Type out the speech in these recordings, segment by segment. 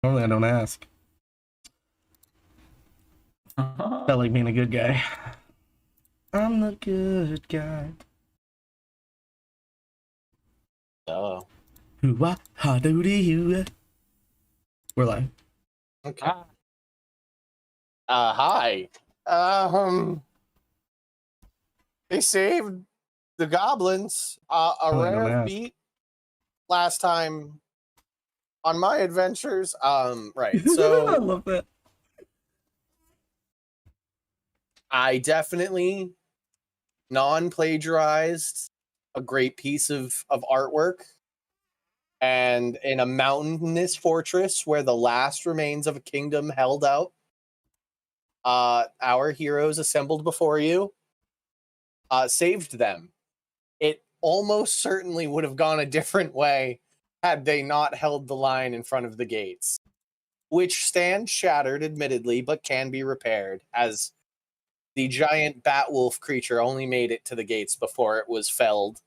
Normally I don't ask. Felt like being a good guy. I'm the good guy. Oh. We're live. Okay. Hi. They saved the goblins. A I don't rare ask. feat last time on my adventures. Right. I So love that. I definitely non-plagiarized a great piece of artwork. And in a mountainous fortress where the last remains of a kingdom held out, our heroes assembled before you, saved them. It almost certainly would have gone a different way had they not held the line in front of the gates, which stand shattered, admittedly, but can be repaired, as the giant bat wolf creature only made it to the gates before it was felled.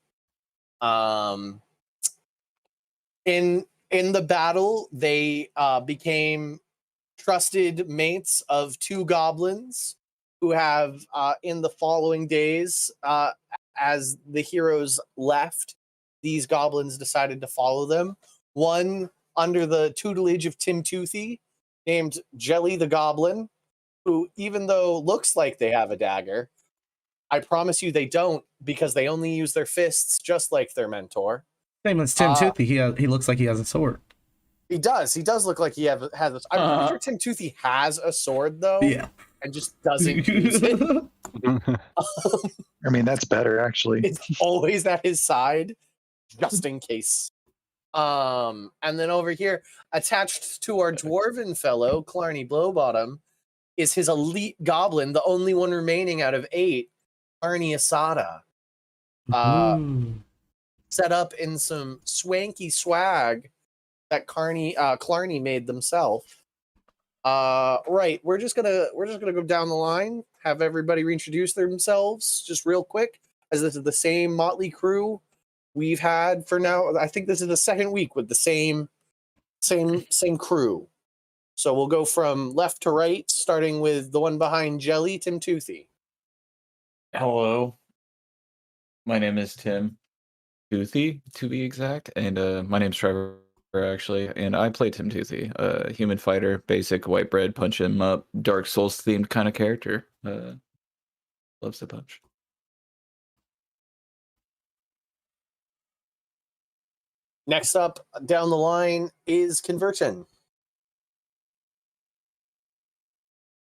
In the battle, they became trusted mates of two goblins who have, in the following days, as the heroes left, these goblins decided to follow them. One under the tutelage of Tim Toothy, named Jelly the Goblin, who, even though looks like they have a dagger, I promise you they don't, because they only use their fists just like their mentor. Same as Tim Toothy. He looks like he has a sword. He does. He does look like he has this. I'm pretty sure Tim Toothy has a sword, though. Yeah. And just doesn't use it. I mean, that's better, actually. It's always at his side, just in case. And then over here, attached to our dwarven fellow, Clarny Blowbottom, is his elite goblin, the only one remaining out of 8, Clarny Asada. Set up in some swanky swag that Clarny made themselves. Right, we're just gonna go down the line, have everybody reintroduce themselves just real quick, as this is the same motley crew we've had for now. I think this is the second week with the same crew. So we'll go from left to right, starting with the one behind Jelly, Tim Toothy. Hello, my name is Tim Toothy, to be exact, and my name's Trevor, actually, and I play Tim Toothy, a human fighter, basic white bread, punch him up, Dark Souls themed kind of character. Loves to punch. Next up down the line is Conversion.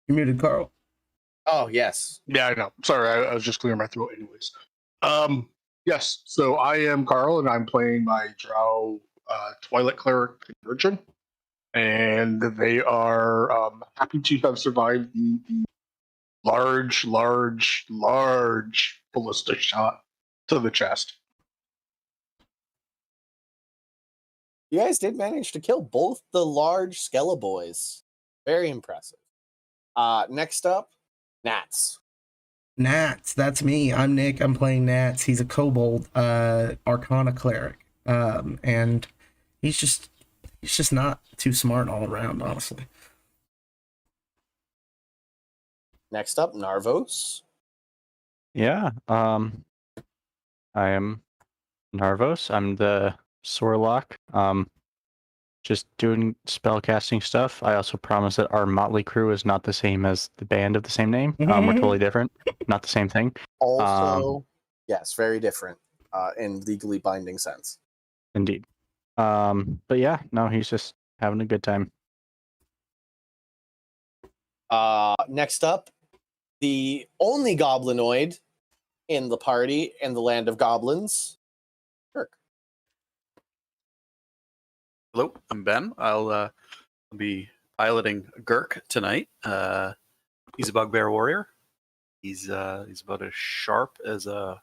You're muted, Carl. Oh, yes. Yeah, I know. Sorry, I was just clearing my throat anyways. Yes, so I am Carl, and I'm playing my Drow Twilight Cleric Conversion. And they are happy to have survived the large ballista shot to the chest. You guys did manage to kill both the large Skeleborgs. Very impressive. Next up, Nats. Nats, that's me. I'm Nick. I'm playing Nats. He's a kobold Arcana cleric. And he's just not too smart all around, honestly. Next up, Narvos. Yeah, I am Narvos. I'm the Sorlock. Just doing spellcasting stuff. I also promise that our motley crew is not the same as the band of the same name. We're totally different. Not the same thing. Also, yes, very different in legally binding sense. Indeed. But yeah, no, he's just having a good time. Next up, the only goblinoid in the party in the land of goblins, Kirk. Hello, I'm Ben. I'll be piloting Gurk tonight. He's a bugbear warrior. He's about as sharp as a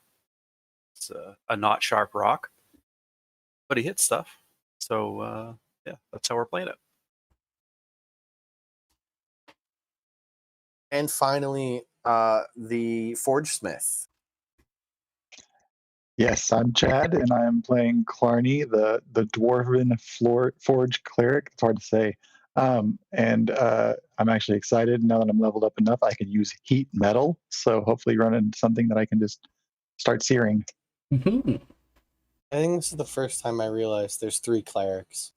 not sharp rock, but he hits stuff. So yeah, that's how we're playing it. And finally, the Forge Smith. Yes, I'm Chad, and I am playing Clarny, the dwarven forge cleric. It's hard to say. And I'm actually excited now that I'm leveled up enough. I can use heat metal, so hopefully run into something that I can just start searing. Mhm. I think this is the first time I realized there's 3 clerics.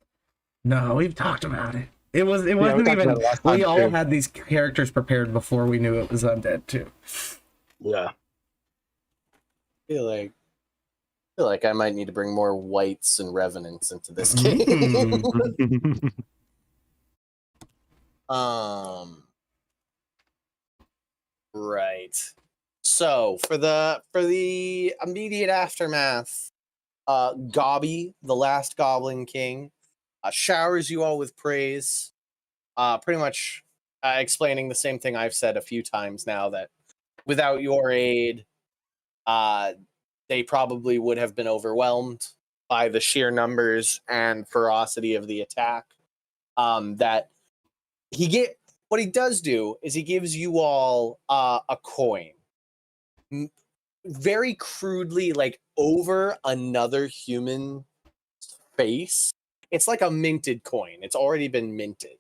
No, we've talked about it. It we wasn't talked even. about it last We time, all too. had these characters prepared before we knew it was undead too. Yeah. I feel like I might need to bring more wights and revenants into this game. Mm. Right. So for the immediate aftermath, Gobby, the last Goblin King, showers you all with praise. Pretty much explaining the same thing I've said a few times now, that without your aid, they probably would have been overwhelmed by the sheer numbers and ferocity of the attack. That what he does do is he gives you all a coin, very crudely, like over another human face. It's like a minted coin. It's already been minted.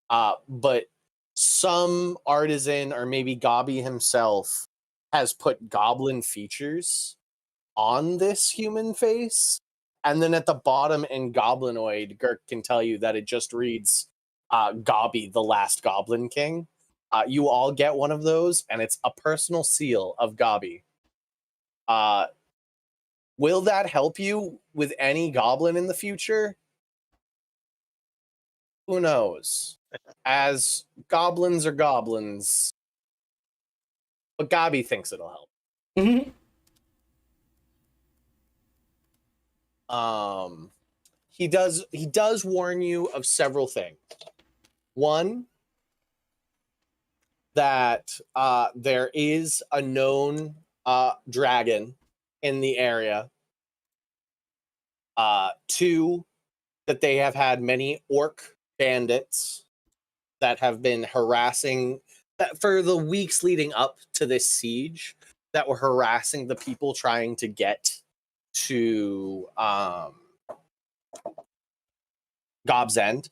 But some artisan, or maybe Gobby himself, has put goblin features on this human face. And then at the bottom in Goblinoid, Girk can tell you that it just reads Gobby, the last Goblin King. You all get one of those, and it's a personal seal of Gobby. Will that help you with any goblin in the future? Who knows? As goblins are goblins, but Gobby thinks it'll help. Mhm. He does warn you of several things. One, that there is a known dragon in the area. 2, that they have had many orc bandits that have been harassing, that for the weeks leading up to this siege, that were harassing the people trying to get to Gob's End.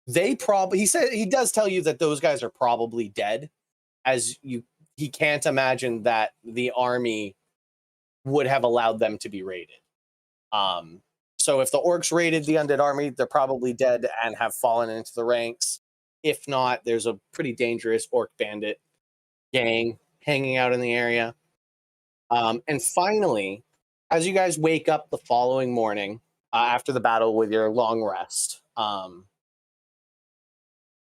They probably, he does tell you that those guys are probably dead, as he can't imagine that the army would have allowed them to be raided. So if the orcs raided the undead army, they're probably dead and have fallen into the ranks. If not, there's a pretty dangerous orc bandit gang hanging out in the area. And finally, as you guys wake up the following morning, after the battle with your long rest,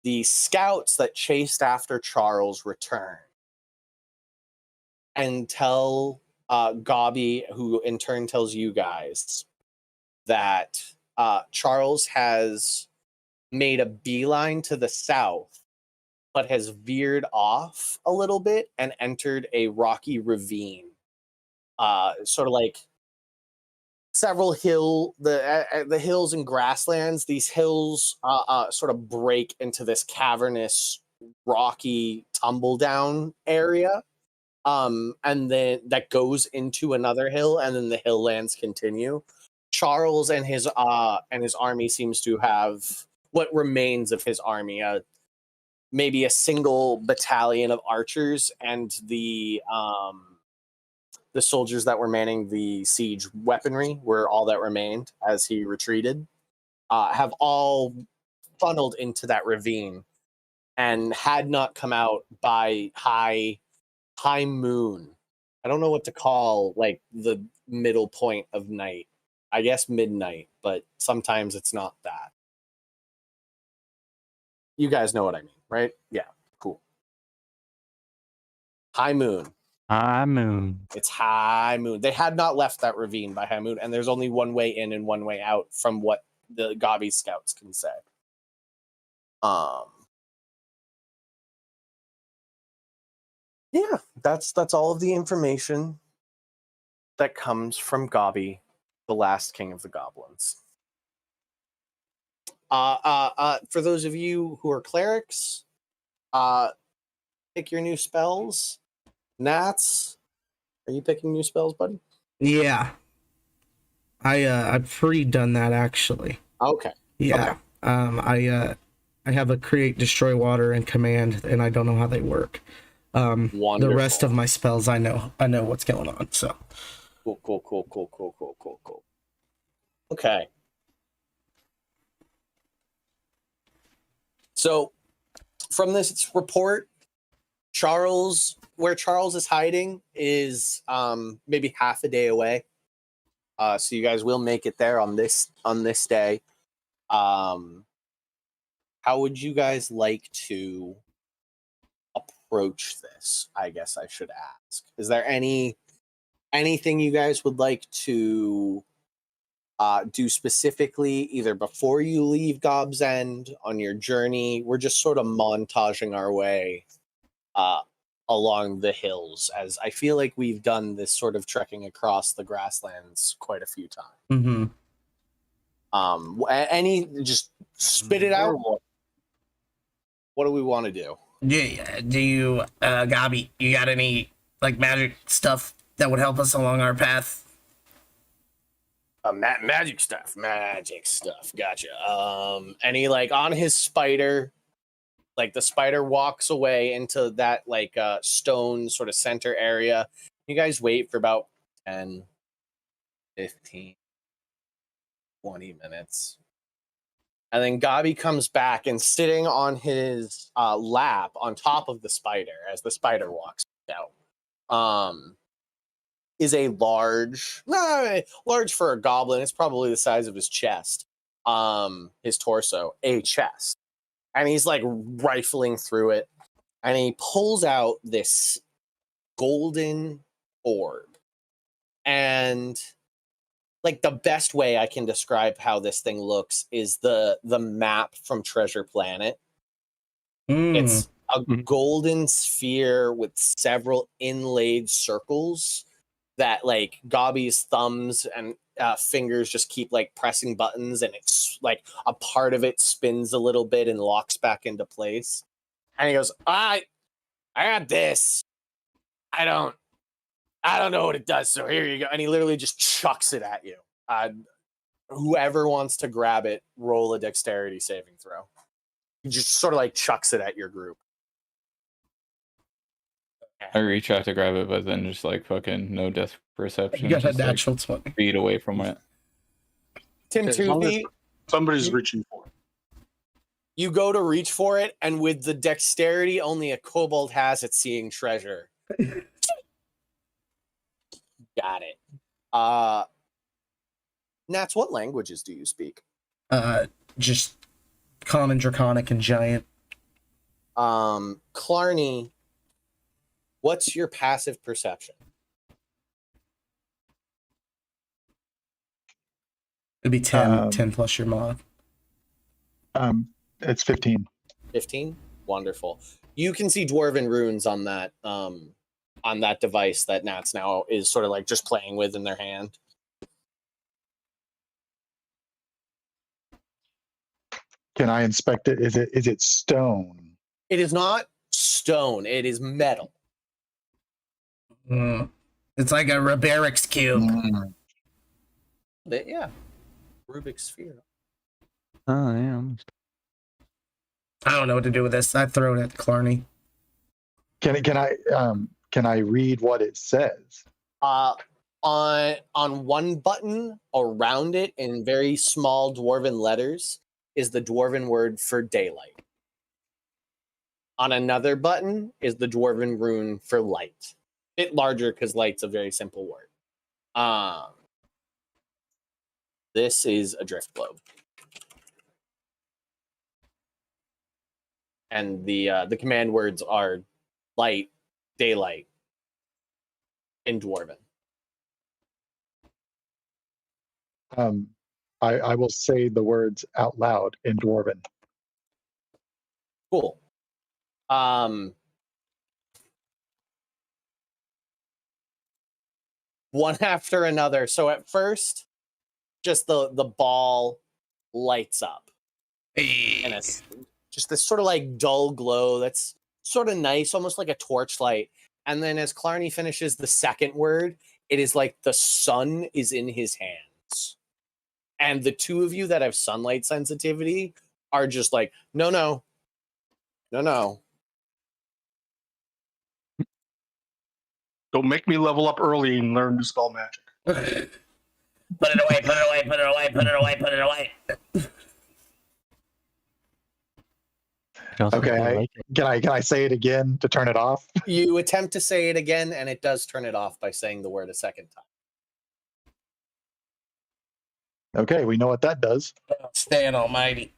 the scouts that chased after Charles return and tell Gobby, who in turn tells you guys that Charles has made a beeline to the south, but has veered off a little bit and entered a rocky ravine. Sort of like several the hills and grasslands. These hills sort of break into this cavernous, rocky tumble down area. And then that goes into another hill, and then the hill lands continue. Charles and his army seems to have what remains of his army, maybe a single battalion of archers, and the soldiers that were manning the siege weaponry were all that remained as he retreated. Have all funneled into that ravine, and had not come out by high moon. I don't know what to call like the middle point of night. I guess midnight, but sometimes it's not that. You guys know what I mean, right? Yeah, cool. High moon. High moon. It's high moon. They had not left that ravine by high moon, and there's only one way in and one way out from what the Gobby scouts can say. Yeah, that's all of the information that comes from Gobby, the last king of the goblins. For those of you who are clerics, pick your new spells. Nats, are you picking new spells, buddy? Yeah. I've pre-done that actually. Okay. Yeah. I have a create, destroy water, and command, and I don't know how they work. The rest of Wonderful. my spells, I know what's going on. So Cool. Okay. So from this report, where Charles is hiding is maybe half a day away. So you guys will make it there on this day. How would you guys like to approach this? I guess I should ask. Is there anything you guys would like to do specifically, either before you leave Gob's End on your journey? We're just sort of montaging our way along the hills, as I feel like we've done this sort of trekking across the grasslands quite a few times. Any, just spit it out. What do we want to do? do you, Gabi, you got any like magic stuff that would help us along our path? Magic stuff. Gotcha. Any, like, on his spider, like the spider walks away into that like stone sort of center area. You guys wait for about 10, 15, 20 minutes. And then Gabi comes back, and sitting on his lap on top of the spider as the spider walks out, is a large for a goblin. It's probably the size of his chest, his torso, a chest. And he's like rifling through it, and he pulls out this golden orb. And like, the best way I can describe how this thing looks is the map from Treasure Planet. It's a golden sphere with several inlaid circles that, like, Gabi's thumbs and fingers just keep like pressing buttons, and it's like a part of it spins a little bit and locks back into place. And he goes, I got this. I don't know what it does, so here you go. And he literally just chucks it at you. Whoever wants to grab it, roll a dexterity saving throw. He just sort of like chucks it at your group. I reach out to grab it, but then just like fucking no death perception. You got a just, natural like, 20. feet away from it. Tim As long as Toothy, somebody's reaching for it. you go to reach for it, and with the dexterity only a kobold has at seeing treasure. Got it. Nats, what languages do you speak? Just common, draconic, and giant. Clarny, what's your passive perception? It'd be 10 plus your mod. It's 15. 15? Wonderful. You can see dwarven runes on that device that Nats now is sort of like just playing with in their hand. Can I inspect it? Is it stone? It is not stone, it is metal. It's like a Rubik's cube. Yeah. Rubik's sphere. Oh, yeah. I don't know what to do with this. I throw it at Clarny. Can I read what it says? On one button around it in very small dwarven letters is the dwarven word for daylight. On another button is the dwarven rune for light. A bit larger because light's a very simple word. This is a drift globe. And the command words are light, daylight, in dwarven. I will say the words out loud in Dwarven. Cool. One after another. So at first, just the ball lights up. And it's just this sort of like dull glow that's sort of nice, almost like a torchlight. And then as Clarny finishes the second word, it is like the sun is in his hands. And the two of you that have sunlight sensitivity are just like, no. Don't make me level up early and learn to spell magic. Put it away, put it away, put it away, put it away, put it away. I don't think they Okay, like it. can I say it again to turn it off? You attempt to say it again, and it does turn it off by saying the word a second time. Okay, we know what that does. Stan Almighty.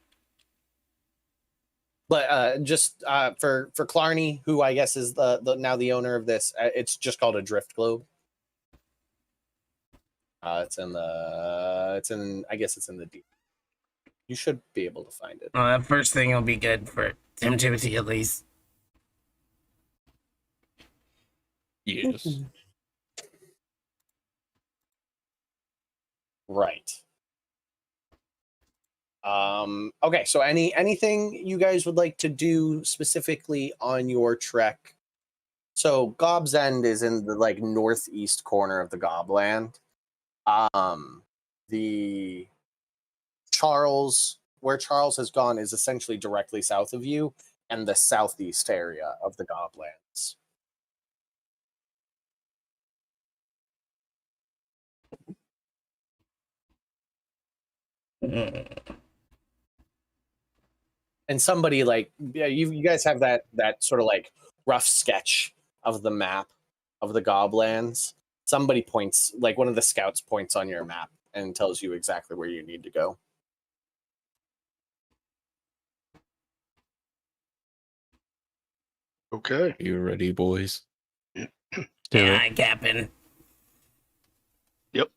But just for Clarny, who I guess is the now the owner of this, it's just called a drift globe. I guess it's in the deep. You should be able to find it. Well, that first thing will be good for Tim Timothy at least. Yes. Right. Okay, so anything you guys would like to do specifically on your trek? So Gob's End is in the like northeast corner of the Gobland. The where Charles has gone is essentially directly south of you and the southeast area of the Goblands. And somebody like you guys have that sort of like rough sketch of the map of the Goblands. Somebody points, like one of the scouts points on your map and tells you exactly where you need to go. Okay. You ready, boys? Do it. Captain. Yep.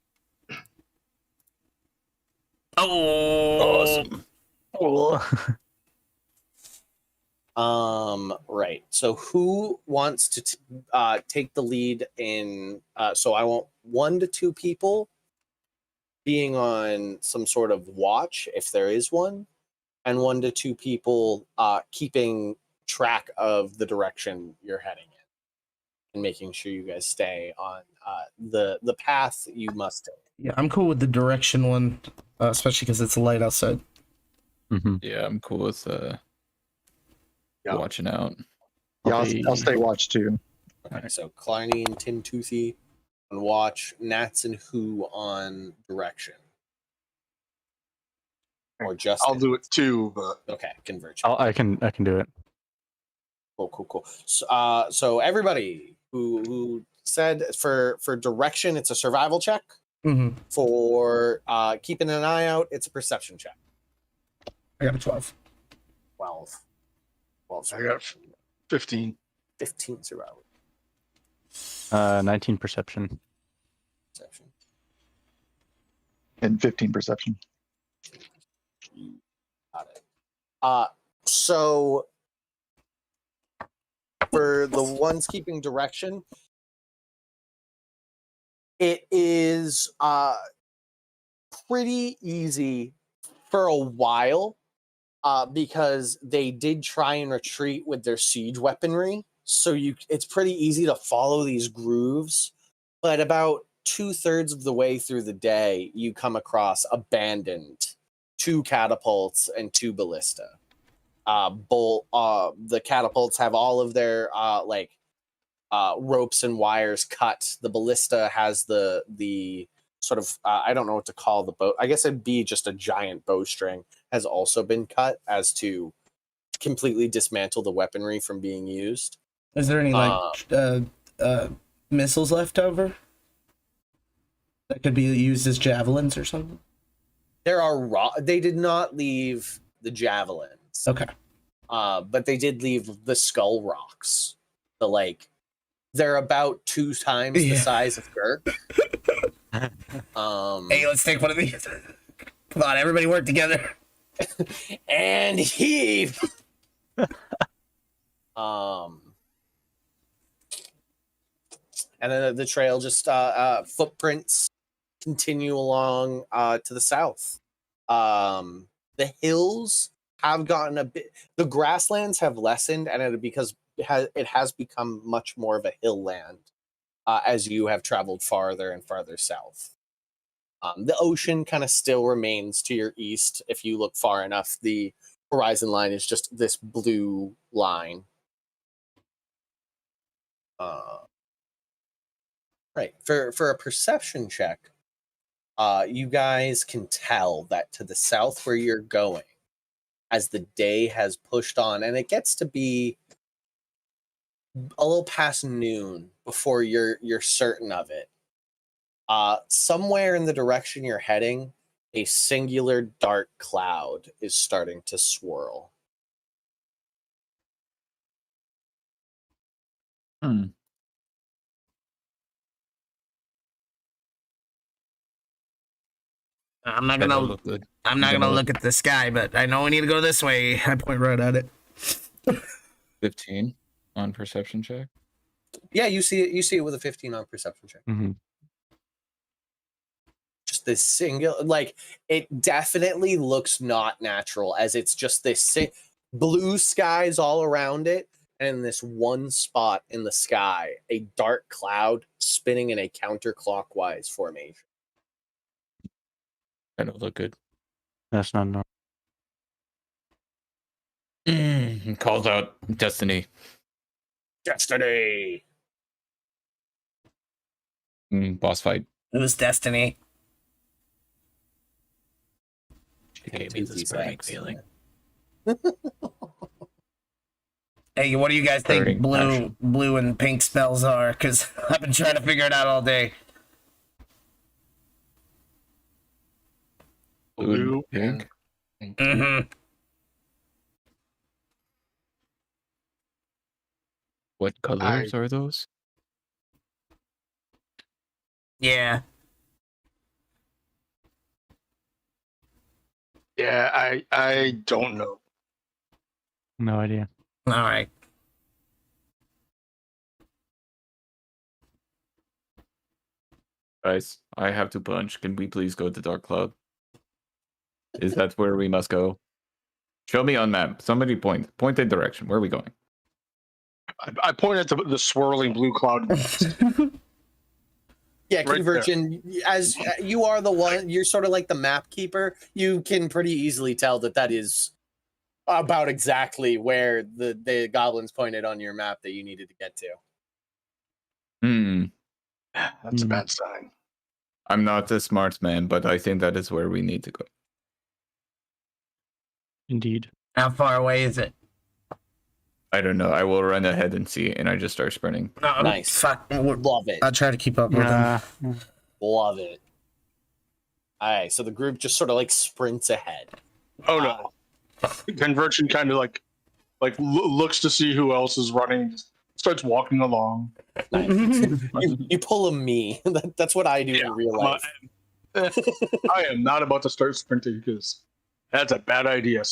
Oh, Awesome. Right. So who wants to take the lead in? So I want 1 to 2 people being on some sort of watch, if there is one, and 1 to 2 people keeping track of the direction you're heading in and making sure you guys stay on the path you must take. yeah, I'm cool with the direction one, especially because it's light outside. Mhm. Yeah, I'm cool with Yeah. watching out. Yeah, Okay. I'll stay watch too. Okay, so Clarny and Tim Toothy on watch, Nats and Who on direction. Or just I'll do it too, but Okay, convert you. I can do it. Cool. So everybody who said for direction, it's a survival check. Mm-hmm. For keeping an eye out, it's a perception check. I got a 12. 12. I got 15. 15 survival 19 perception. perception. And 15 perception. Got it. So for the ones keeping direction, it is pretty easy for a while because they did try and retreat with their siege weaponry. So it's pretty easy to follow these grooves. But about 2/3 of the way through the day, you come across abandoned 2 catapults and 2 ballista. The catapults have all of their ropes and wires cut. The ballista has the sort of I don't know what to call the bow. I guess it'd be just a giant bowstring has also been cut as to completely dismantle the weaponry from being used. Is there any missiles left over that could be used as javelins or something? There are they did not leave the javelins. Okay. But they did leave the skull rocks. They're about 2 times the size of Girk. Hey, let's take one of these. Come on, everybody work together. And heave. And then the trail just footprints continue along to the south. The hills have gotten a bit. The grasslands have lessened, and it has become much more of a hill land as you have traveled farther and farther south. The ocean kind of still remains to your east. If you look far enough, the horizon line is just this blue line. Right. For a perception check, you guys can tell that to the south where you're going, as the day has pushed on, and it gets to be a little past noon before you're certain of it. Somewhere in the direction you're heading, a singular dark cloud is starting to swirl. Hmm. I'm not That don't gonna. look good. I'm not gonna look at the sky, but I know we need to go this way. I point right at it. 15 on perception check. Yeah, you see it. You see it with a 15 on perception check. Mm-hmm. Just this single, like, it definitely looks not natural, as it's just this blue skies all around it, and in this one spot in the sky, a dark cloud spinning in a counterclockwise formation. That don't look good. That's not normal. Calls out Destiny. Destiny. Boss fight. Who's Destiny? She gave me this burning feeling. Hey, what do you guys think Burning passion. blue and pink spells are? Because I've been trying to figure it out all day. Blue pink. Mm-hmm. What colors are those? Yeah. Yeah, I don't know. No idea. All right. Guys, I have to punch. Can we please go to Dark Cloud? Is that where we must go? Show me on map. Somebody point a direction. Where are we going? I pointed to the swirling blue cloud. Yeah, Right Conversion, as you are the one, you're sort of like the map keeper. You can pretty easily tell that is about exactly where the goblins pointed on your map that you needed to get to. That's a bad sign. I'm not a smart man, but I think that is where we need to go. Indeed. How far away is it? I don't know. I will run ahead and see, and I just start sprinting. Nice. Fuck. Love it. I'll try to keep up with them. Love it. All right, so the group just sort of like sprints ahead. Oh no! Conversion kind of like looks to see who else is running, just starts walking along. Nice. you pull a me. That's what I do in real life. I am not about to start sprinting because that's a bad idea.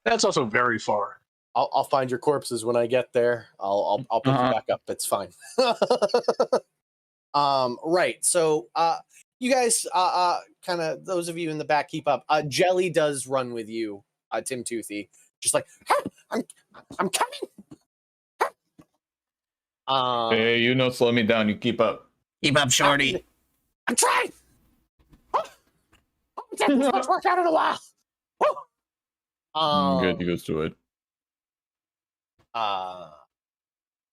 That's also very far. I'll find your corpses when I get there. I'll pick you back up. It's fine. Right. So you guys kind of, those of you in the back, keep up. Jelly does run with you, Tim Toothy. Just like, I'm coming. Hey, you don't slow me down. You keep up. Keep up, Shorty. I'm trying. This much worked out in a while. Good, you go through it.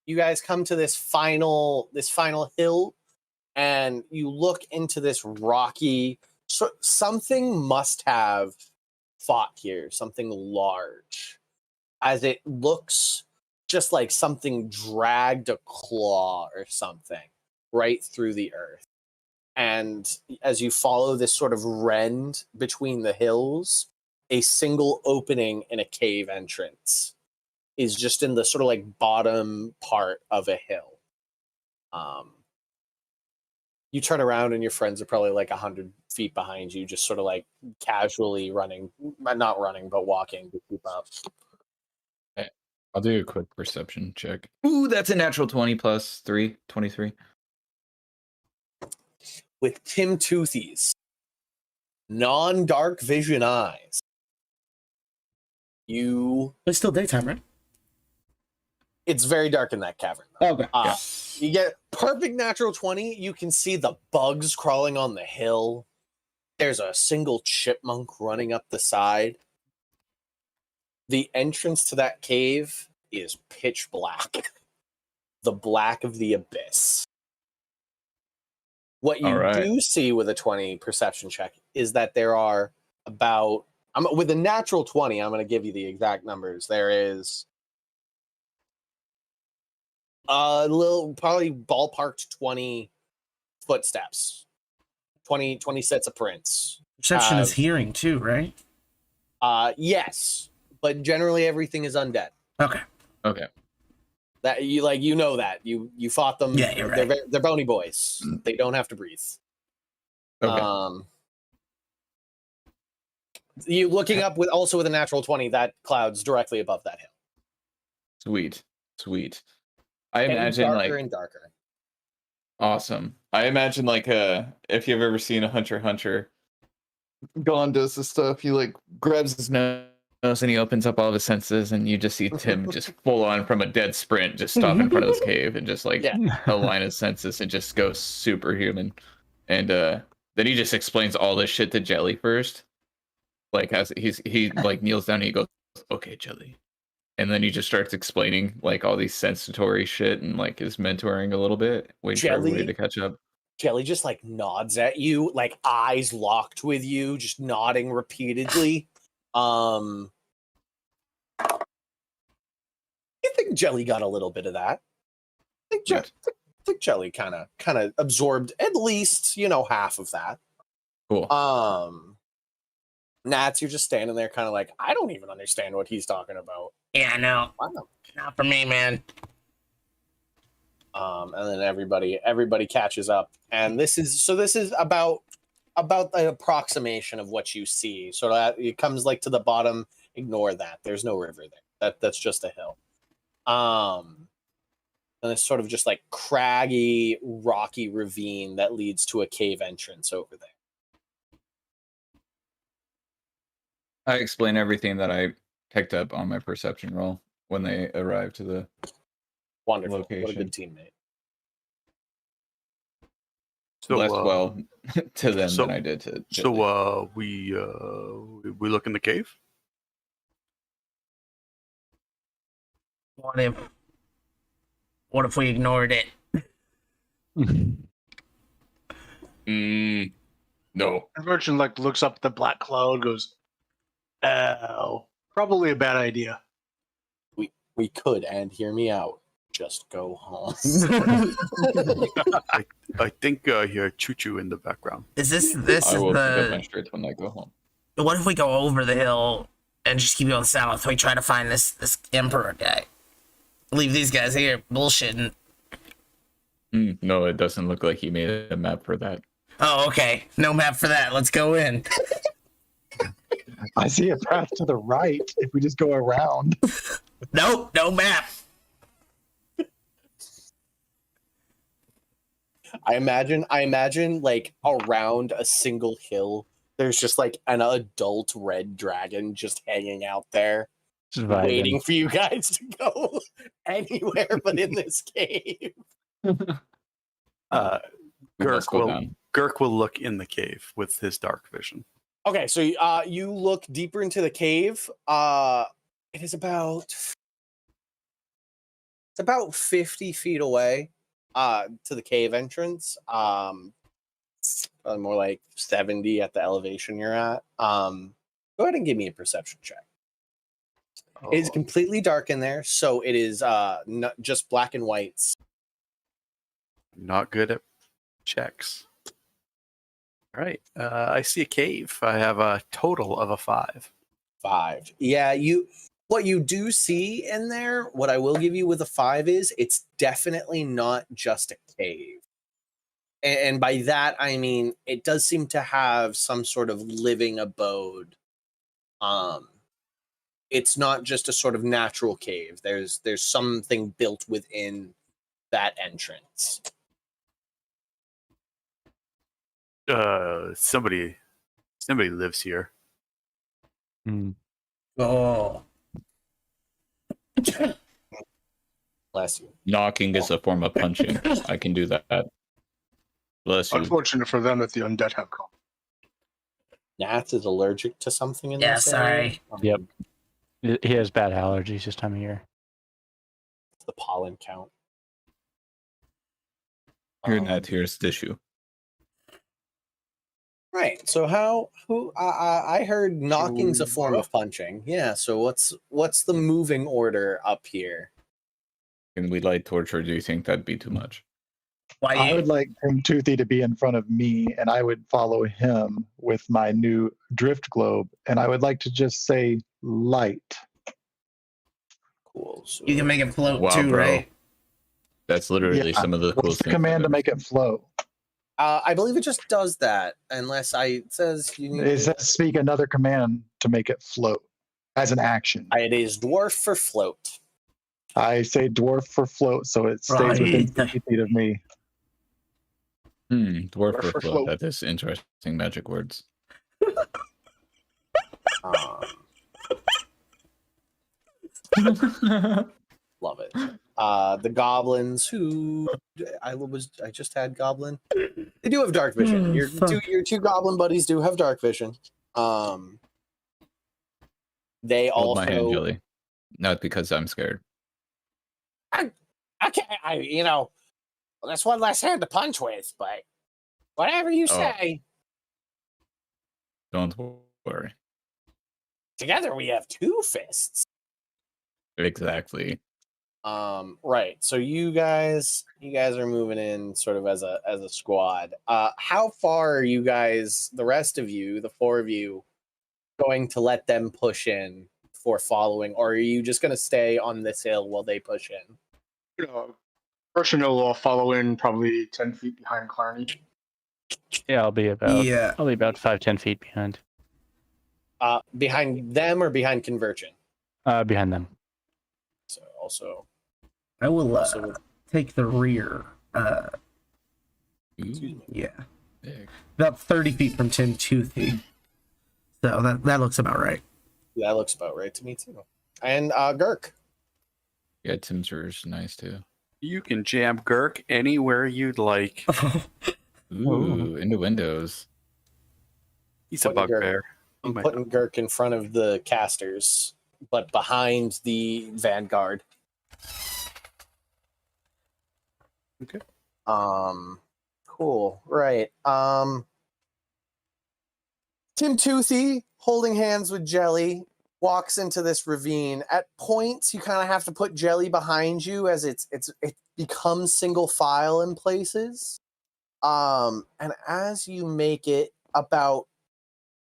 You guys come to this final hill, and you look into this rocky. Something must have fought here. Something large, as it looks just like something dragged a claw or something right through the earth. And as you follow this sort of rend between the hills, a single opening in a cave entrance is just in the sort of like bottom part of a hill. You turn around and your friends are probably like 100 feet behind you, just sort of like casually running, not running, but walking to keep up. I'll do a quick perception check. Ooh, that's a natural 20 plus 3, 23. With Tim Toothy's non-dark vision eyes, It's still daytime, right? it's very dark in that cavern. Okay. You get perfect natural 20. You can see the bugs crawling on the hill. There's a single chipmunk running up the side. The entrance to that cave is pitch black. The black of the abyss. What you All right. do see with a 20 perception check is that there are about, with a natural 20, I'm going to give you the exact numbers. There is a little, probably ballparked 20 footsteps, 20 sets of prints. Perception is hearing too, right? Yes, but generally everything is undead. Okay. Okay. That you know that you fought them. Yeah, you're right. They're bony boys. They don't have to breathe. Okay. You looking up with a natural 20, that cloud's directly above that hill. Sweet. I Getting imagine darker like and darker. awesome. I imagine like if you've ever seen a Hunter x Hunter, Gon does this stuff. He like grabs his nose and he opens up all of his senses, and you just see Tim just full on from a dead sprint, just stop in front of this cave and just like align his senses and just go superhuman. And then he just explains all this shit to Jelly first. Like as he like kneels down and he goes, "Okay, Jelly." And then he just starts explaining like all these sensory shit and like is mentoring a little bit, waiting for everybody to catch up. Jelly just like nods at you, like eyes locked with you, just nodding repeatedly. I think Jelly got a little bit of that. I think Jelly kind of absorbed at least, half of that. Cool. Nats, you're just standing there kind of like, I don't even understand what he's talking about. Yeah, no. Wow. Not for me, man. And then everybody catches up. And this is about the approximation of what you see. So that it comes like to the bottom. Ignore that. There's no river there. That's just a hill. And it's sort of just like craggy, rocky ravine that leads to a cave entrance over there. I explain everything that I picked up on my perception roll when they arrived to the Wonderful. location. What a good teammate. So, less well to them so- than I did to. So we look in the cave. What if we ignored it? No. The merchant like looks up at the black cloud, goes, "Oh, probably a bad idea." We could, and hear me out, just go home. I think I hear choo-choo in the background. Is this I is will pick up my the? straight when I go home. What if we go over the hill and just keep going south? We try to find this emperor guy. Leave these guys here bullshitting. No, it doesn't look like he made a map for that. Oh, okay. No map for that. Let's go in. I see a path to the right if we just go around. Nope, no map. I imagine like around a single hill, there's just like an adult red dragon just hanging out there, Just vibing. waiting for you guys to go anywhere but in this cave. Let's go down. Girk will look in the cave with his dark vision. Okay, so you look deeper into the cave. It is about 50 feet away to the cave entrance. Probably more like 70 at the elevation you're at. Go ahead and give me a perception check. It is completely dark in there, so it is not just black and whites. Not good at checks. All right. I see a cave. I have a total of a 5. 5. Yeah, what you do see in there, what I will give you with a 5 is it's definitely not just a cave. And by that I mean it does seem to have some sort of living abode. It's not just a sort of natural cave. There's something built within that entrance. Somebody lives here. Oh. Bless you. Knocking is a form of punching. I can do that. Bless you. Unfortunate for them that the undead have come. Nats is allergic to something in Yeah, this area. sorry. Yep. He has bad allergies this time of year. The pollen count. Here, Nat, here's tissue. Right. So I heard knocking's a form of punching. Yeah. So what's the moving order up here? Can we light torch, or do you think that'd be too much? Why I you? would like Tim Toothy to be in front of me, and I would follow him with my new drift globe, and I would like to just say light. Cool. So You can make it float Wow, too, bro. right? That's literally Yeah. some of the coolest What's the things. command to I've make it float? I believe it just does that, unless it says you need. It says speak another command to make it float as an action. It is dwarf for float. I say dwarf for float, so it stays within 50 feet of me. Dwarf Dwarf for for float. float. That is interesting magic words. Love it. The goblins who I just had goblin. They do have dark vision. Oh, Your two goblin buddies do have dark vision. They Hold my hand, also Jelly. Not because I'm scared. okay. Well, that's one less hand to punch with, but whatever you say. Don't worry. Together we have two fists. Exactly. Right. So you guys are moving in sort of as a squad. How far are you guys, the rest of you, the four of you, going to let them push in for following, or are you just going to stay on this hill while they push in? Personal will follow in probably 10 feet behind Clarny. Yeah, I'll be about Yeah. 5-10 feet behind. Behind them or behind Convergent? Behind them. So also, I will also take the rear. Ooh, Yeah. big. About 30 feet from Tim Toothy. So that looks about right. that looks about right to me too. And Gurk. Yeah, Tim's is nice too. You can jam Gurk anywhere you'd like. Ooh, into windows. He's a Putting Gurk- bugbear. He I'm might putting Gurk in front of the casters, but behind the vanguard. Okay. Cool. Right. Tim Toothy, holding hands with Jelly, walks into this ravine. At points, you kind of have to put Jelly behind you as it becomes single file in places. And as you make it about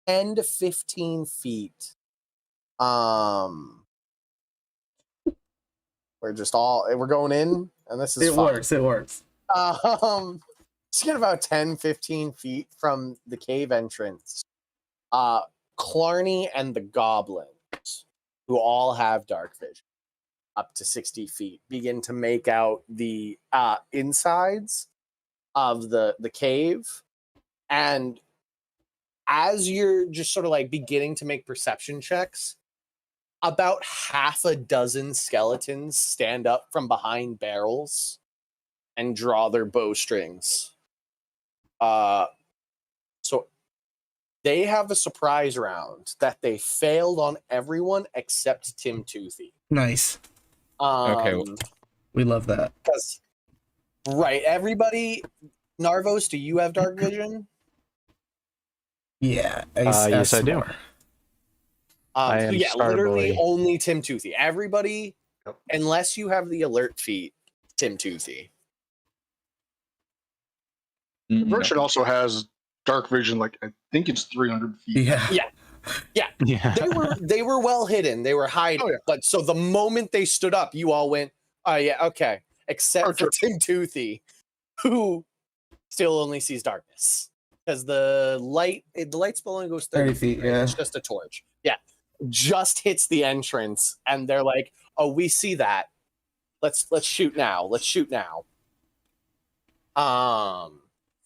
10 to 15 feet, we're going in, and this is It fun. works. It works. Just get about 10, 15 feet from the cave entrance. Clarny and the goblins, who all have dark vision, up to 60 feet, begin to make out the insides of the cave. And as you're just sort of like beginning to make perception checks, about half a dozen skeletons stand up from behind barrels and draw their bowstrings. So they have a surprise round that they failed on everyone except Tim Toothy. Nice. Okay. We love that. Right, everybody. Narvos, do you have dark vision? Yeah. Yes, I do. more. I am literally Starboy. only Tim Toothy. Everybody, unless you have the alert feat, Tim Toothy. Convergent also has dark vision, like I think it's 300 feet. Yeah. Yeah. They were well hidden. They were hiding. Oh, yeah. But so the moment they stood up, you all went, "Oh yeah, okay." Except for Archer. Tim Toothy, who still only sees darkness because the light spell only goes 30 feet. Right? yeah. It's just a torch. Yeah, just hits the entrance, and they're like, "Oh, we see that. Let's shoot now. Let's shoot now."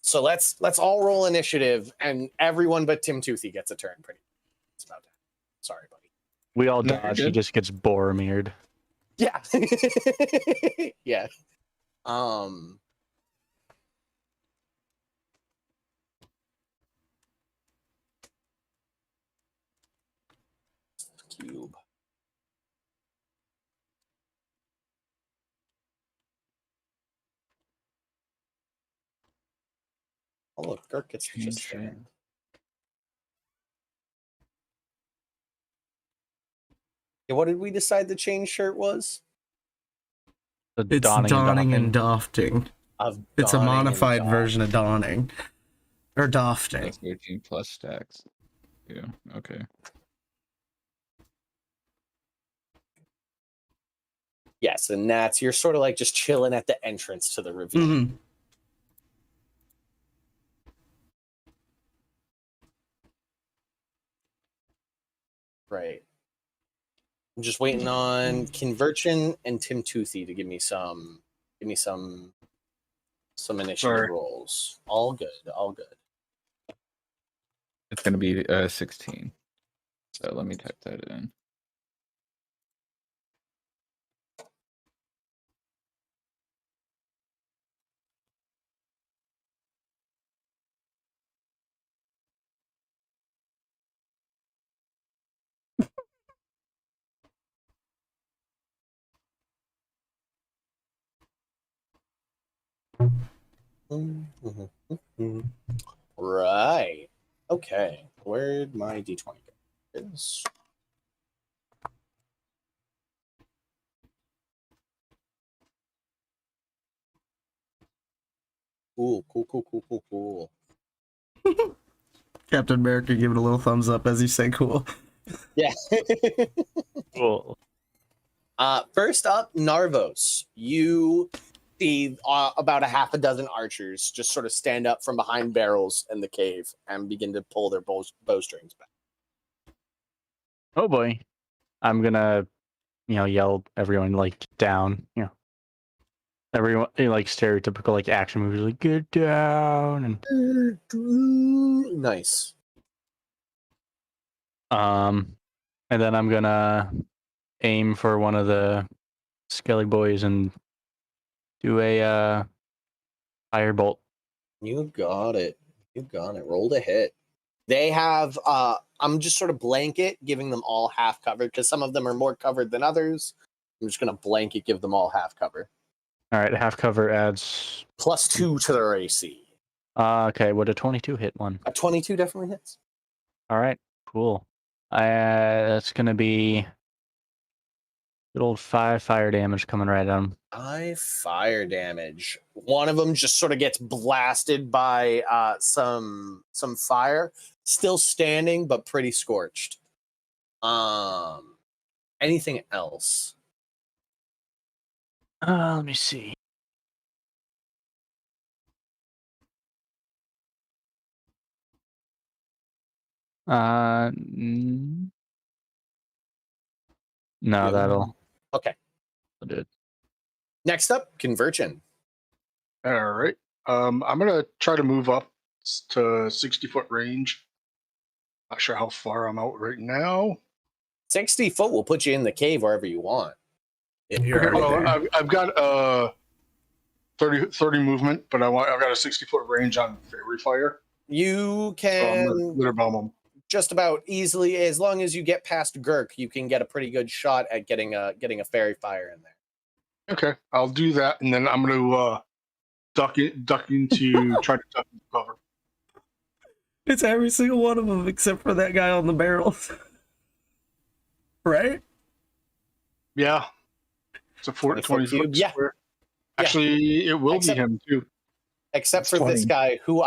So let's all roll initiative, and everyone but Tim Toothy gets a turn. Pretty. It's about that. Sorry, buddy. We all No, you're dodge. He good. just gets Boromired. Yeah. Yeah. cube. Oh, look, Girk gets to just Change stand. Yeah, what did we decide the change shirt was? The It's donning and dofting. It's a Donning and modified doff. version of donning or dofting. That's 13 plus stacks. Yeah. Okay. Yes, and Nats, you're sort of like just chilling at the entrance to the ravine. Mm-hmm. Right. I'm just waiting on Conversion and Tim Toothy to give me some initiative Sorry. rolls. All good, all good. It's gonna be 16. So let me type that in. Right. Okay. Where'd my D20 go? It's... Cool. Captain America giving a little thumbs up as you say cool. Yeah. Cool. First up, Narvos. You see about a half a dozen archers just sort of stand up from behind barrels in the cave and begin to pull their bowstrings back. Oh boy. I'm gonna, yell everyone like down. Everyone like stereotypical like action movies like get down Nice. and then I'm gonna aim for one of the Skelly boys and do a firebolt. You got it. Roll to hit. They have I'm just sort of blanket giving them all half covered because some of them are more covered than others. I'm just gonna blanket give them all half cover. All right, half cover adds +2 to their AC. okay, would a 22 hit one? A 22 definitely hits. All right, cool. That's gonna be good old 5 fire damage coming right at him. 5 fire damage. One of them just sort of gets blasted by some fire, still standing but pretty scorched. Anything else? Let me see. No, that'll Okay. do it. Next up, Conversion. All right. I'm gonna try to move up to 60-foot range. Not sure how far I'm out right now. 60 foot will put you in the cave wherever you want. You're Okay, already well, there. I've got 30 movement, but I've got a 60-foot range on fairy fire. You So I'm gonna can glitter bomb them. just about easily, as long as you get past Girk, you can get a pretty good shot at getting a fairy fire in there. Okay, I'll do that, and then I'm gonna duck into try to duck into cover. It's every single one of them except for that guy on the barrels. Right? Yeah, it's a 20-foot 20 cube, foot yeah. square. Yeah. Actually, it will Except- be him too. Except It's for this 20. guy who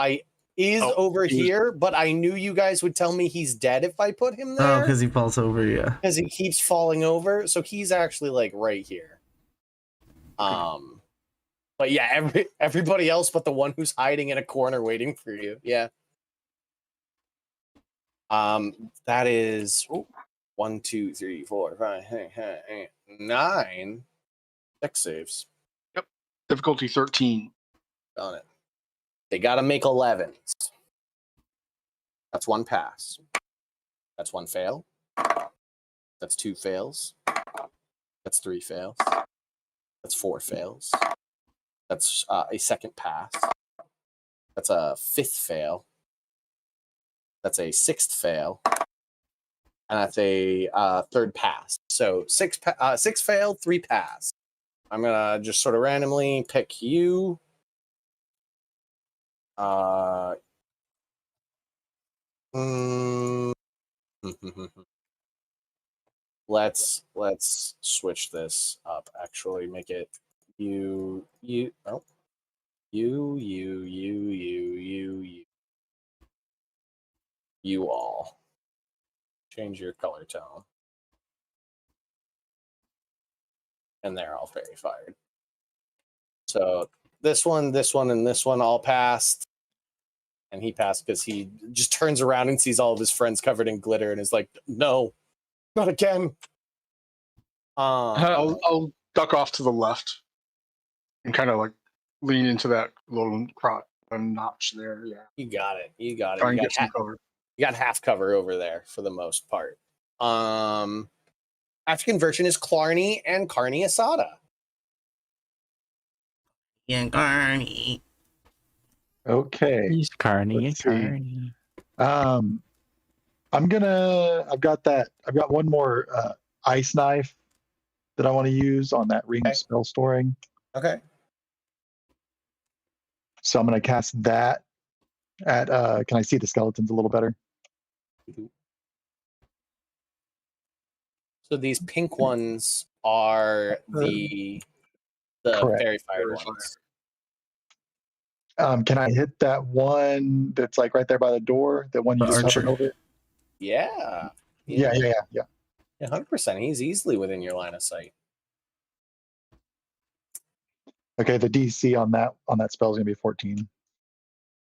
is Oh, over he was- here, but I knew you guys would tell me he's dead if I put him Oh, there. because he falls over, yeah. Because he keeps falling over, so he's actually like right here. But yeah, everybody else but the one who's hiding in a corner waiting for you. Yeah. That is 1, 2, 3, 4, 5, 6, 7, 8, 9 dex saves. Difficulty 13. On it. They gotta make 11s. That's 1 pass. That's 1 fail. That's 2 fails. That's 3 fails. That's 4 fails. That's a 2nd pass. That's a 5th fail. That's a 6th fail. And that's a third pass. So six failed, 3 pass. I'm gonna just sort of randomly pick you. Mm, let's switch this up. Actually, make it you. Oh, you all. Change your color tone. And they're all fairy fired. So this one, and this one all passed. And he passed because he just turns around and sees all of his friends covered in glitter and is like, no, not again. I'll duck off to the left and kind of like lean into that little notch there. Yeah, You got it. You got it. try You and got, get some cover. you got half cover over there for the most part. African version is Clarny and Carney Asada. Yeah, Carney. Okay. He's Carney and Let's see. Carney. I've got one more ice knife that I want to use on that ring Okay. of spell storing. Okay. So I'm going to cast that at, can I see the skeletons a little better? So these pink ones are the Correct. fairy fired Fairy ones. Can I hit that one that's like right there by the door? The one you The just archer. hovered over? Yeah. Yeah. 100%. He's easily within your line of sight. Okay, the DC on that spell is gonna be 14.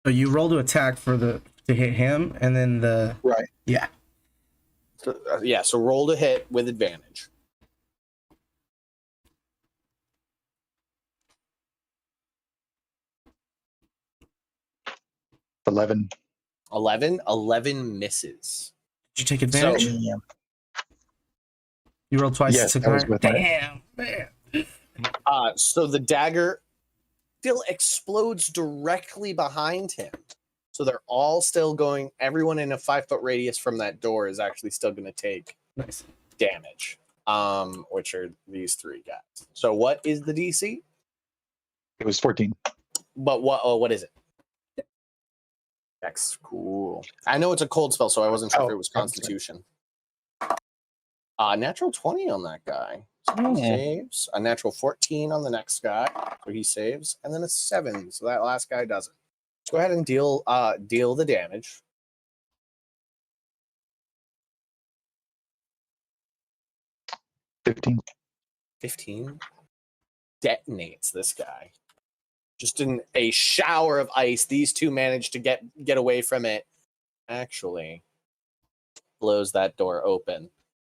So you roll to attack to hit him, and then Right. Yeah. So, so roll to hit with advantage. 11. 11 misses. Did you take advantage? Yeah. You rolled twice. Yes, took that was higher? with my- Damn, man. So the dagger still explodes directly behind him. So they're all still going. Everyone in a 5-foot radius from that door is actually still going to take Nice. damage. Which are these 3 guys. So what is the DC? It was 14. But what is it? Dex. Cool. I know it's a cold spell, so I wasn't sure if it was Constitution. Natural 20 on that guy. So he saves. A natural 14 on the next guy. So he saves. And then a 7. So that last guy doesn't. Let's go ahead and deal the damage. $15. 15 detonates this guy. Just in a shower of ice, these two manage to get away from it. Actually, blows that door open.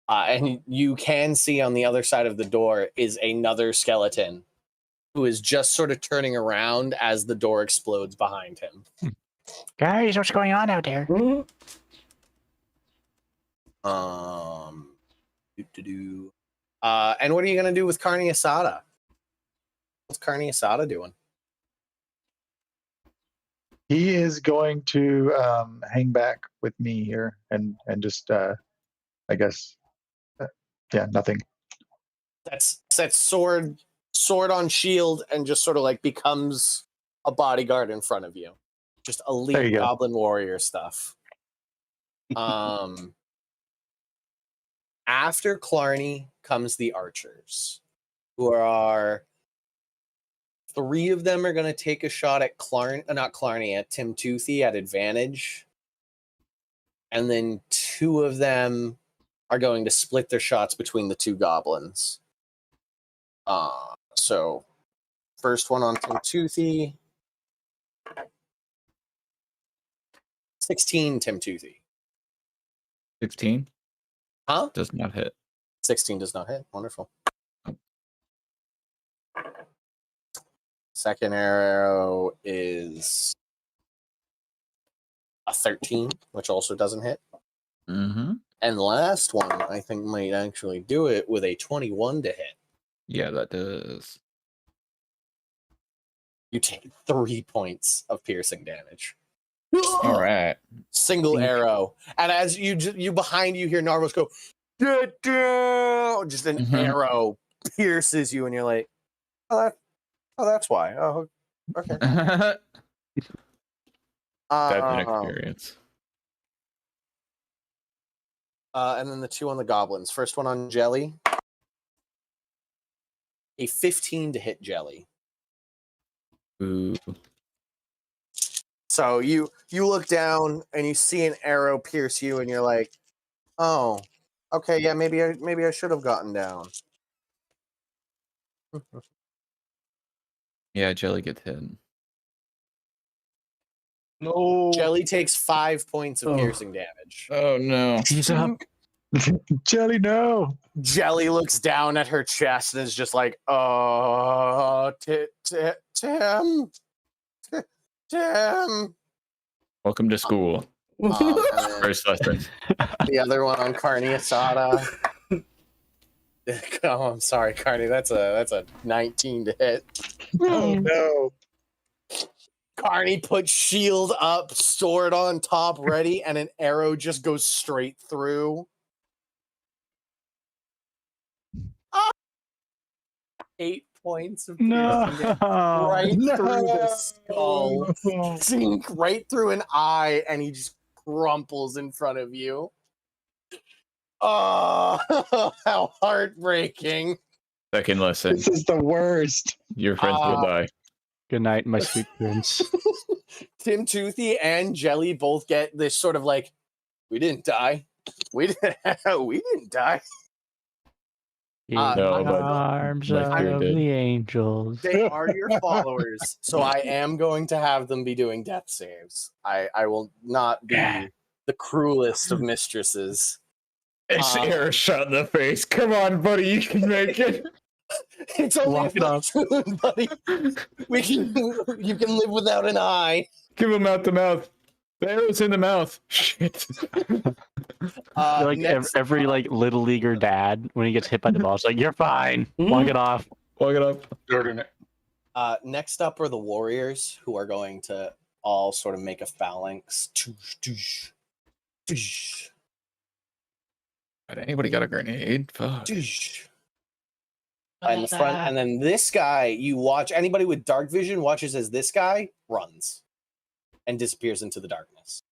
And you can see on the other side of the door is another skeleton who is just sort of turning around as the door explodes behind him. Guys, what's going on out there? And what are you going to do with Carney Asada? What's Carney Asada doing? He is going to hang back with me here and just I guess nothing. That's sword on shield and just sort of like becomes a bodyguard in front of you. Just elite goblin warrior stuff. After Clarny comes the archers, who are 3 of them are going to take a shot at at Tim Toothy at advantage. And then 2 of them are going to split their shots between the 2 goblins. So first one on Tim Toothy. 16 Tim Toothy. 16? Huh? Does not hit. 16 does not hit. Wonderful. Second arrow is a 13, which also doesn't hit. Mm-hmm. And the last one, I think, might actually do it with a 21 to hit. Yeah, that does. You take 3 points of piercing damage. All right. Single arrow. And as you behind you hear Narvos go, just an arrow pierces you, and you're like, that's why. Oh, okay. That's an experience. And then the two on the goblins. First one on Jelly. A 15 to hit Jelly. Ooh. So you look down and you see an arrow pierce you, and you're like, "Oh, okay, yeah, maybe I should have gotten down." Yeah, Jelly gets hit. No. Jelly takes 5 points of piercing damage. Oh no. He's up. Jelly, no. Jelly looks down at her chest and is just like, Tim. Tim. Welcome to school. And then First lesson. the other one on Carney Asada. Oh, I'm sorry, Carney. That's a 19 to hit. Oh no. Carney puts shield up, sword on top, ready, and an arrow just goes straight through. 8 points of piercing damage right through the skull. Sink right through an eye, and he just crumples in front of you. Oh, how heartbreaking. Second lesson. This is the worst. Your friends will die. Good night, my sweet prince. Tim Toothy and Jelly both get this sort of like, we didn't die. We didn't die. In No, the but arms my of spirit did. the angels. They are your followers, so I am going to have them be doing death saves. I will not be the cruelest of mistresses. It's arrow shot in the face. Come on, buddy, you can make it. It's only Walk it a off. platoon, buddy. You can live without an eye. Give him out the mouth. The arrow's in the mouth. Shit. You're like Next, every like little leaguer dad when he gets hit by the ball. It's like, you're fine. Walk it off. Walk it up. Dirt in it. next up are the warriors, who are going to all sort of make a phalanx. Had anybody got a grenade? Fuck. In the front, and then this guy, you watch, anybody with dark vision watches as this guy runs and disappears into the darkness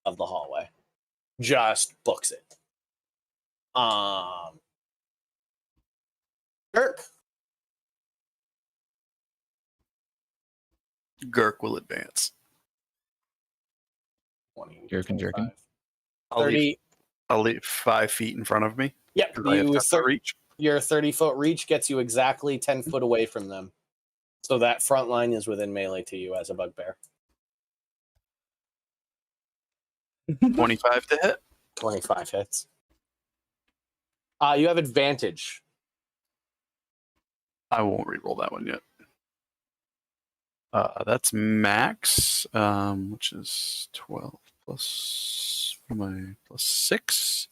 of the hallway. Just books it. Dirk. Girk will advance. 20, Jerkin, 25, I'll 30. leave, I'll leave 5 feet in front of me. Yep, 'Cause I have to reach. your 30-foot reach gets you exactly 10 foot away from them. So that front line is within melee to you as a bugbear. 25 to hit. 25 hits. You have advantage. I won't reroll that one yet. That's max, which is 12 plus my plus 6.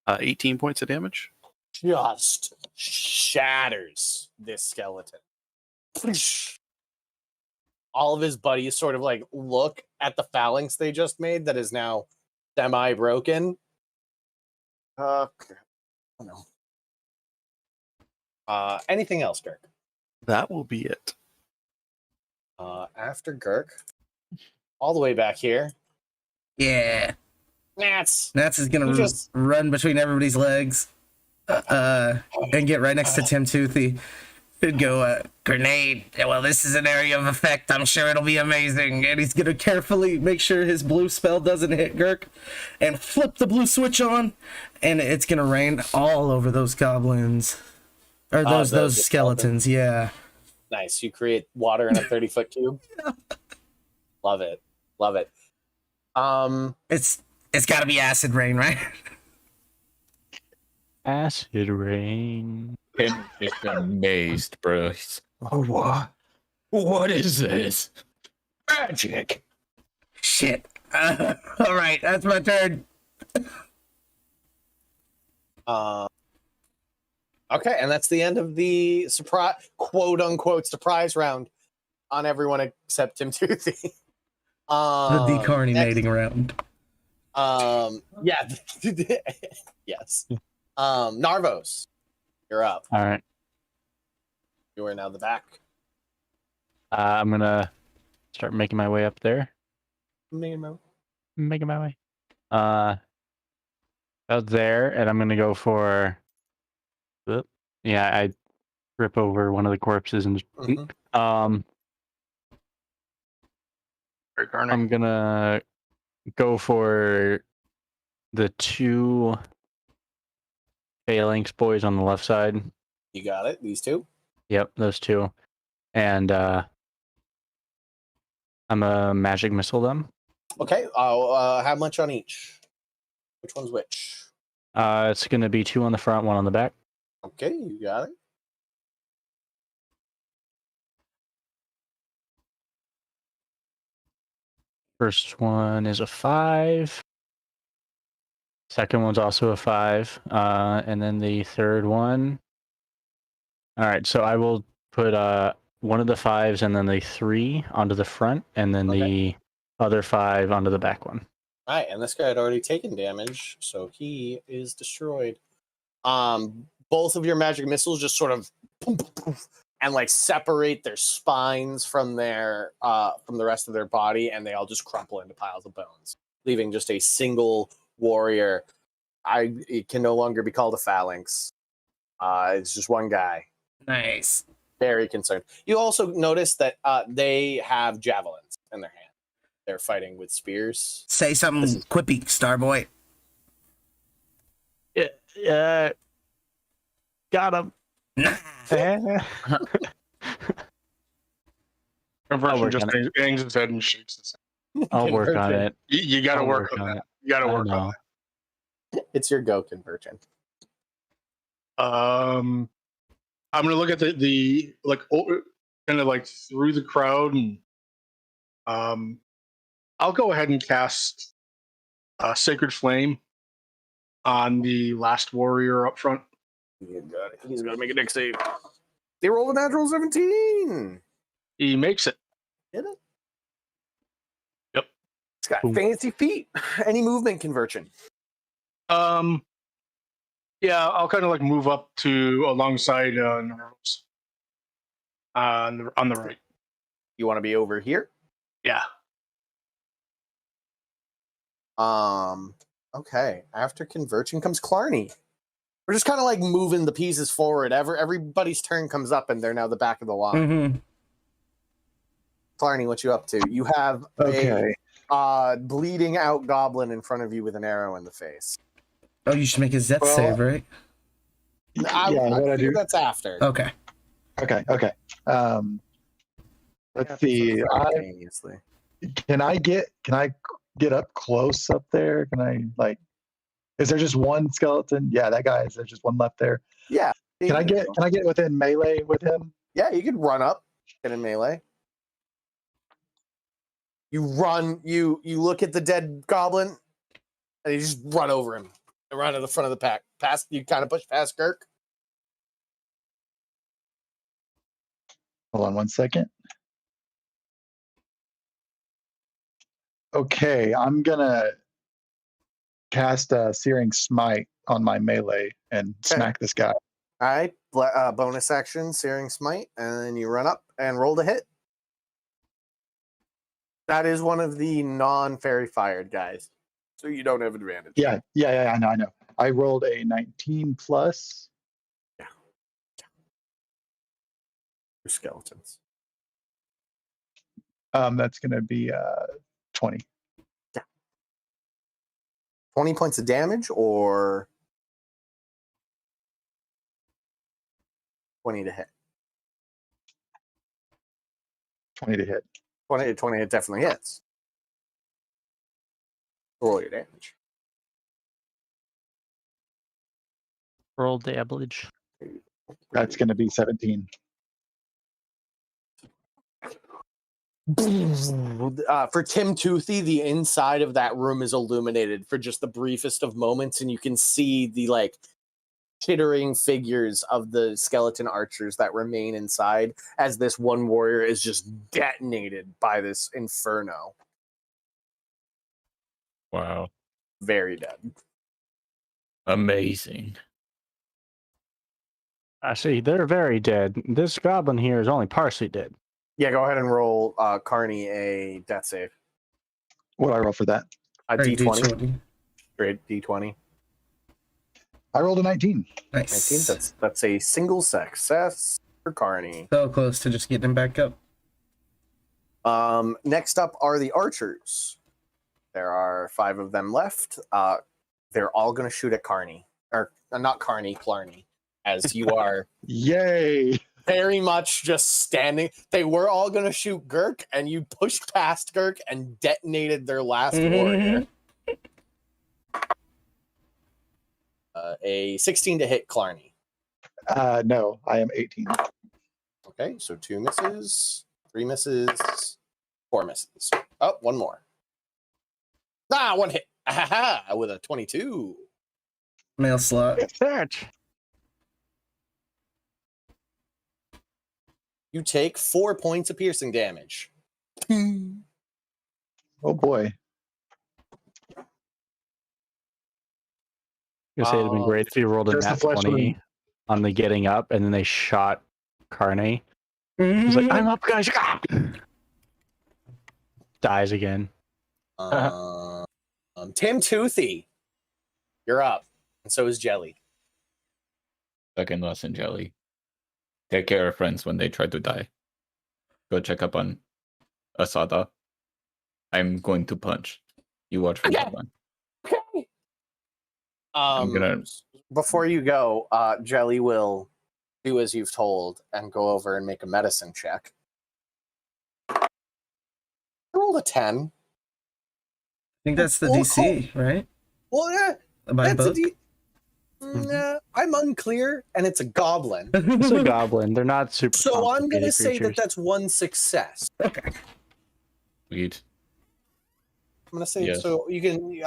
18 points of damage. Just shatters this skeleton. All of his buddies sort of like look at the phalanx they just made that is now semi-broken. I don't know. Anything else, Girk? That will be it. After Girk, all the way back here, Yeah. Nats. Nats is gonna You just- run between everybody's legs, and get right next to Tim Toothy. And go, grenade. Well, this is an area of effect. I'm sure it'll be amazing. And he's gonna carefully make sure his blue spell doesn't hit Girk, and flip the blue switch on, and it's gonna rain all over those goblins, or those the skeletons. Yeah. Nice. You create water in a 30-foot cube. Love it. Love it. It's got to be acid rain, right? Acid rain. I'm just amazed, bro. Oh, what? What is this? Magic. Shit. All right, that's my turn. Okay, and that's the end of the surprise, quote unquote, surprise round on everyone except Tim Toothy. The Next, decarnating round. yeah. Yes. Narvos, you're up. All right. You are now the back. I'm gonna start making my way up there. Making Making my way. Out there, and I'm gonna go for. Oop. Yeah, I rip over one of the corpses and just. Mhm. Great Garnet. I'm gonna go for the two phalanx boys on the left side. You got it. These two. Yep, those two. And I'm a magic missile them. Okay. How much on each? Which one's which? It's gonna be two on the front, one on the back. Okay, you got it. First one is a 5. Second one's also a 5. And then the third one. All right, so I will put one of the 5s and then the 3 onto the front, and then the other 5 onto the back one. All right, and this guy had already taken damage, so he is destroyed. Both of your magic missiles just sort of poof, poof, poof, and like separate their spines from their from the rest of their body, and they all just crumple into piles of bones, leaving just a single warrior. It can no longer be called a phalanx. It's just one guy. Nice. Very concerned. You also notice that they have javelins in their hand. They're fighting with spears. Say something quippy, Starboy. Yeah, got him. Conversion just on hangs his head and shakes his head. I'll work on it. You got to I'll work on that. You got to I work know. on It's your go conversion. that. I'm gonna look at the like kind of like through the crowd, and I'll go ahead and cast Sacred Flame on the last warrior up front. You got it. He's gonna make a next save. They rolled a natural 17. He makes it. Did it? Yep. It's got Boom. fancy feet. Any movement conversion. Yeah, I'll kind of like move up to alongside Nervos on the right. You want to be over here? Yeah. Okay. After conversion comes Clarny. We're just kind of like moving the pieces forward. Everybody's turn comes up, and they're now the back of the line. Mm-hmm. Clarny, what you up to? You have a bleeding out goblin in front of you with an arrow in the face. Oh, you should make a Zeth Well, save, right? what I do? That's after. Okay. Okay. Let's see. Simultaneously. Can I get up close up there? Can I like? Is there just one skeleton? Yeah, that guy. Is there just one left there? Yeah. Can I get within melee with him? Yeah, you could run up, get in melee. You run. You look at the dead goblin, and you just run over him. And run to the front of the pack. Past you, kind of push past Kirk. Hold on one second. Okay, I'm gonna cast a Searing Smite on my melee and smack this guy. All right, bonus action, Searing Smite, and then you run up and roll to hit. That is one of the non-fairy fired guys, so you don't have advantage. Yeah, I know. I rolled a 19 plus. For skeletons. That's gonna be 20. 20 points of damage or 20 to hit? 20 to hit. 20 it definitely hits. Roll your damage. Roll damage. That's gonna be 17. For Tim Toothy, the inside of that room is illuminated for just the briefest of moments, and you can see the like chittering figures of the skeleton archers that remain inside as this one warrior is just detonated by this inferno. Wow. Very dead. Amazing. I see. They're very dead. This goblin here is only partially dead. Yeah, go ahead and roll Carney a death save. What do I roll for that? A Right, D20. D20. Straight D20. I rolled a 19. 19. Nice. That's a single success for Carney. So close to just getting him back up. Next up are the archers. There are 5 of them left. They're all going to shoot at Carney. Or not Carney, Clarney. As you are Yay! very much just standing. They were all going to shoot Girk, and you pushed past Girk and detonated their last warrior. A 16 to hit Clarney. No, I am 18. Okay, so 2 misses, 3 misses, 4 misses. Oh, 1 more. 1 hit. With a 22. Mail slot. What's that? You take 4 points of piercing damage. Oh boy. I was gonna say it'd have been great if you rolled a Just the nat flesh 20 wound. on the getting up, and then they shot Carney. He's like, "I'm up, guys!" Dies again. Tim Toothy, you're up, and so is Jelly. Second lesson, Jelly. Take care of friends when they try to die. Go check up on Asada. I'm going to punch. You watch from that one. Okay. I'm gonna. Before you go, Jelly will do as you've told and go over and make a medicine check. I rolled a 10. I think that's the Well, DC, right? Well, yeah, By that's a book? Nah, I'm unclear, and it's a goblin. It's a goblin. They're not super. So I'm going to complicated say that creatures. that's 1 success. Okay. Sweet. I'm going to say Yes. so. You can,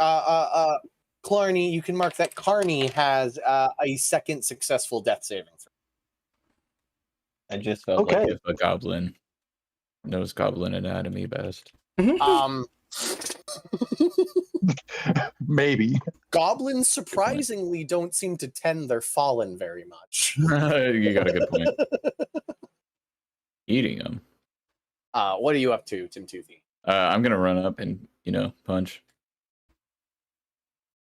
Clarney, you can mark that Carney has a second successful death saving throw. I just felt Okay. like if a goblin knows goblin anatomy best. Maybe. Goblins surprisingly don't seem to tend their fallen very much. You got a good point. Eating them. What are you up to, Tim Toothy? I'm gonna run up and punch.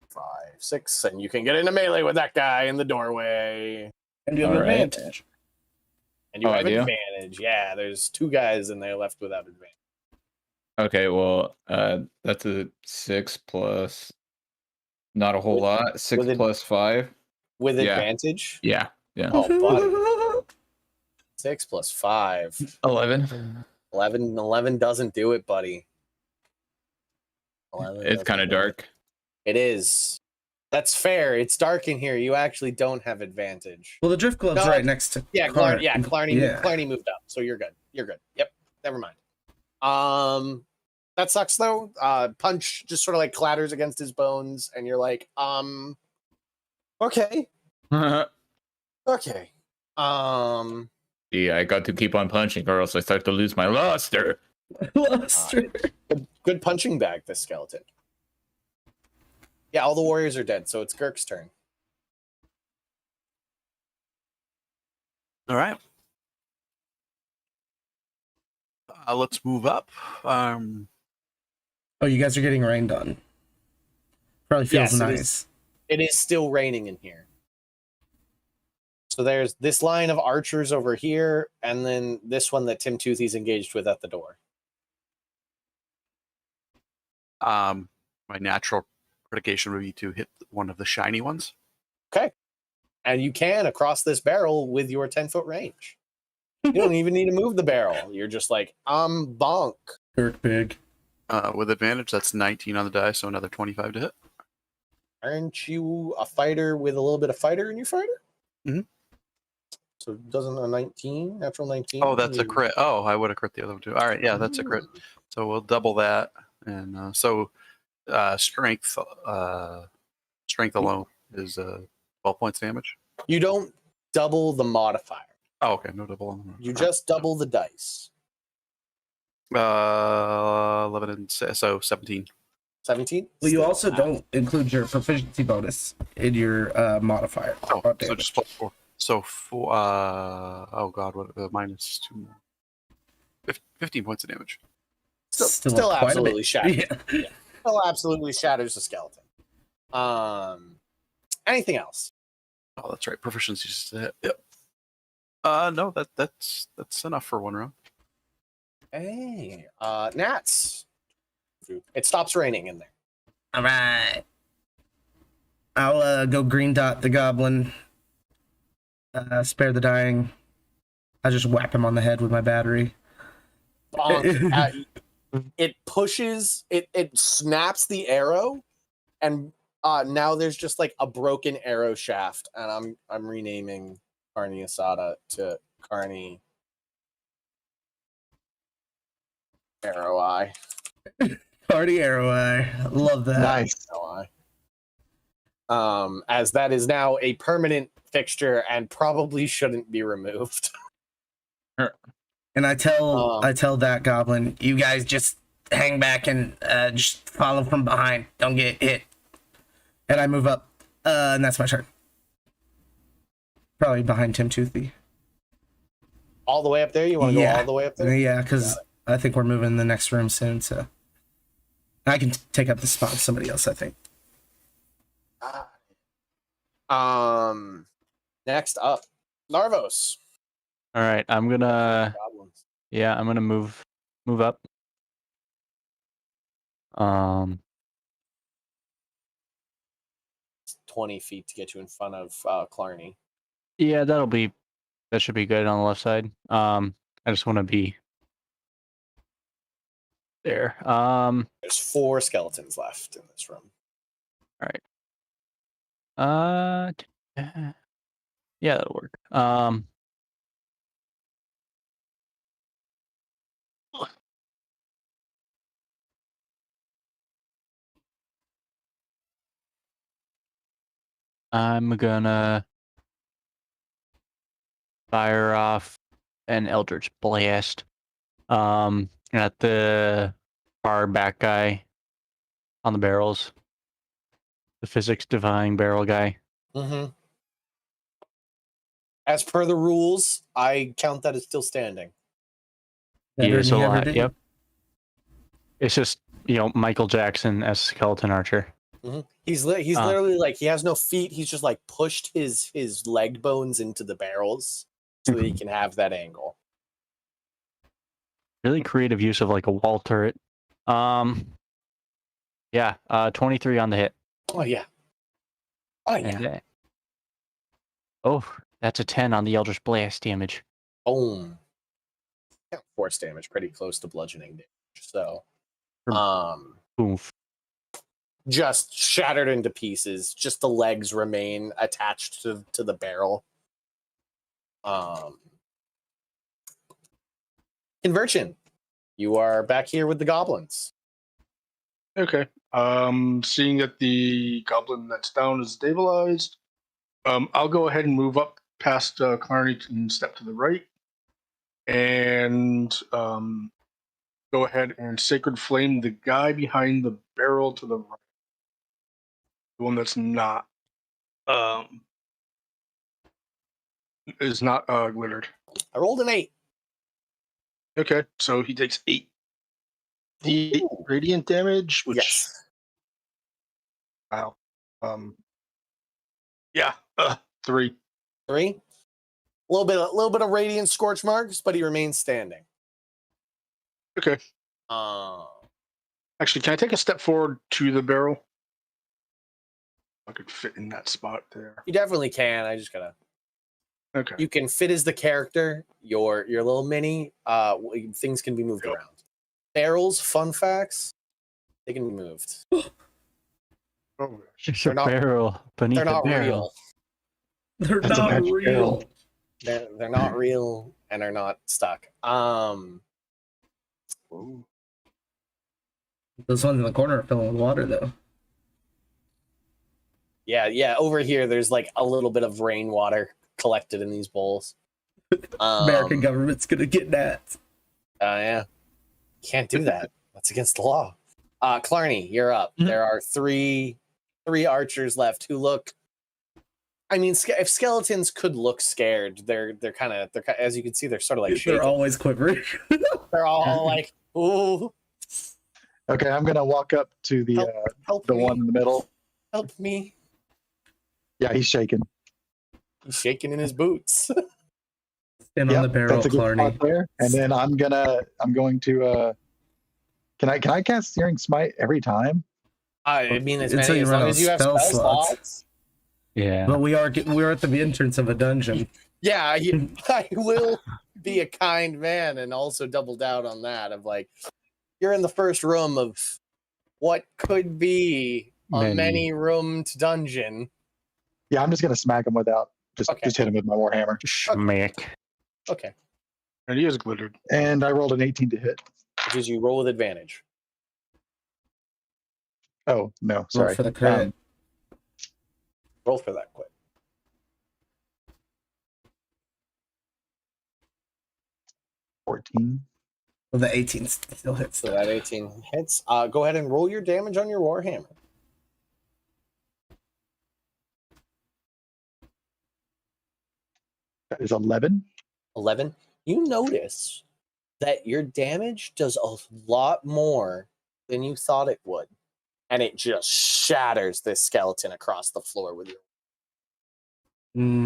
5, 6, and you can get into melee with that guy in the doorway. And you have All right. advantage. And you Oh, I have do? advantage. Yeah, there's 2 guys in there left without advantage. Okay, well, that's a 6 plus. Not a whole lot. 6 with it- plus 5. With Yeah. advantage? Yeah. Oh, buddy. 6 plus 5. 11. 11 doesn't do it, buddy. 11 It's doesn't kind of do it. dark. It is. That's fair. It's dark in here. You actually don't have advantage. Well, the drift glove's No, right next to Yeah, Clarn- Clarney moved up, so you're good. You're good. Yep. Never mind. That sucks though. Punch just sort of like clatters against his bones, and you're like, okay. Okay. Yeah, I got to keep on punching, or else I start to lose my luster. Luster. Good punching bag, this skeleton. Yeah, all the warriors are dead, so it's Girk's turn. All right. Let's move up. Oh, you guys are getting rained on. Probably feels Yes, it nice. It is still raining in here. So there's this line of archers over here, and then this one that Tim Toothy's engaged with at the door. My natural predication would be to hit one of the shiny ones. Okay. And you can across this barrel with your 10-foot range. You don't even need to move the barrel. You're just like, bonk. Kirk big. With advantage, that's 19 on the die, so another 25 to hit. Aren't you a fighter with a little bit of fighter in your fighter? Mhm. So doesn't a 19, natural 19? Oh, that's a crit. Oh, I would have crit the other one too. All right, yeah, that's a crit. So we'll double that, and strength alone is 12 points damage. You don't double the modifier. Oh, okay, no double on the You just double the dice. 11 and so 17. 17. Well, you Still also half. don't include your proficiency bonus in your modifier. Oh, on so damage. just plus 4. So for oh god, what minus 2 more? 15 points of damage. Still quite a absolutely bit. shatters. Yeah. Still absolutely shatters the skeleton. Anything else? Oh, that's right. Proficiency just a hit. Yep. No, that's enough for one round. Hey, Nats. It stops raining in there. All right. I'll go green dot the goblin. Spare the dying. I just whack him on the head with my battery. Bonk. It pushes. It snaps the arrow, and now there's just like a broken arrow shaft, and I'm renaming Carney Asada to Carney Arrow Eye. Party arrow eye. Love that. Nice. Arrow Eye. As that is now a permanent fixture and probably shouldn't be removed. And I tell Um, that goblin, you guys just hang back and just follow from behind. Don't get hit. And I move up, and that's my turn. Probably behind Tim Toothy. All the way up there? You want to go all the way up there? Yeah, because I think we're moving in the next room soon, so I can take up the spot of somebody else, I think. Next up, Narvos. All right, I'm gonna Goblins. move up. 20 feet to get you in front of Clarny. Yeah, that should be good on the left side. I just want to be there. There's 4 skeletons left in this room. Yeah, that'll work. I'm gonna fire off an Eldritch Blast at the far back guy on the barrels. The physics defying barrel guy. Mm-hmm. As per the rules, I count that as still standing. He Better is than you ever alive. did. Yep. It's just, Michael Jackson as skeleton archer. Mm-hmm. He's literally like, he has no feet. He's just like pushed his leg bones into the barrels so that he can have that angle. Really creative use of like a wall turret. 23 on the hit. Oh yeah. Oh yeah. And, that's a 10 on the Eldritch Blast damage. Boom. Yeah, force damage, pretty close to bludgeoning damage. So, Oof. just shattered into pieces. Just the legs remain attached to the barrel. Conversion. You are back here with the goblins. Okay. Seeing that the goblin that's down is stabilized, I'll go ahead and move up past Clarny and step to the right, and go ahead and Sacred Flame the guy behind the barrel to the right, the one that's not is not glittered. I rolled an 8. Okay, so he takes 8 radiant damage, which Yes. wow, 3. 3. A little bit of radiant scorch marks, but he remains standing. Okay. Actually, can I take a step forward to the barrel? I could fit in that spot there. You definitely can. I just gotta. Okay. You can fit as the character. Your little mini. Things can be moved around. Barrels. Fun facts. They can be moved. Oh gosh. It's They're a not- barrel beneath They're the not barrel. real. They're That's a not magic real. barrel. They're not real, and they're not stuck. Whoa. Those ones in the corner are filling with water, though. Yeah. Over here, there's like a little bit of rainwater collected in these bowls. American government's gonna get that. Yeah. Can't do that. That's against the law. Clarny, you're up. Mhm. There are three archers left who look. I mean, if skeletons could look scared, they're kind of as you can see, they're sort of like shaking. They're always quivering. They're all like, "Ooh, Okay, I'm gonna walk up to the help the me, one in the middle. help me!" Yeah, he's shaking. He's shaking in his boots. And on the barrel, that's a good Clarny. spot there. And then I'm going to. Can I cast Searing Smite every time? I mean, as Until many you as run long out as of you have spell spell slots. slots. Yeah. But we're at the entrance of a dungeon. Yeah, I will be a kind man and also double down on that. Of like, you're in the first room of what could be a many roomed dungeon. Yeah, I'm just gonna smack him without just Okay. hit him with my warhammer. Schmick. Okay, And he is glittered. And I rolled an 18 to hit. which is you roll with advantage. Oh no, Roll sorry. for the crit. Roll for that quick. 14. Well, the 18 still hits. So that 18 hits. Go ahead and roll your damage on your warhammer. That is 11. 11. You notice that your damage does a lot more than you thought it would, and it just shatters this skeleton across the floor with your.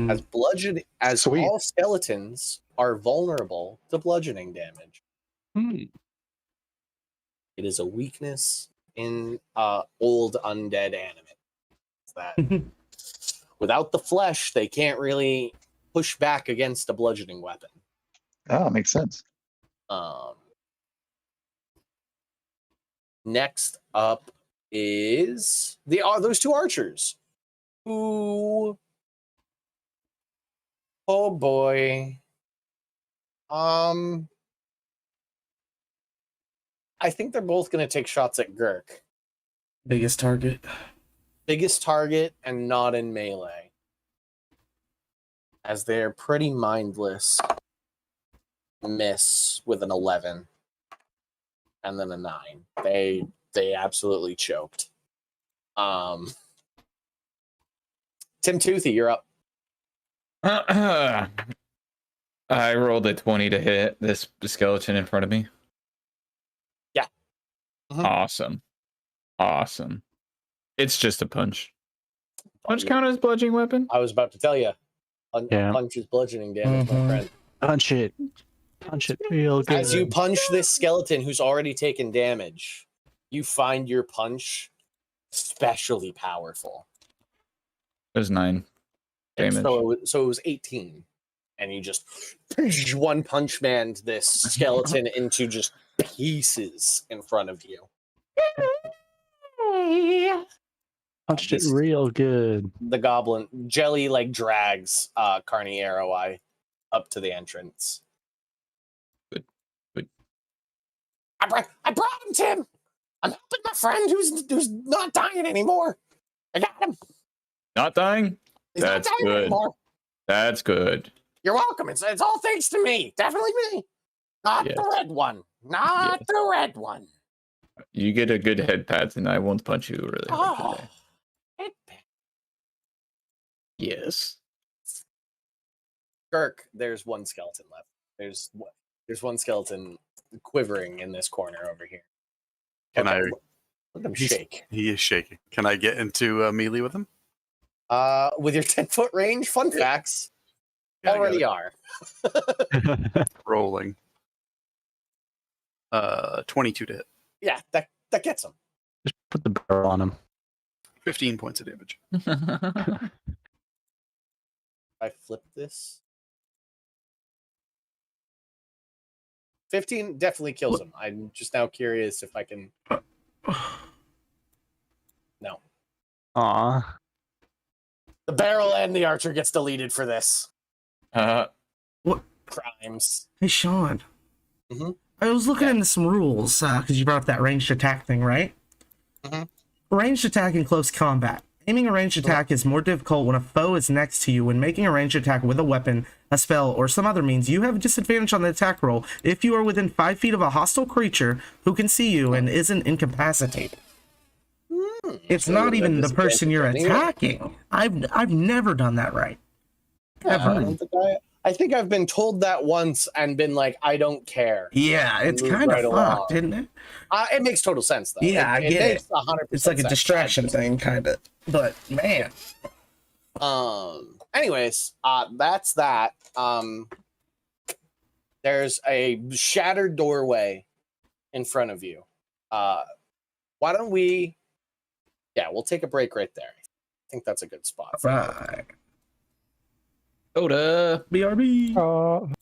As bludgeoning, as Sweet. all skeletons are vulnerable to bludgeoning damage. It is a weakness in old undead animate. That without the flesh, they can't really push back against a bludgeoning weapon. Oh, makes sense. Next up is those two archers who, oh boy, I think they're both going to take shots at Gurk. Biggest target. Biggest target and not in melee, as they're pretty mindless. Miss with an 11 and then a 9. They absolutely choked. Tim Toothy, you're up. I rolled a 20 to hit this skeleton in front of me. Yeah. Mhm. Awesome. It's just a punch. Punch Yeah. count as bludgeoning weapon? I was about to tell you. Yeah. Punch is bludgeoning damage, my Mhm. friend. Punch it. Punch it real good. As you punch this skeleton who's already taken damage, you find your punch especially powerful. It was 9 And damage. so it was 18. And you just one punch man this skeleton into just pieces in front of you. Punched it real good. The goblin jelly like drags Carney Arrow Eye up to the entrance. Good. I brought him, Tim. I'm helping my friend who's not dying anymore. I got him. Not dying? He's That's not dying good. anymore. That's good. You're welcome. It's all thanks to me. Definitely me. Not Yes. the red one. Not Yes. the red one. You get a good head pat and I won't punch you really hard Oh, today. it- Yes. Kirk, there's one skeleton left. There's one skeleton quivering in this corner over here. Can I? Let them He's- shake. He is shaking. Can I get into melee with him? With your 10-foot range, fun facts Yeah, I got already it. are. Rolling. 22 to hit. Yeah, that gets him. Just put the barrel on him. 15 points of damage. I flip this. 15 definitely kills him. I'm just now curious if I can. No. Aw. The barrel and the archer gets deleted for this. Crimes. Hey, Sean. Mhm. I was looking into some rules because you brought up that ranged attack thing, right? Mhm. Ranged attack in close combat. Aiming a ranged attack is more difficult when a foe is next to you. When making a ranged attack with a weapon, a spell, or some other means, you have a disadvantage on the attack roll if you are within 5 feet of a hostile creature who can see you and isn't incapacitated. It's So not you have even the person you're disadvantage anyway. attacking. I've never done that right. Ever. I think I've been told that once and been like, I don't care. Yeah, And it's moved kind of right fucked, along. isn't it? It makes total sense though. Yeah, I it get makes it. 100% It's like a sense. distraction thing, kind of. But man, Anyways, that's that. There's a shattered doorway in front of you. Why don't we? Yeah, we'll take a break right there. I think that's a good spot. right. Oda. BRB.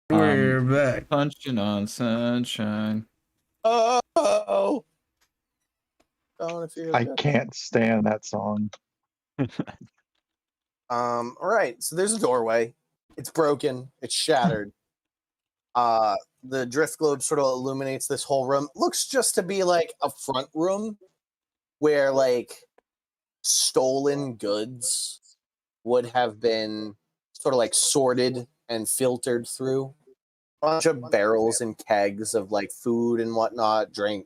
We're back. Punching on sunshine. Oh, oh, it feels I good. can't stand that song. All right, so there's a doorway. It's broken. It's shattered. The drift globe sort of illuminates this whole room. Looks just to be like a front room where like stolen goods would have been sort of like sorted and filtered through. A bunch of barrels and kegs of like food and whatnot, drink.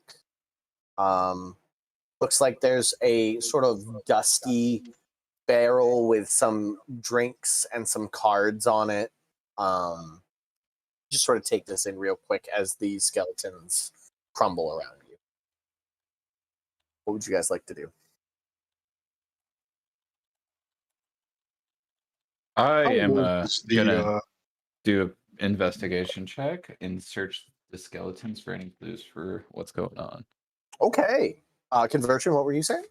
Looks like there's a sort of dusty barrel with some drinks and some cards on it. Just sort of take this in real quick as these skeletons crumble around you. What would you guys like to do? I How am old is the, gonna do an investigation check and search the skeletons for any clues for what's going on. Okay. Conversion, what were you saying?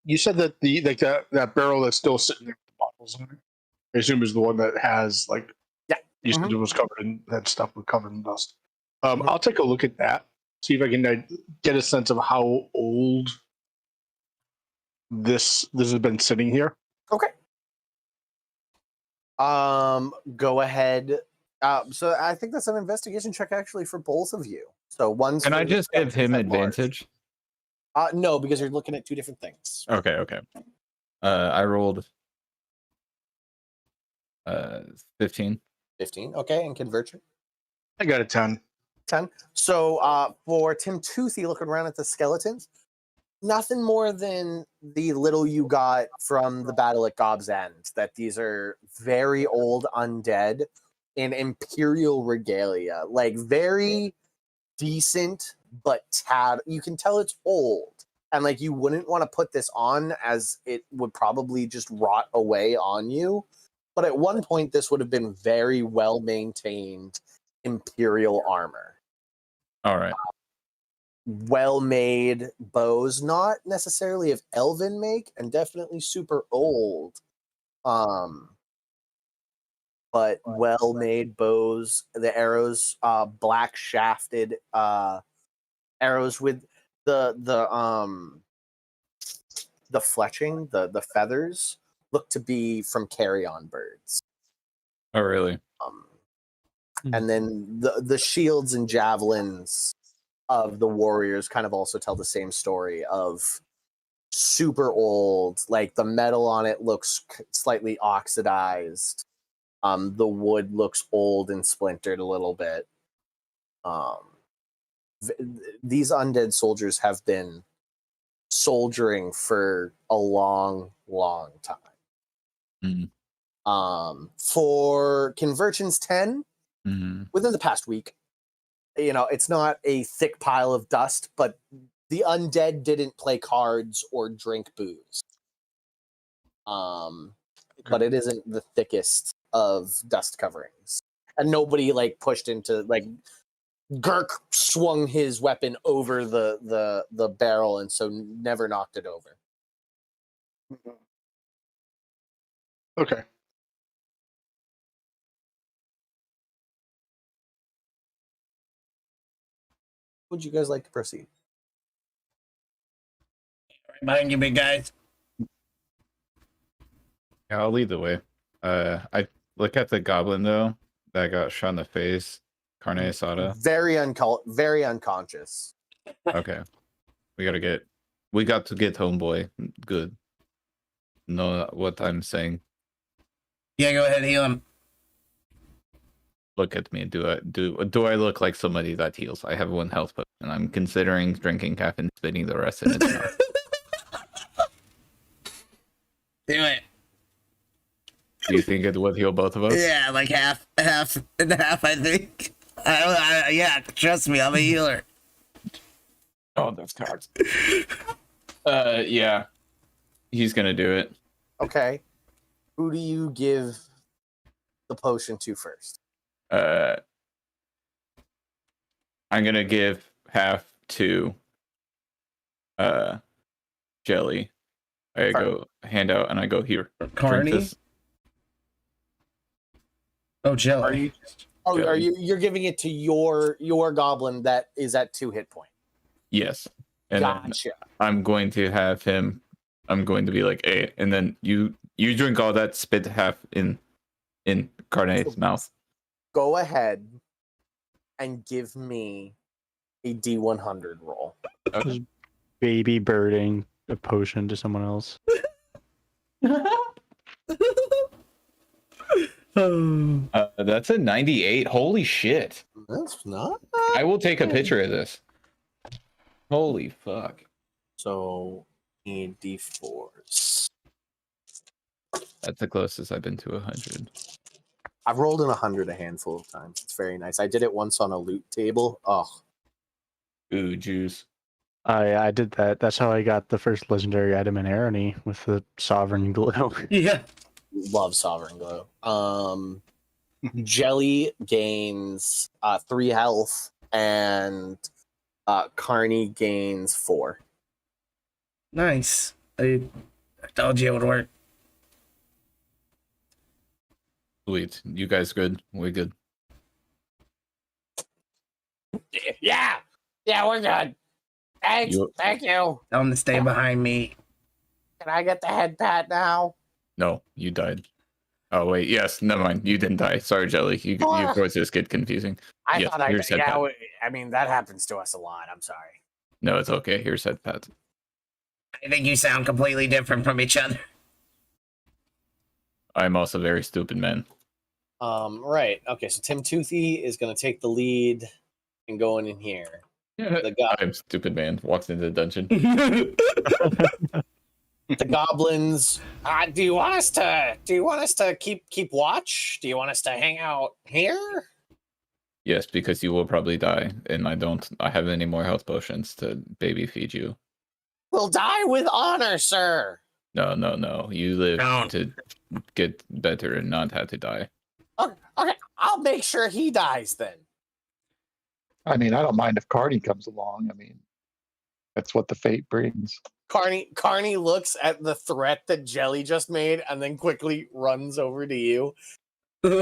You said that that barrel that's still sitting there with the bottles in it, I assume is the one that has like, Yeah. you said Mhm. it was covered in that stuff was covered in dust. Mhm. I'll take a look at that, see if I can get a sense of how old this has been sitting here. Okay. Go ahead. So I think that's an investigation check actually for both of you. So one's Can for I the just give him skeletons at large. advantage? No, because you're looking at two different things. Okay. I rolled 15. 15. Okay, and conversion. I got a 10. 10. So for Tim Toothy looking around at the skeletons, nothing more than the little you got from the battle at Gob's End, that these are very old undead in imperial regalia, like very decent but tad. You can tell it's old, and like you wouldn't want to put this on as it would probably just rot away on you. But at one point, this would have been very well maintained imperial armor. All right. Well-made bows, not necessarily of elven make, and definitely super old. But well-made bows. The arrows, black shafted arrows with the fletching, the feathers look to be from carrion birds. Oh, really? And then the shields and javelins of the warriors kind of also tell the same story of super old, like the metal on it looks slightly oxidized. The wood looks old and splintered a little bit. These undead soldiers have been soldiering for a long time. For conversions 10, within the past week, it's not a thick pile of dust, but the undead didn't play cards or drink booze. But it isn't the thickest of dust coverings. And nobody like pushed into like Girk swung his weapon over the barrel and so never knocked it over. Okay. Would you guys like to proceed? Right behind you, big guys. Yeah, I'll lead the way. I look at the goblin though that got shot in the face. Carne asada. Very unconscious. Okay, we got to get homeboy. Good. Know what I'm saying. Yeah, go ahead, heal him. Look at me. Do I look like somebody that heals? I have 1 health potion, and I'm considering drinking caffeine, spitting the rest in its mouth. Do it. Do you think it would heal both of us? Yeah, like half and half, I think. Yeah, trust me, I'm a healer. Oh, that's cards. Yeah. He's gonna do it. Okay. Who do you give the potion to first? I'm gonna give half to Jelly. I go hand out and I go here. Drink Carney? this. Oh, Are jelly. you? Oh, Yeah. are you? You're giving it to your goblin that is at 2 hit point. Yes. And then Gotcha. I'm going to have him. I'm going to be like, hey, and then you drink all that, spit half in Carne's mouth. Go ahead and give me a D100 roll. Okay. Baby birding a potion to someone else. Oh. That's a 98. Holy shit! That's not. I will take a picture of this. Holy fuck! So need D4s. That's the closest I've been to 100. I've rolled in 100 a handful of times. It's very nice. I did it once on a loot table. Oh, Ooh, juice. I did that. That's how I got the first legendary item in Arrowknee with the Sovereign Glow. Yeah. love Sovereign Glow. Jelly gains 3 health, and Carney gains 4. Nice. I told you it would work. Sweet. You guys good? We good? Yeah, we're good. Thanks, You- thank you. Tell him to stay behind me. Can I get the head pat now? No, you died. Oh wait, yes. Never mind. You didn't die. Sorry, Jelly. You voices just get confusing. I Yes, thought I here's did. head Yeah, pat. I mean that happens to us a lot. I'm sorry. No, it's okay. Here's head pat. I think you sound completely different from each other. I'm also a very stupid man. Right. Okay. So Tim Toothy is going to take the lead and go in here. The guy. I'm stupid man. Walks into the dungeon. The goblins. Do you want us to keep watch? Do you want us to hang out here? Yes, because you will probably die, and I have any more health potions to baby feed you. We'll die with honor, sir. No. You live Don't. to get better and not have to die. Okay. I'll make sure he dies then. I mean, I don't mind if Carney comes along. I mean, that's what the fate brings. Carney looks at the threat that Jelly just made and then quickly runs over to you.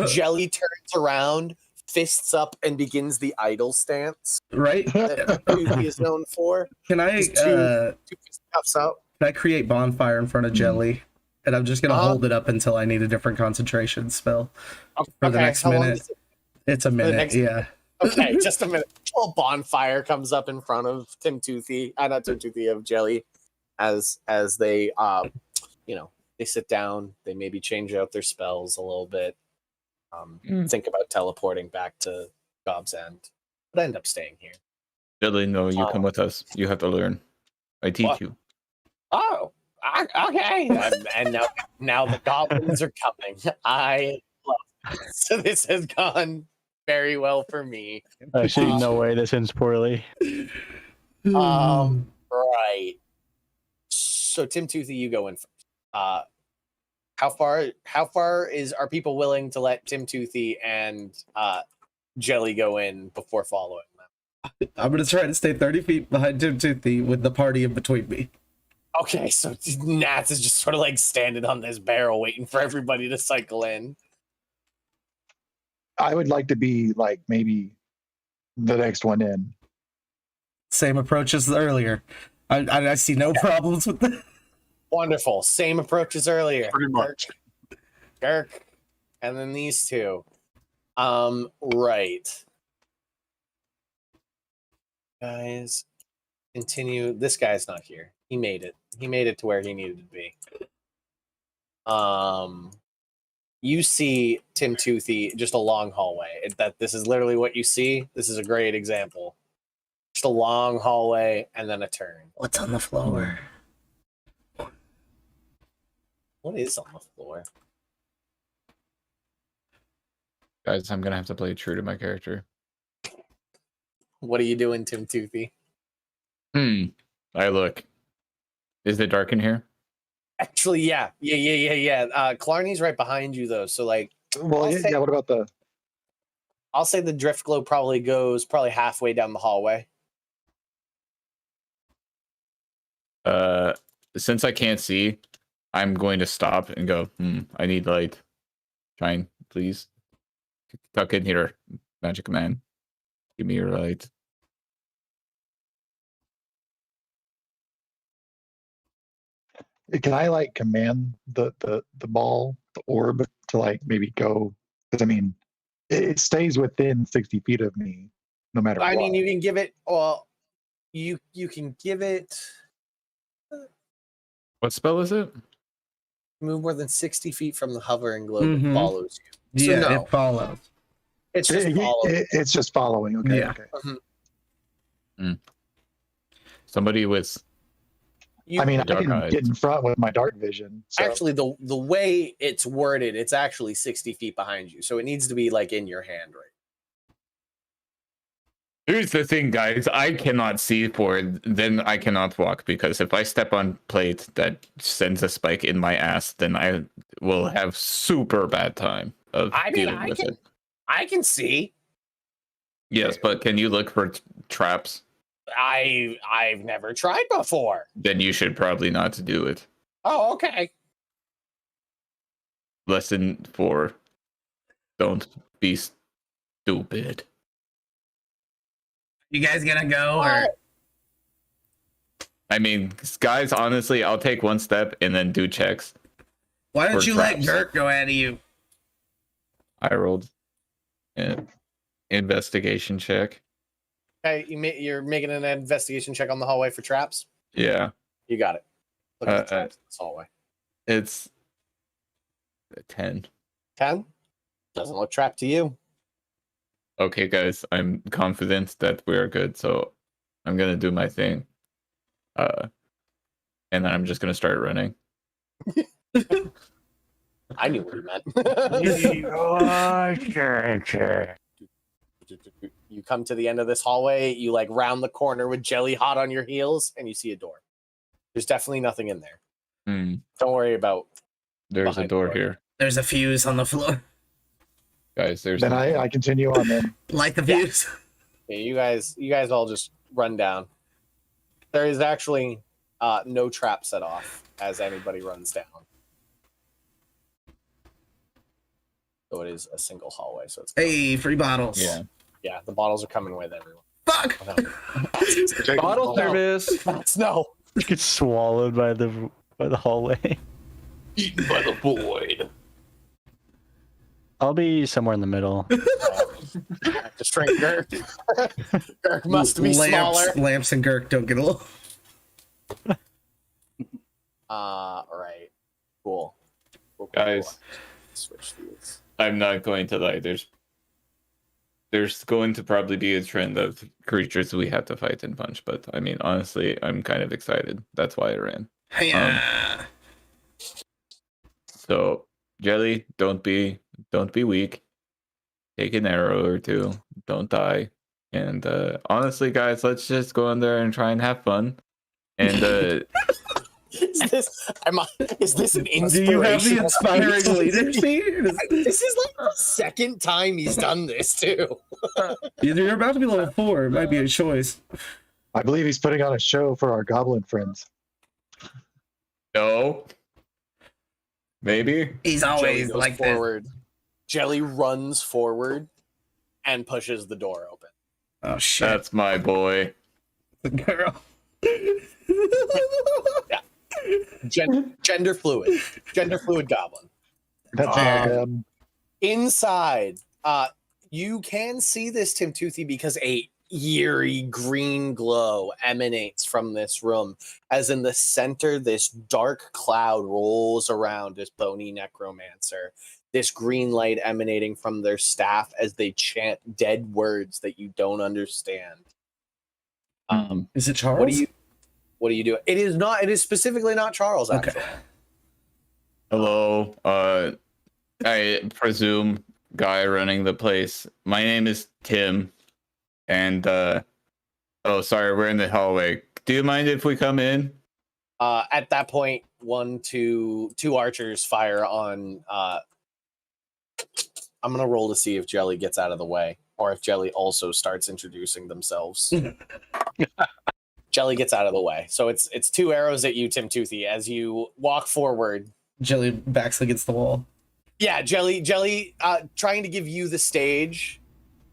Jelly turns around, fists up, and begins the idle stance Right? that Toothy is known for. Can I Just two fist cuffs out. can I create bonfire in front of Jelly? And I'm just gonna hold it up until I need a different concentration spell for the next how long minute. does it- It's a minute, next- yeah. Okay, just a minute. A little bonfire comes up in front of Tim Toothy, not Tim Toothy, of Jelly, as they they sit down, they maybe change out their spells a little bit, think about teleporting back to Gob's End, but end up staying here. Jelly, no, you come with us. You have to learn. I teach What? you. Oh, okay. And now the goblins are coming. I love it. So this has gone very well for me. Actually, no way this ends poorly. Right. So Tim Toothy, you go in first. How far are people willing to let Tim Toothy and Jelly go in before following them? I'm gonna try to stay 30 feet behind Tim Toothy with the party in between me. Okay, so Nats is just sort of like standing on this barrel waiting for everybody to cycle in. I would like to be like maybe the next one in. Same approach as earlier. I see no problems with that. Wonderful. Same approach as earlier. Pretty much. Kirk, and then these two. Right. Guys, continue. This guy's not here. He made it. He made it to where he needed to be. You see Tim Toothy, just a long hallway. This is literally what you see. This is a great example. Just a long hallway and then a turn. What's on the floor? What is on the floor? Guys, I'm gonna have to play true to my character. What are you doing, Tim Toothy? I look. Is it dark in here? Actually, yeah. Clarny's right behind you, though. So, like, Well, yeah. What about the? I'll say the drift glow probably goes halfway down the hallway. Since I can't see, I'm going to stop and go. I need light. Shine, please. tuck in here, magic man. Give me your light. Can I like command the ball, the orb, to like maybe go? Because I mean, it stays within 60 feet of me, no matter I what. mean, you can give it. Well, you can give it. What spell is it? Move more than 60 feet from the hovering globe. It Mhm. follows you. So Yeah, no, it follows. it's just following. It's just following. Okay. Yeah. Okay. Somebody with You, I mean, I dark can eyes. get in front with my dark vision. So. actually, the way it's worded, it's actually 60 feet behind you, so it needs to be like in your hand, right? Here's the thing, guys. I cannot see forward, then I cannot walk, because if I step on plate that sends a spike in my ass, then I will have super bad time of I mean, dealing with it. I can see. Yes, but can you look for traps? I've never tried before. Then you should probably not do it. Oh, okay. Lesson 4. Don't be stupid. You guys gonna go or? I mean, guys, honestly, I'll take one step and then do checks. Why don't for you let traps. Gurk go ahead of you? I rolled an investigation check. Okay, you're making an investigation check on the hallway for traps. Yeah, You got it. Look at the Uh, traps in this hallway. it's a 10. 10 doesn't look trapped to you. Okay, guys, I'm confident that we're good, so I'm gonna do my thing. And then I'm just gonna start running. I knew what you meant. You come to the end of this hallway, you like round the corner with jelly hot on your heels, and you see a door. There's definitely nothing in there. Don't worry about. There's a Behind the door door. here, There's a fuse on the floor. guys. There's Then I continue on then. Light the Yeah. fuse. Yeah, you guys all just run down. There is actually no trap set off as anybody runs down. So it is a single hallway. So it's Hey, free bottles. yeah. the bottles are coming with everyone. Fuck. Take Bottle the ball. service. That's no. It gets swallowed by the hallway. Eaten by the void. I'll be somewhere in the middle. Just drink Gurk. Gurk must be smaller. Lamps and Gurk don't get along. Right. Cool. Guys, Switch these. I'm not going to lie. There's going to probably be a trend of creatures we have to fight and punch, but I mean, honestly, I'm kind of excited. That's why I ran. Yeah. So, Jelly, don't be weak. Take an arrow or two. Don't die. And honestly, guys, let's just go in there and try and have fun. And Is this an Do inspiration? you have the inspiring leader scene? This is like the second time he's done this too. You're about to be level 4. It might be a choice. I believe he's putting on a show for our goblin friends. no, maybe. He's Jelly always goes like forward. Jelly runs forward and pushes the door open. this. Oh shit. That's my boy. The girl. Gender fluid goblin. That's Inside, you can see this Tim Toothy because a eerie green glow emanates from this room, as in the center this dark cloud rolls around this bony necromancer, this green light emanating from their staff as they chant dead words that you don't understand. Is it Charles? What do you do? It is specifically not Charles, actually. Okay. Hello. I presume guy running the place. My name is Tim. And oh, sorry, we're in the hallway. Do you mind if we come in? At that point, two archers fire on. I'm gonna roll to see if Jelly gets out of the way, or if Jelly also starts introducing themselves. Jelly gets out of the way, so it's 2 arrows at you, Tim Toothy, as you walk forward. Jelly backs against the wall. Yeah, Jelly, trying to give you the stage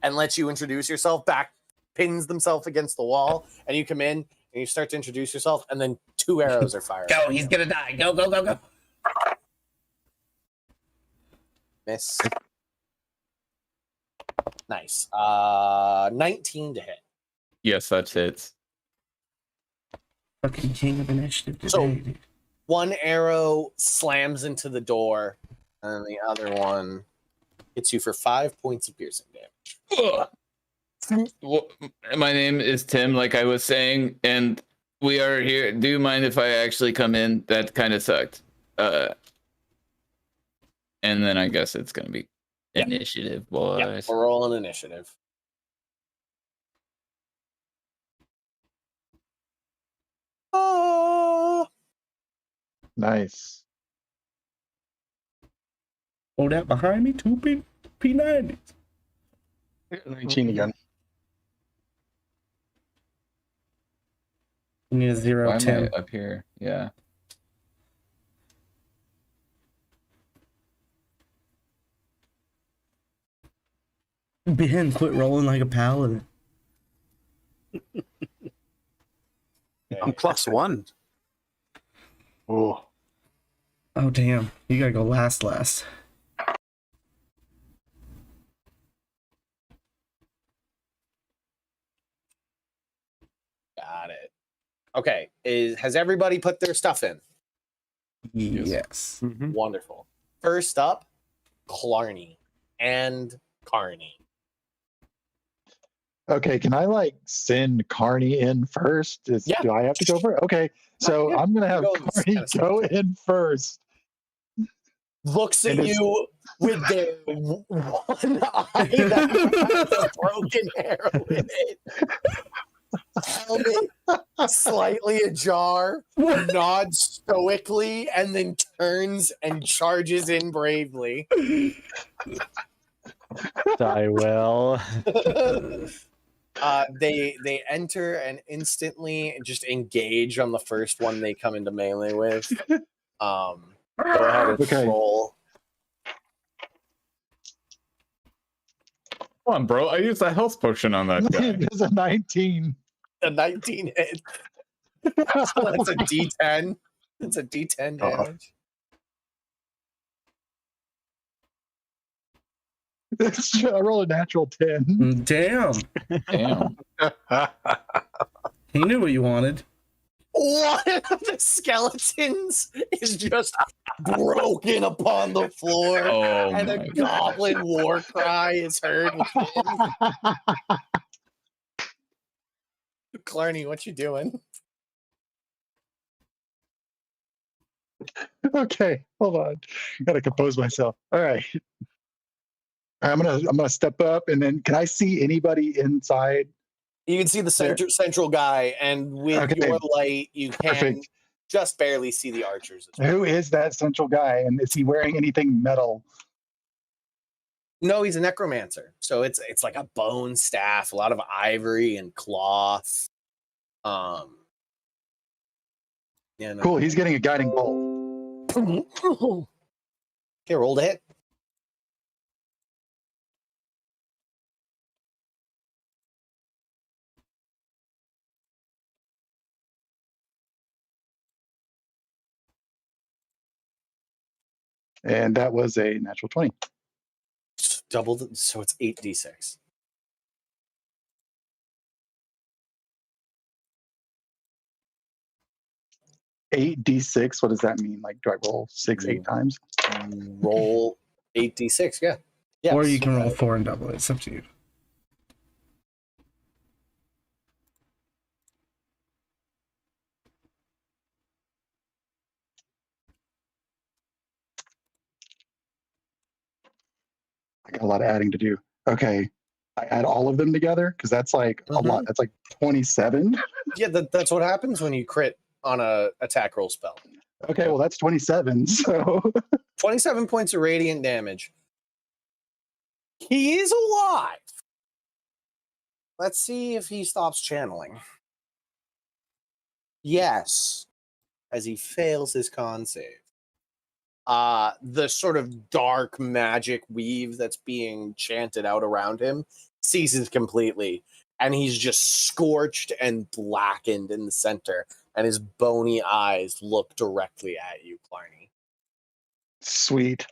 and lets you introduce yourself back, pins themselves against the wall, and you come in and you start to introduce yourself, and then 2 arrows are fired. Go, he's gonna die. Go, go, go, go. Miss. Nice. 19 to hit. Yes, that's it. Fucking king of initiative today, So- dude. 1 arrow slams into the door, and the other one hits you for 5 points of piercing damage. Well, my name is Tim, like I was saying, and we are here. Do you mind if I actually come in? That kind of sucked. And then I guess it's gonna be Yeah. initiative, Yeah, boys. we're rolling initiative. Nice. Oh, that behind me, 2 P90s. 19 again. You need a 0, Why am I 10. up here? Yeah. Ben, quit rolling like a paladin. I'm +1. Oh, Oh, damn. You gotta go last. Got it. Okay. Has everybody put their stuff in? Yes. Mhm. Wonderful. First up, Clarny and Carney. Okay, can I like send Carney in first? Yeah. Do I have to go first? Okay, so Yeah, I'm gonna have go this Carney kind of stuff. go in first. Looks at And it's- you with their one eye that has a broken arrow in it. Helmet slightly ajar, nods stoically, and then turns and charges in bravely. Die well. They enter and instantly just engage on the first one they come into melee with. Go ahead and Okay. roll. Come on, bro. I used that health potion on that guy. There's a 19. A 19 hit. That's a D10. It's a D10 damage. I roll a natural 10. Damn. Damn. He knew what you wanted. One of the skeletons is just broken upon the floor, Oh and my a God. goblin war cry is heard within. Clarny, what you doing? Okay, hold on. Gotta compose myself. All right. I'm gonna step up, and then can I see anybody inside? You can see the central guy, and with Okay. your light, you can Perfect. just barely see the archers. As well. Who is that central guy, and is he wearing anything metal? No, he's a necromancer, so it's like a bone staff, a lot of ivory and cloth. Yeah, no. Cool. He's getting a guiding bolt. Okay, roll to hit. And that was a natural 20. Double, so it's 8d6. Eight D6. What does that mean? Like, do I roll 8 times? Roll 8d6, yeah. Yes. Or you can roll 4 and double it. It's up to you. I got a lot of adding to do. Okay. I add all of them together because that's like a lot. That's like 27. Yeah, that's what happens when you crit on a attack roll spell. Okay, well that's 27. So 27 points of radiant damage. He is alive. Let's see if he stops channeling. Yes, as he fails his con save. the sort of dark magic weave that's being chanted out around him ceases completely, and he's just scorched and blackened in the center, and his bony eyes look directly at you, Clarny. Sweet.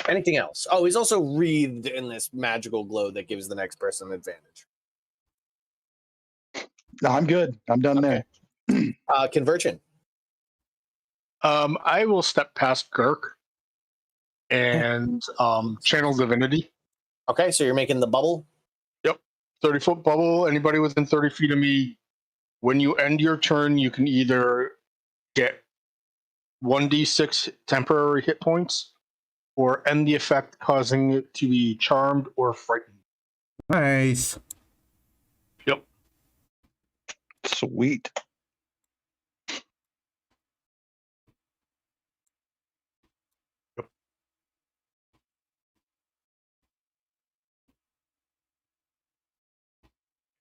Anything else? Oh, he's also wreathed in this magical glow that gives the next person an advantage. No, I'm good. I'm done Okay. there. Convergent. I will step past Girk and channel divinity. Okay, so you're making the bubble. 30-foot bubble. Anybody within 30 feet of me, when you end your turn, you can either get 1d6 temporary hit points or end the effect, causing it to be charmed or frightened. Nice. Sweet.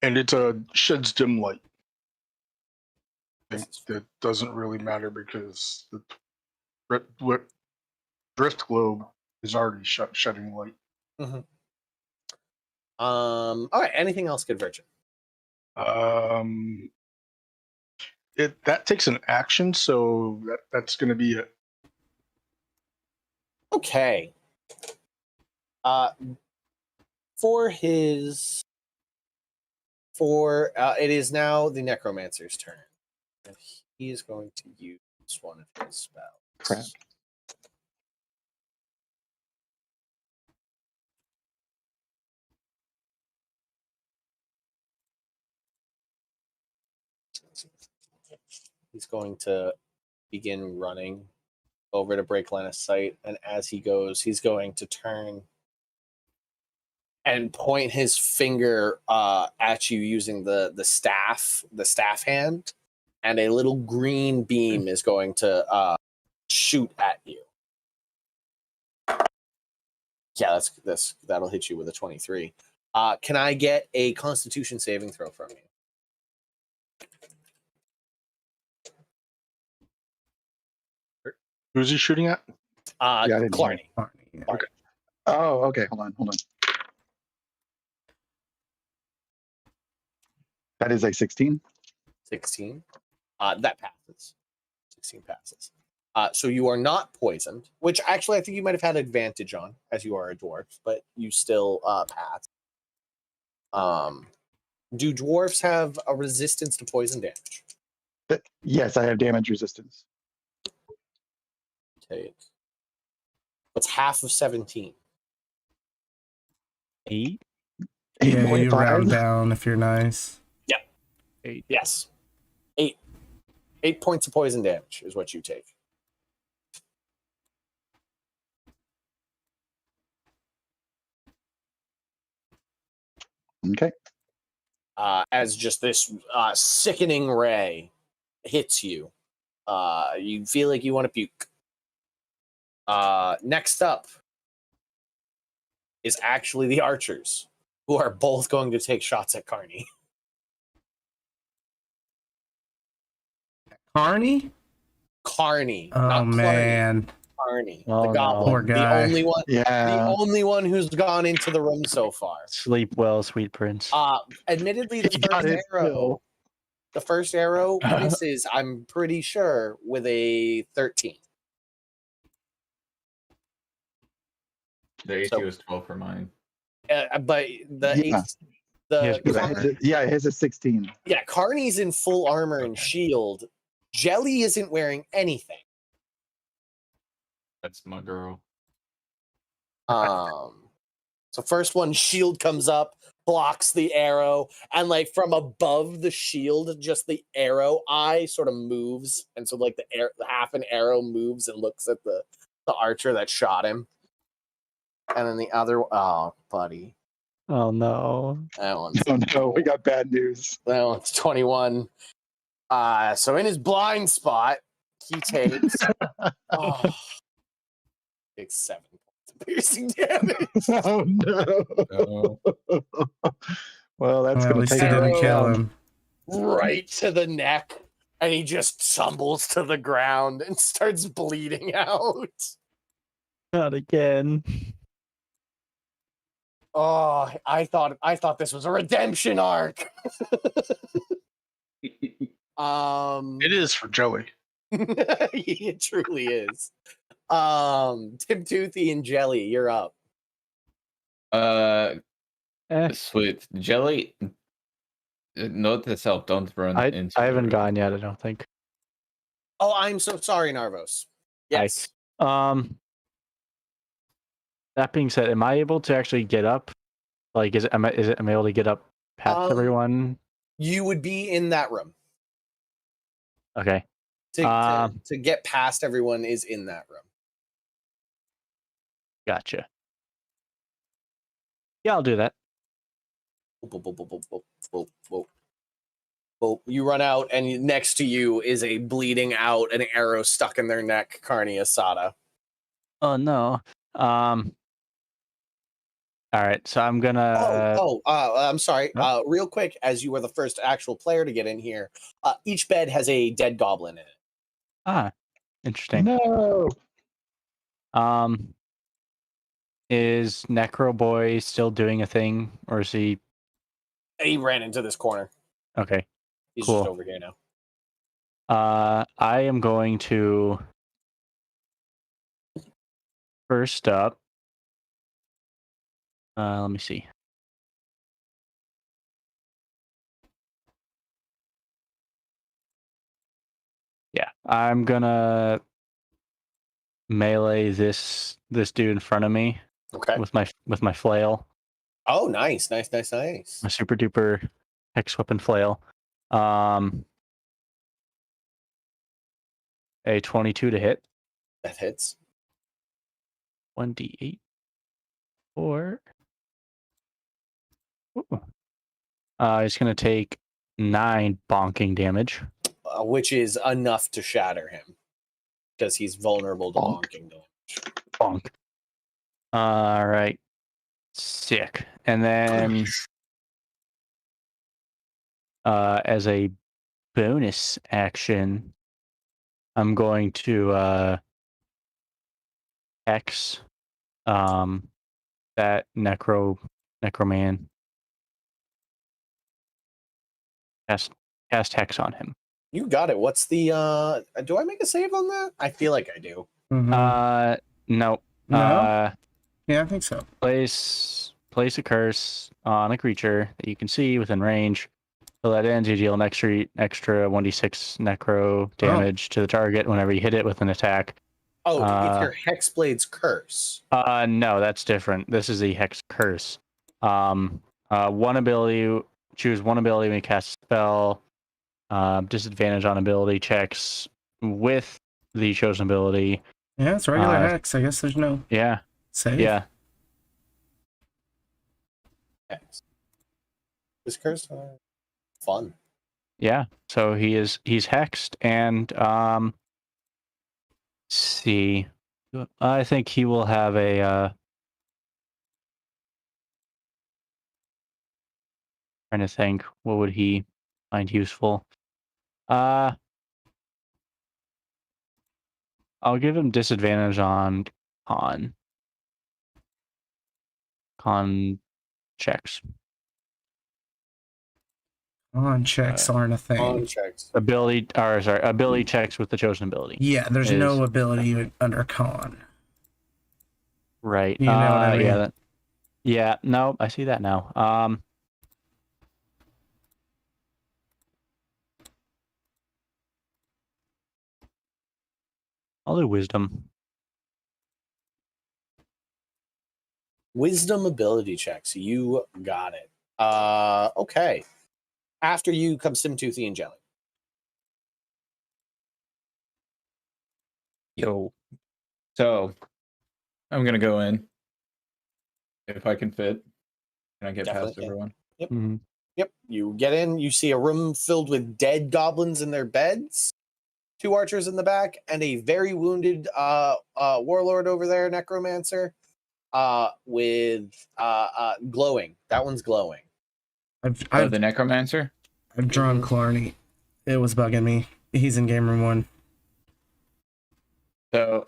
And it's a sheds dim light. I think that doesn't really matter because the drift globe is already shedding light. All right. Anything else, Convergent? That takes an action, so that's going to be it. Okay. It is now the Necromancer's turn. And he is going to use one of his spells. Crap. He's going to begin running over to break line of sight, and as he goes, he's going to turn and point his finger at you using the staff hand, and a little green beam is going to shoot at you. Yeah, that'll hit you with a 23. Can I get a Constitution saving throw from you? Who's he shooting at? I didn't Clarny. Okay. Oh, okay. Hold on. That is a 16. 16. That passes. 16 passes. So you are not poisoned, which actually I think you might have had advantage on, as you are a dwarf, but you still pass. Do dwarves have a resistance to poison damage? Yes, I have damage resistance. Take. What's half of 17? 8? Yeah, you 8.5? round down if you're nice. Yes. 8. 8 points of poison damage is what you take. Okay. As just this sickening ray hits you. You feel like you want to puke. Next up is actually the archers, who are both going to take shots at Carney. Carney? Carney, Oh not man. Carney, Oh, the no. goblin, Poor guy. the only one, Yeah. the only one who's gone into the room so far. Sleep well, sweet prince. Admittedly, He got his fill. the first arrow misses. I'm pretty sure with a 13. The AC So- was 12 for mine. But the Yeah. Yeah, it has a 16. Carney's in full armor and shield. Jelly isn't wearing anything. That's my girl. So first one, shield comes up, blocks the arrow, and like from above the shield, just the arrow eye sort of moves, and so like the half an arrow moves and looks at the archer that shot him, and then the other, oh buddy, Oh no. that one's Oh no, we got bad news. 21. So in his blind spot, he takes takes 7 points of piercing damage. Oh no. Oh, Well, that's Well, at going to least take it didn't arrow. kill him. Right to the neck, and he just tumbles to the ground and starts bleeding out. Not again. Oh, I thought this was a redemption arc. It is for Jelly. It truly is. Tim Toothy and Jelly, you're up. Sweet Jelly. Note to self: don't run I into. haven't the gone yet. I don't think. Oh, I'm so sorry, Narvos. Yes. That being said, am I able to actually get up? Like, am I able to get up past everyone? You would be in that room. Okay. To get past everyone is in that room. Gotcha. Yeah, I'll do that. You run out, and next to you is a bleeding out, an arrow stuck in their neck, Carney Asada. Oh no. All right, so I'm gonna. I'm sorry. Huh? Real quick, as you were the first actual player to get in here, each bed has a dead goblin in it. Interesting. No. Is Necro Boy still doing a thing, or is he? He ran into this corner. Okay. He's Cool. just over here now. I am going to first up. Let me see. Yeah, I'm gonna melee this dude in front of me. Okay. With my flail. Oh, nice. My super duper hex weapon flail. A 22 to hit. That hits. 1d8. Or he's gonna take 9 bonking damage. Which is enough to shatter him. Because he's vulnerable to bonking damage. Bonk. All right. Sick. And then as a bonus action, I'm going to hex that necroman. Cast hex on him. You got it. What's the do I make a save on that? I feel like I do. No. No? Yeah, I think so. Place a curse on a creature that you can see within range. So that ends, you deal an extra 1d6 necro damage to the target whenever you hit it with an attack. Oh, it's your Hexblade's curse. No, that's different. This is a hex curse. One ability, choose one ability when you cast a spell. Disadvantage on ability checks with the chosen ability. Yeah, it's regular hex. I guess there's no save. Yeah. Hex. This curse? Fun. Yeah. So he's hexed, and see. I think he will have a trying to think, what would he find useful? I'll give him disadvantage on con checks. On checks aren't a thing. On checks. Ability checks with the chosen ability. Yeah, there's no ability under con. Right. You know what I mean? Yeah. No, I see that now. I'll do wisdom. Wisdom ability checks. You got it. Okay. After you come Simtoothy and Jelly. Yo. So I'm gonna go in if I can fit. Can I get Definitely past can. everyone? Yep. Mm-hmm. Yep. You get in, you see a room filled with dead goblins in their beds, 2 archers in the back, and a very wounded warlord over there, necromancer, with glowing. That one's glowing. I've The necromancer? drawn Clarny. It was bugging me. He's in game room 1. So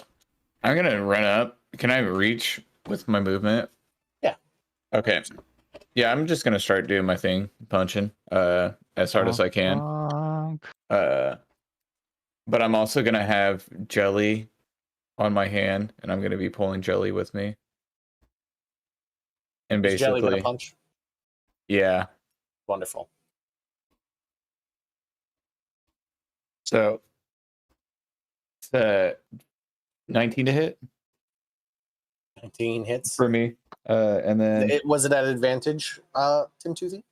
I'm gonna run up. Can I reach with my movement? Yeah. Okay. Yeah, I'm just gonna start doing my thing, punching as hard as I can. But I'm also gonna have jelly on my hand, and I'm gonna be pulling jelly with me. And Is Jelly gonna basically, punch? yeah. Wonderful. So it's 19 to hit 19 hits. for me. And then Was it at advantage, Tim Toothy?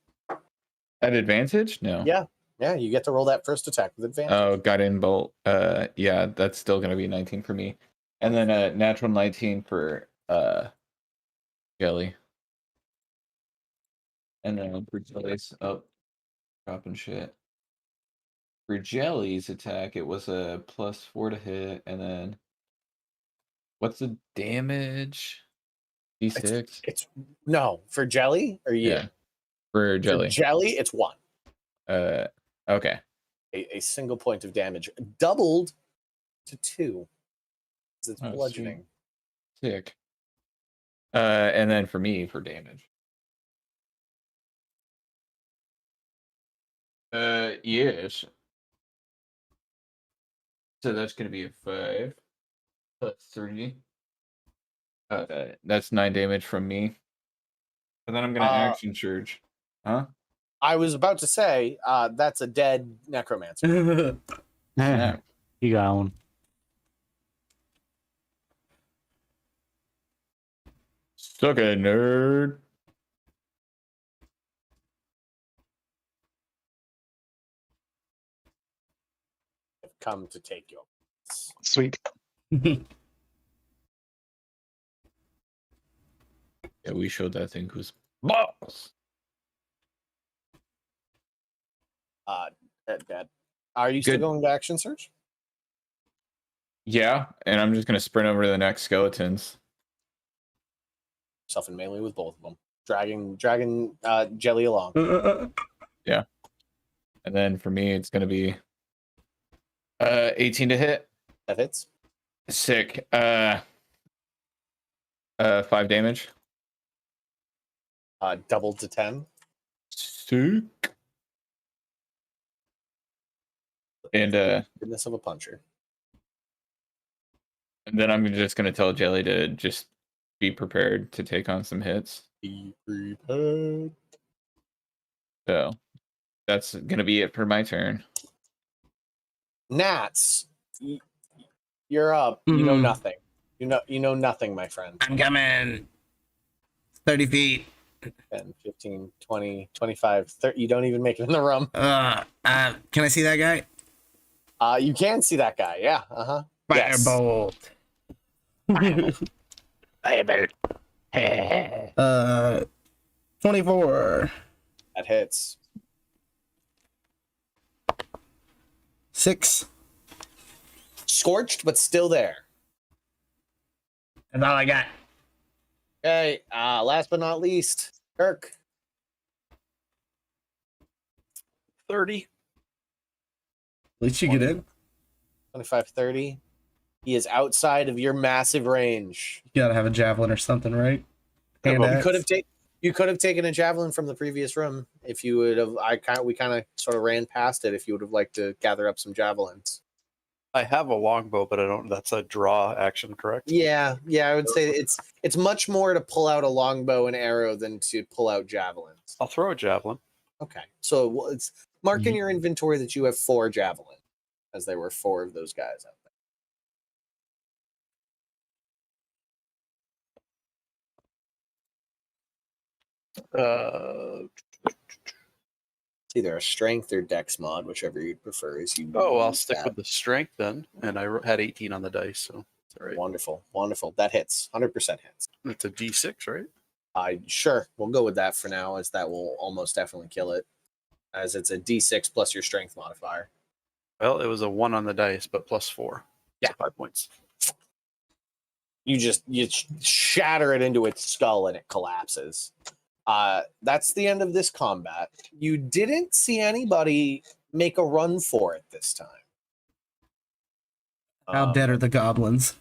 at advantage? No. Yeah. Yeah, you get to roll that first attack with advantage. Oh, got in bolt. Yeah, that's still gonna be 19 for me. And then a natural 19 for jelly. And then for jelly's dropping shit. For jelly's attack, it was a +4 to hit, and then what's the damage? D6. It's no for Jelly or you? Yeah. For jelly. For Jelly, it's 1. Okay. A single point of damage, doubled to 2. 'Cause it's Oh, bludgeoning. Sick. And then for me, for damage. Yes. So that's gonna be a 5 plus 3. That's 9 damage from me. And then I'm gonna action surge. Huh? I was about to say that's a dead necromancer. Snap. You got one. Suck it, nerd. I've come to take your. Sweet. Yeah, we showed that thing who's boss. Dead. Are you still Good. going to action search? Yeah, and I'm just gonna sprint over to the next skeletons. Yourself in melee with both of them. Dragging Jelly along. Yeah. And then for me, it's gonna be 18 to hit. That hits. Sick. 5 damage. Doubled to 10. Sick. And Goodness of a puncher. then I'm just gonna tell Jelly to just be prepared to take on some hits. Be prepared. So that's gonna be it for my turn. Nats, you're up. You know Mhm. nothing. You know nothing, my friend. I'm coming. 30 feet. 10, 15, 20, 25, 30. You don't even make it in the room. Can I see that guy? You can see that guy. Yeah. Uh-huh. Yes. Firebolt. 24. That hits. 6. Scorched, but still there. That's all I got. Okay. Last but not least, Kirk. 30. At least you get in. 25, 30. He is outside of your massive range. You gotta have a javelin or something, right? Hand You axe. could have taken a javelin from the previous room if you would have. We kind of sort of ran past it. If you would have liked to gather up some javelins. I have a longbow, but I don't. That's a draw action, correct? Yeah. I would say it's much more to pull out a longbow and arrow than to pull out javelins. I'll throw a javelin. Okay, so it's mark in your inventory that you have 4 javelin, as there were 4 of those guys out there. It's either a strength or dex mod, whichever you'd prefer. I'll stick with the strength then, and I had 18 on the dice, so it's all right. Wonderful. That hits. 100% hits. It's a D6, right? Sure, we'll go with that for now, as that will almost definitely kill it, as it's a D6 plus your strength modifier. Well, it was a 1 on the dice, but +4. Yeah. 5 points. You shatter it into its skull and it collapses. That's the end of this combat. You didn't see anybody make a run for it this time. How dead are the goblins?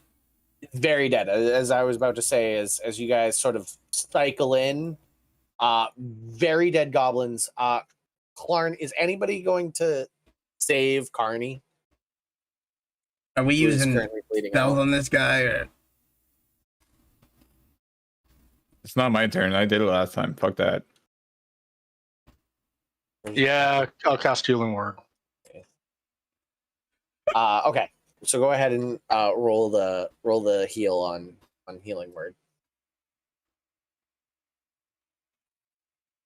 Very dead. As I was about to say, as you guys sort of cycle in, very dead goblins. Clarn, is anybody going to save Carney? Are we Who is using currently bleeding spells out? on this guy? Or... It's not my turn. I did it last time. Fuck that. Yeah, I'll cast Healing Word. Okay. So go ahead and roll the heal on Healing Word.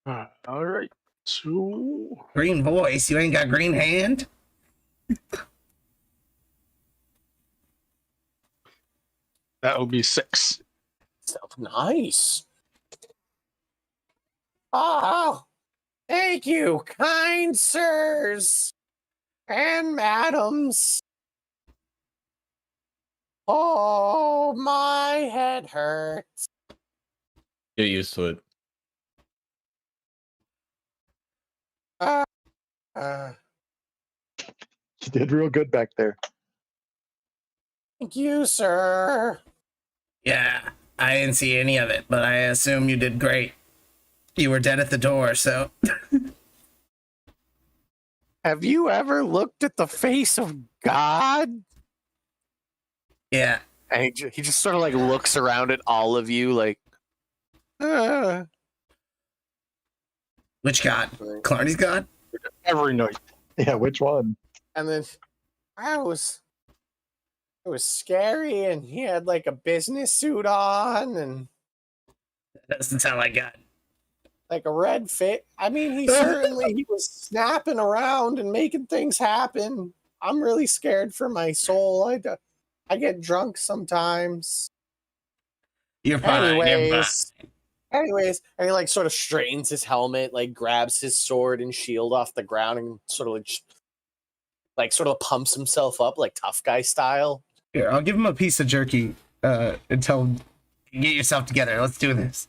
All right. So Green voice, you ain't got green hand? that would be 6. So nice. Oh, thank you, kind sirs and madams. Oh, my head hurts. Get used to it. Uh, You did real good back there. thank you, sir. Yeah, I didn't see any of it, but I assume you did great. You were dead at the door, so... Have you ever looked at the face of God? Yeah. And he just sort of like looks around at all of you like, Which god? Clarny's god? Every night. Yeah, which one? and then it was scary, and he had like a business suit on and That doesn't sound like god. like a red fit. I mean, he was snapping around and making things happen. I'm really scared for my soul. I get drunk sometimes. You're fine, you're fine. Anyways, and he like sort of straightens his helmet, like grabs his sword and shield off the ground, and sort of pumps himself up like tough guy style. Here, I'll give him a piece of jerky and tell him, get yourself together. Let's do this.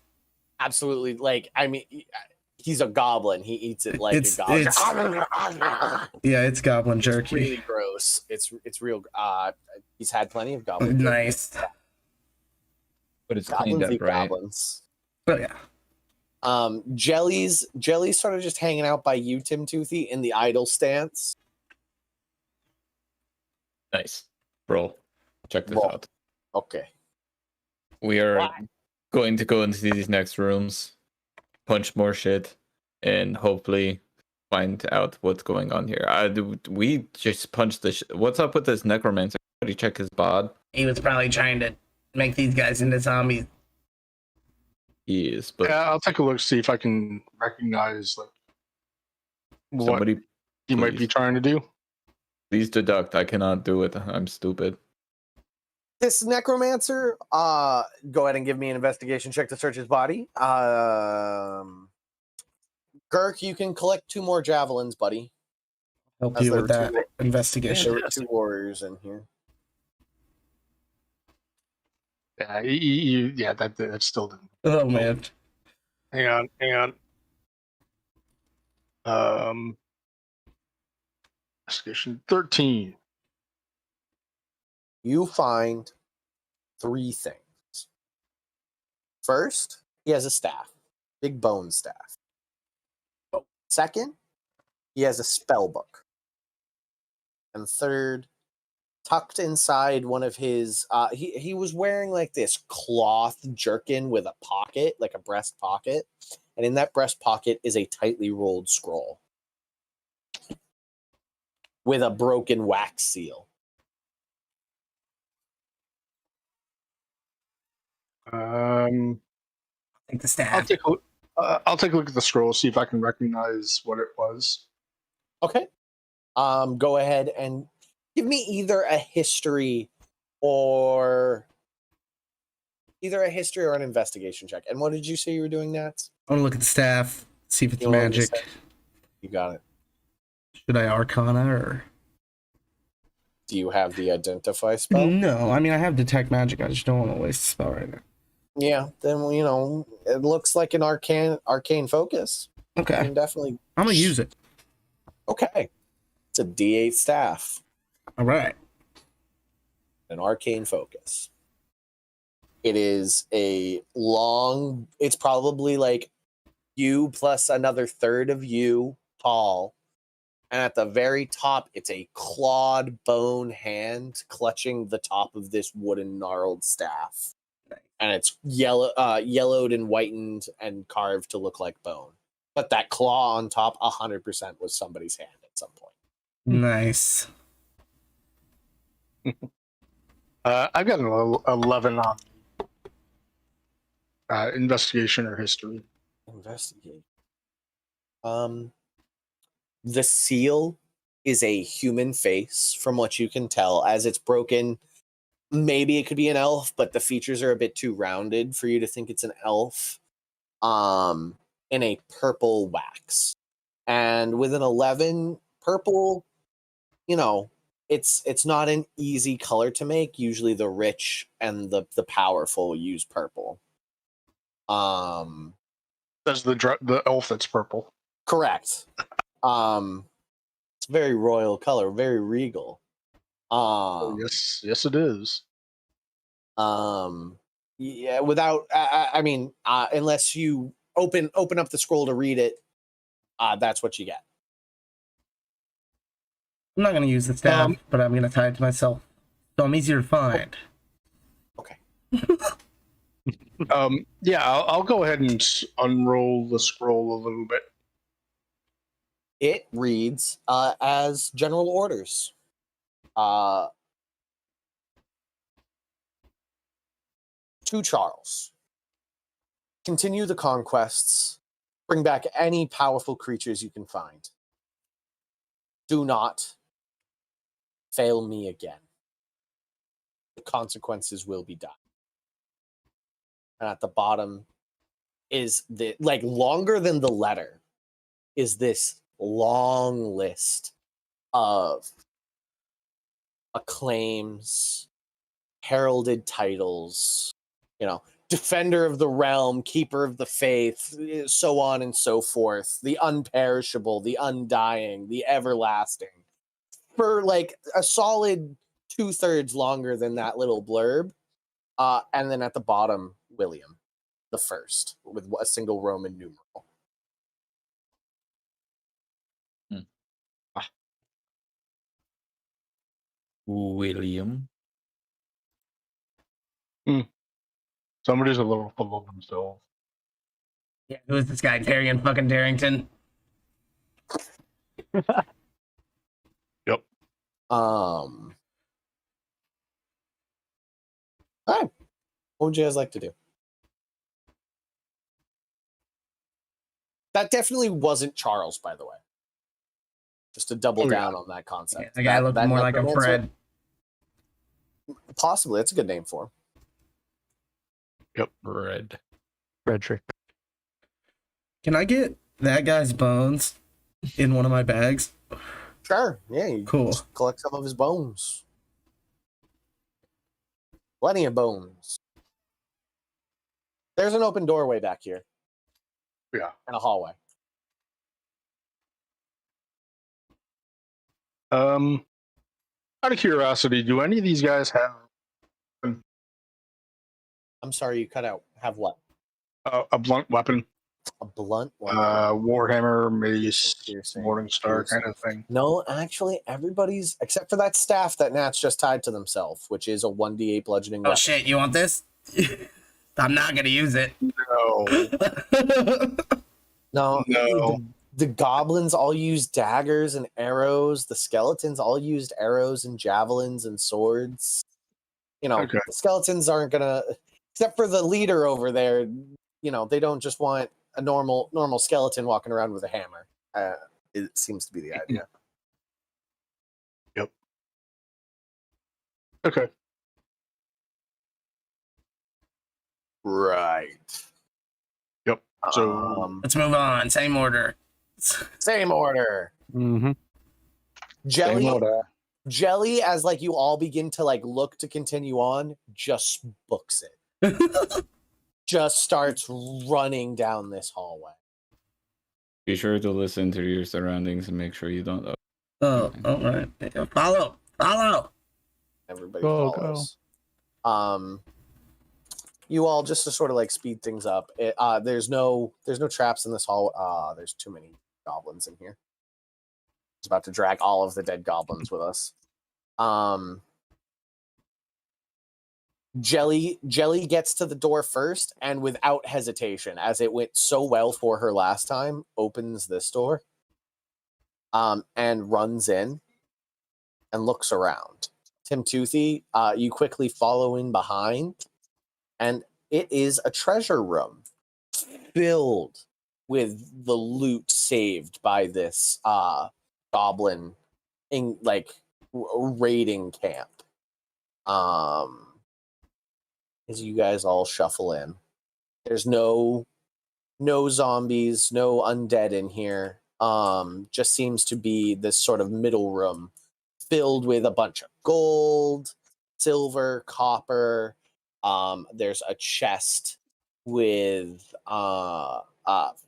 Absolutely, like I mean, he's a goblin. He eats it like It's- a goblin. Yeah, it's goblin It's jerky. really gross. It's real. He's had plenty of goblin. jerky. Nice. But it's cleaned Goblins up, eat right? goblins. Oh, yeah. Jelly's sort of just hanging out by you, Tim Toothy, in the idle stance. Nice. Bro, check this Roll. out. Okay. We are What? going to go into these next rooms, punch more shit, and hopefully find out what's going on here. We just punched the what's up with this necromancer? Did you check his bod? He was probably trying to make these guys into zombies. He is, but Yeah, I'll take a look, see if I can recognize like what somebody he might be please. trying to do. please deduct. I cannot do it. I'm stupid. This necromancer, go ahead and give me an investigation check to search his body. Girk, you can collect 2 more javelins, buddy. Help As you there with were that There investigation. were 2 warriors in here. Yeah, yeah, that still didn't. Oh, man. Hang on. Investigation 13. You find 3 things. First, he has a staff, big bone staff. Second, he has a spell book. And third, tucked inside one of his, he was wearing like this cloth jerkin with a pocket, like a breast pocket. And in that breast pocket is a tightly rolled scroll with a broken wax seal. Take the I'll staff. take a look at the scroll, see if I can recognize what it was. Okay. Go ahead and give me either a history or an investigation check. And what did you say you were doing, Nats? I want to look at the staff, see if it's You wanna look at the magic. staff? You got it. Should I arcana or... Do you have the identify spell? No, I mean, I have detect magic. I just don't want to waste a spell right now. Yeah, then it looks like an arcane focus. You Okay, can definitely. I'm going to use it. Okay. It's a D8 staff. All right. an arcane focus. It is a long, it's probably like you plus another third of you tall. And at the very top, it's a clawed bone hand clutching the top of this wooden gnarled staff. And it's yellowed and whitened and carved to look like bone. But that claw on top, 100% was somebody's hand at some point. Nice. I've got an 11 on investigation or history. Investigate. The seal is a human face, from what you can tell. As it's broken, maybe it could be an elf, but the features are a bit too rounded for you to think it's an elf. In a purple wax. And with an 11, purple, you know, it's not an easy color to make. Usually the rich and the powerful use purple. That's the elf that's purple. Correct. It's a very royal color, very regal. Oh, yes, it is. Yeah, without, I mean, unless you open up the scroll to read it, that's what you get. I'm not gonna use the staff, but I'm gonna tie it to myself, so I'm easier to find. Okay. Yeah, I'll go ahead and unroll the scroll a little bit. It reads as general orders. To Charles. Continue the conquests. Bring back any powerful creatures you can find. Do not fail me again. The consequences will be done. And at the bottom is the, like, longer than the letter, is this long list of acclaims, heralded titles, you know, defender of the realm, keeper of the faith, so on and so forth, the unperishable, the undying, the everlasting, for like a solid 2/3 longer than that little blurb. And then at the bottom, William the First with a single Roman numeral. William. Somebody's a little full of themselves. Yeah, who is this guy, Darian fucking Darrington? Yep. All right. What would you guys like to do? That definitely wasn't Charles, by the way. Just to double down on that concept. Yeah, the guy looked more like a necromancer- Fred. Possibly. That's a good name for him. Yep. Frederick. Can I get that guy's bones in one of my bags? Sure. Yeah. You Cool. just collect some of his bones. Plenty of bones. There's an open doorway back here. Yeah. And a hallway. Out of curiosity, do any of these guys have I'm sorry, you cut out. Have what? a blunt weapon? A blunt one? Warhammer, mace, Piercing, Morningstar piercing. kind of thing. No, actually, everybody's, except for that staff that Nat's just tied to themselves, which is a 1d8 bludgeoning Oh weapon. shit, you want this? I'm not gonna use it. No. No, the goblins all use daggers and arrows. The skeletons all used arrows and javelins and swords. You know, Okay. the skeletons aren't gonna, except for the leader over there. You know, they don't just want a normal skeleton walking around with a hammer. It seems to be the idea. Yep. Okay. Right. Yep. So Let's move on. Same order. Same order. Mm-hmm. Jelly, as like you all begin to like look to continue on, just books it. Just starts running down this hallway. Be sure to listen to your surroundings and make sure you don't. Oh, all right. Follow. Everybody Go, follows. You all, just to sort of like speed things up. There's no traps in this hall. There's too many goblins in here. It's about to drag all of the dead goblins with us. Jelly gets to the door first, and without hesitation, as it went so well for her last time, opens this door. And runs in and looks around. Tim Toothy, you quickly follow in behind, and it is a treasure room filled with the loot saved by this goblin in raiding camp. As you guys all shuffle in, there's no zombies, no undead in here. Just seems to be this sort of middle room filled with a bunch of gold, silver, copper. There's a chest with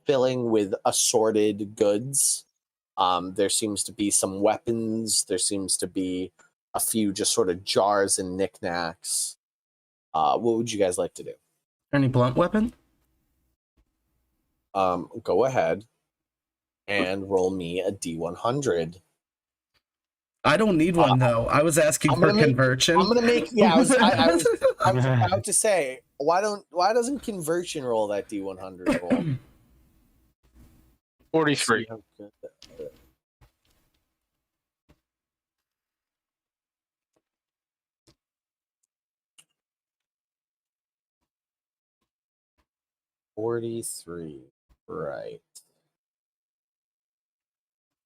filling with assorted goods. There seems to be some weapons. There seems to be a few just sort of jars and knickknacks. What would you guys like to do? Any blunt weapon? Go ahead and roll me a D100. I don't need one though. I was asking for conversion. I'm gonna make. Yeah, I was about to say, why doesn't conversion roll that D100 roll? 43. 43. Right.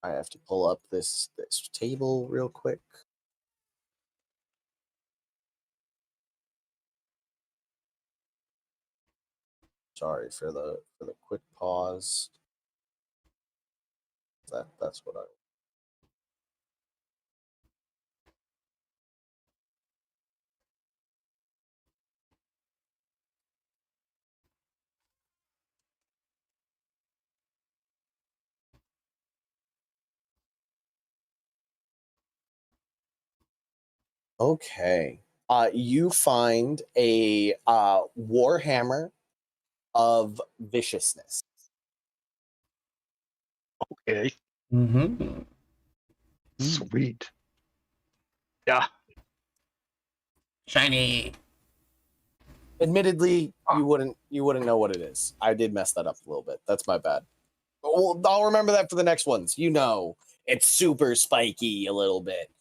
I have to pull up this table real quick. Sorry for the quick pause. That's what I. Okay. You find a warhammer of viciousness. Okay. Mm-hmm. Sweet. Yeah. Shiny. Admittedly, you wouldn't know what it is. I did mess that up a little bit. That's my bad. Well, I'll remember that for the next ones. You know, it's super spiky a little bit.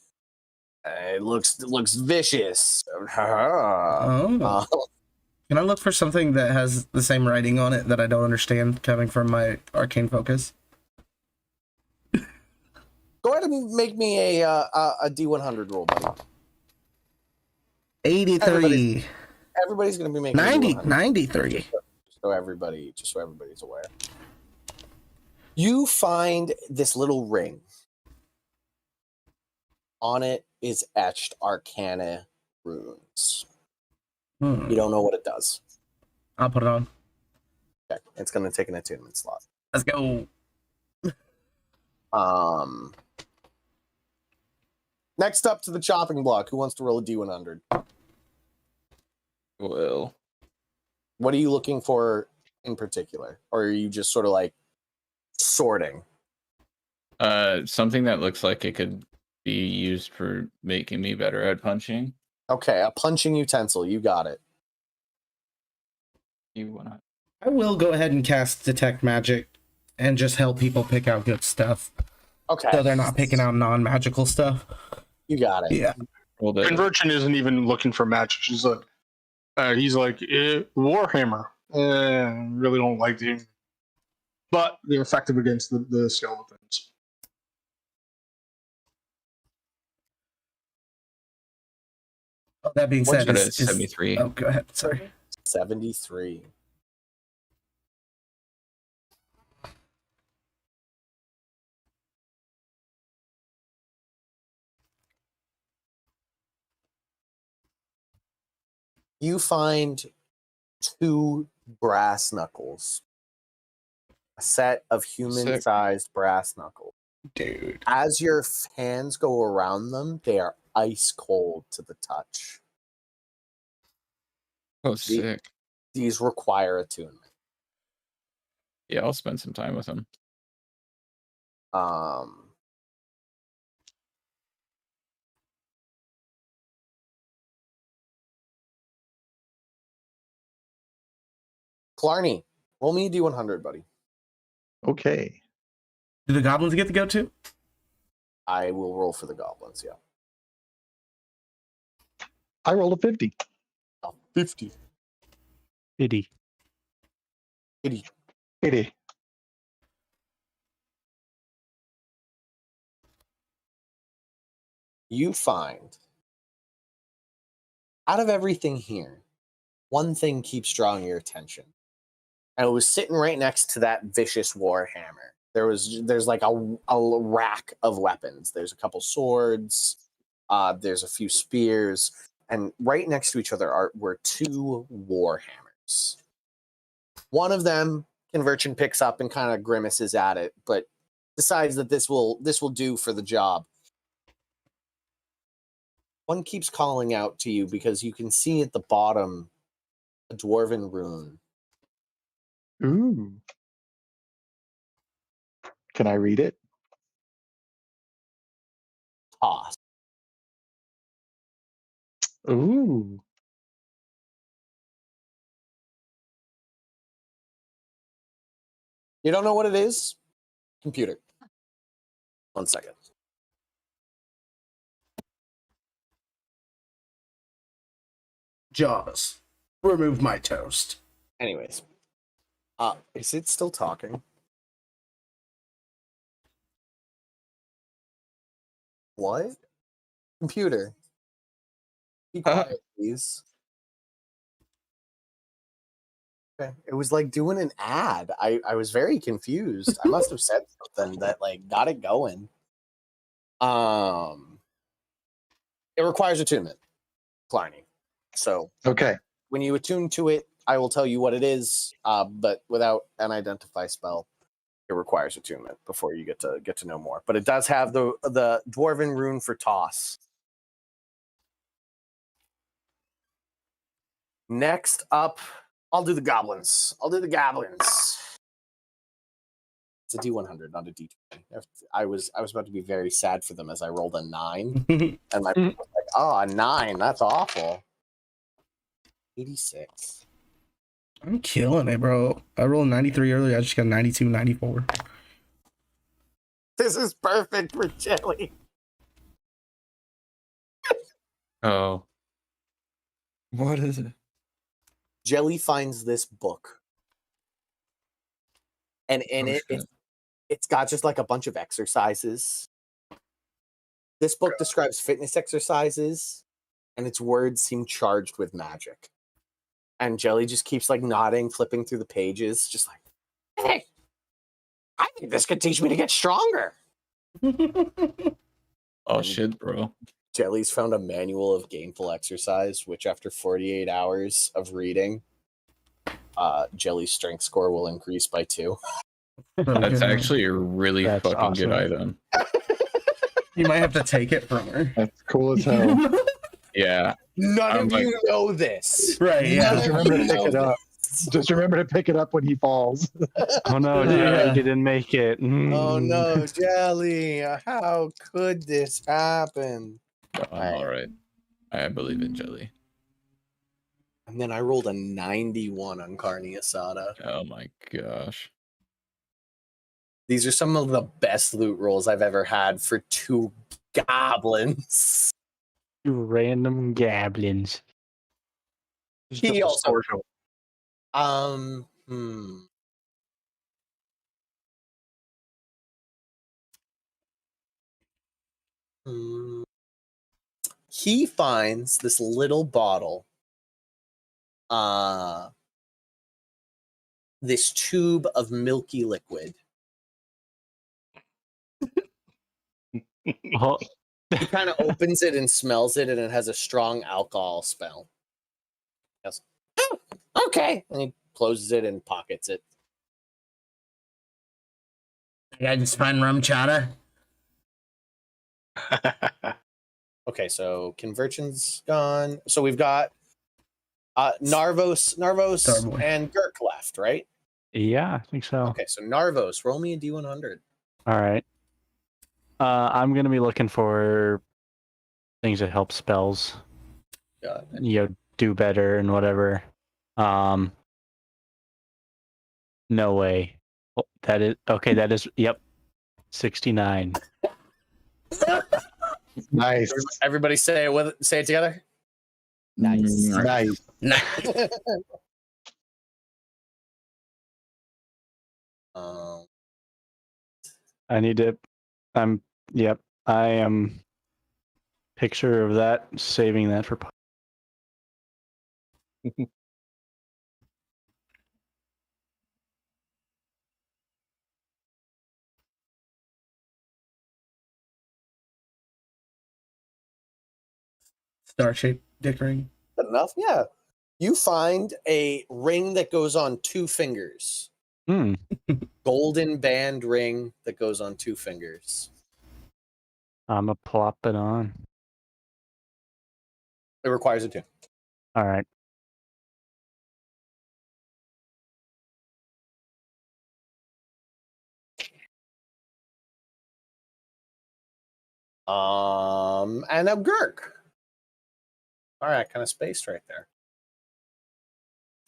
It looks vicious. Oh. Can I look for something that has the same writing on it that I don't understand coming from my arcane focus? Go ahead and make me a D100 roll, buddy. 83. Everybody's going to be making 93. Just so everybody's aware. You find this little ring. On it is etched arcana runes. You don't know what it does. I'll put it on. Okay. It's going to take an attunement slot. Let's go. Next up to the chopping block. Who wants to roll a D100? Well, What are you looking for in particular? Or are you just sort of like sorting? something that looks like it could be used for making me better at punching. Okay, a punching utensil. You got it. You wanna? I will go ahead and cast Detect Magic and just help people pick out good stuff. Okay. So they're not picking out non-magical stuff. You got it. Yeah. Well, the, Convergent isn't even looking for magic. He's like, Warhammer. Really don't like them, but they're effective against the skeletons. Oh, that being said, What's 73? Oh, go ahead. Sorry. 73. You find 2 brass knuckles. A set of human-sized brass knuckles. Dude. As your hands go around them, they are ice cold to the touch. Oh, sick. These require attunement. Yeah, I'll spend some time with him. Clarny, roll me a D100, buddy. Okay. Do the goblins get to go too? I will roll for the goblins, yeah. I rolled a 50. 50. Pity. 80. You find, out of everything here, one thing keeps drawing your attention. And it was sitting right next to that vicious warhammer. There's like a rack of weapons. There's a couple swords. There's a few spears. And right next to each other were two warhammers. One of them, Convergent picks up and kind of grimaces at it, but decides that this will do for the job. One keeps calling out to you because you can see at the bottom a dwarven rune. Ooh. Can I read it? Toss. Ooh. You don't know what it is? Computer. 1 second. Jaws. Remove my toast. Anyways. Is it still talking? What? Computer. Be quiet, please. Okay. It was like doing an ad. I was very confused. I must have said something that like got it going. It requires attunement, Clarny. So Okay. when you attune to it, I will tell you what it is. But without an identify spell, it requires attunement before you get to know more. But it does have the dwarven rune for toss. Next up, I'll do the goblins. It's a D100, not a D20. I was about to be very sad for them as I rolled a 9, and my was like, "Oh, a 9, that's awful." 86. I'm killing it, bro. I rolled 93 earlier. I just got 92, 94. This is perfect for Jelly. Oh. What is it? Jelly finds this book, and in it's got just like a bunch of exercises. This book describes fitness exercises, and its words seem charged with magic. And Jelly just keeps like nodding, flipping through the pages, just like, "Hey, I think this could teach me to get stronger." Oh shit, bro. Jelly's found a manual of gainful exercise, which after 48 hours of reading, Jelly's strength score will increase by 2. That's actually a really That's fucking good awesome. item. You might have to take it from her. That's cool as hell. Yeah. None I'm of like- you know this. Right, yeah. Just remember to pick it up. Just remember to pick it up when he falls. Oh no, Yeah. Jelly didn't make it. Oh no, Jelly! How could this happen? I'm all right. I believe in Jelly. And then I rolled a 91 on Carne Asada. Oh my gosh. These are some of the best loot rolls I've ever had for 2 goblins. You random goblins. He also, Sword hilt. He finds this little bottle, this tube of milky liquid. Oh, He kind of opens it and smells it, and it has a strong alcohol smell. Yes. Oh, okay. And he closes it and pockets it. I just find rum chata. Okay, so Convergence gone. So we've got Narvos, Starboy. and Girk left, right? Yeah, I think so. Okay, so Narvos, roll me a D100. All right. I'm gonna be looking for things that help spells. Got it. Do better and whatever. No way. Oh, that is okay. That is 69. Nice. Everybody say it together. Nice. Nice. um, I need to. Yep. I am. Picture of that. Saving that for. Star-shaped dick ring. good enough. Yeah. You find a ring that goes on 2 fingers. Hmm. Golden band ring that goes on 2 fingers. I'm gonna plop it on. It requires a 2. All right. And a Girk. All right, kind of spaced right there.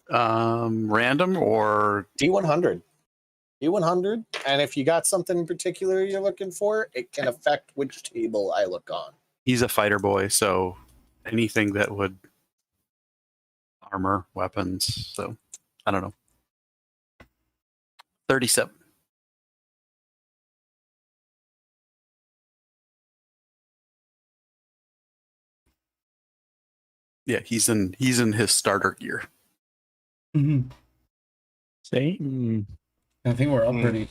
Random or D100. D100, and if you got something in particular you're looking for, it can affect which table I look on. he's a fighter boy, so anything that would armor, weapons. So I don't know. 37. Yeah, he's in his starter gear. Mm-hmm. Same. I think we're all pretty.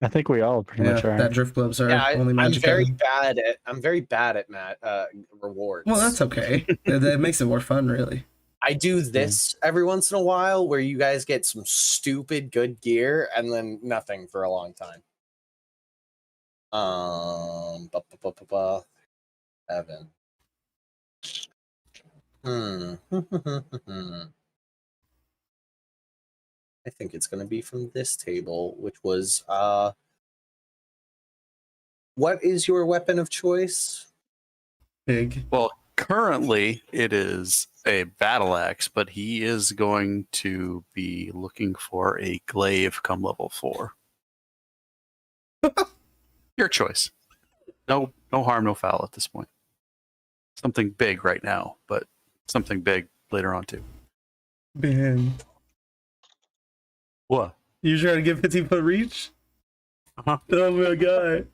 I think we all pretty much are. That drift gloves are Yeah, only I'm magic very item. bad at rewards. Well, that's okay. That makes it more fun, really. I do this every once in a while where you guys get some stupid good gear and then nothing for a long time. Evan. I think it's going to be from this table, which was what is your weapon of choice? Big. Well, currently it is a battle axe, but he is going to be looking for a glaive come level 4. Your choice. No harm, no foul at this point. Something big right now, but something big later on too. Ben. What? You trying to get 15-foot reach? Uh-huh. Oh my god.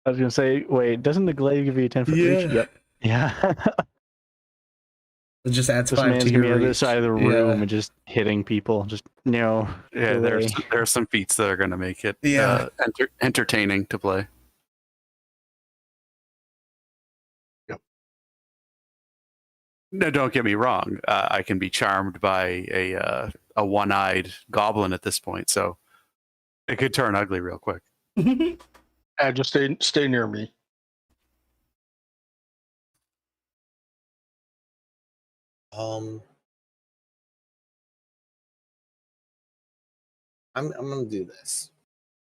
I was gonna say, wait, doesn't the glaive give you a 10-foot reach? Yeah. Yep. Yeah. It just adds This 5 man's to gonna your be on reach. this side of the room and just hitting people. Just Yeah, delay. there are some feats that are going to make it Yeah. entertaining to play. Yep. No, don't get me wrong. I can be charmed by a one-eyed goblin at this point, so it could turn ugly real quick. Just stay near me. I'm gonna do this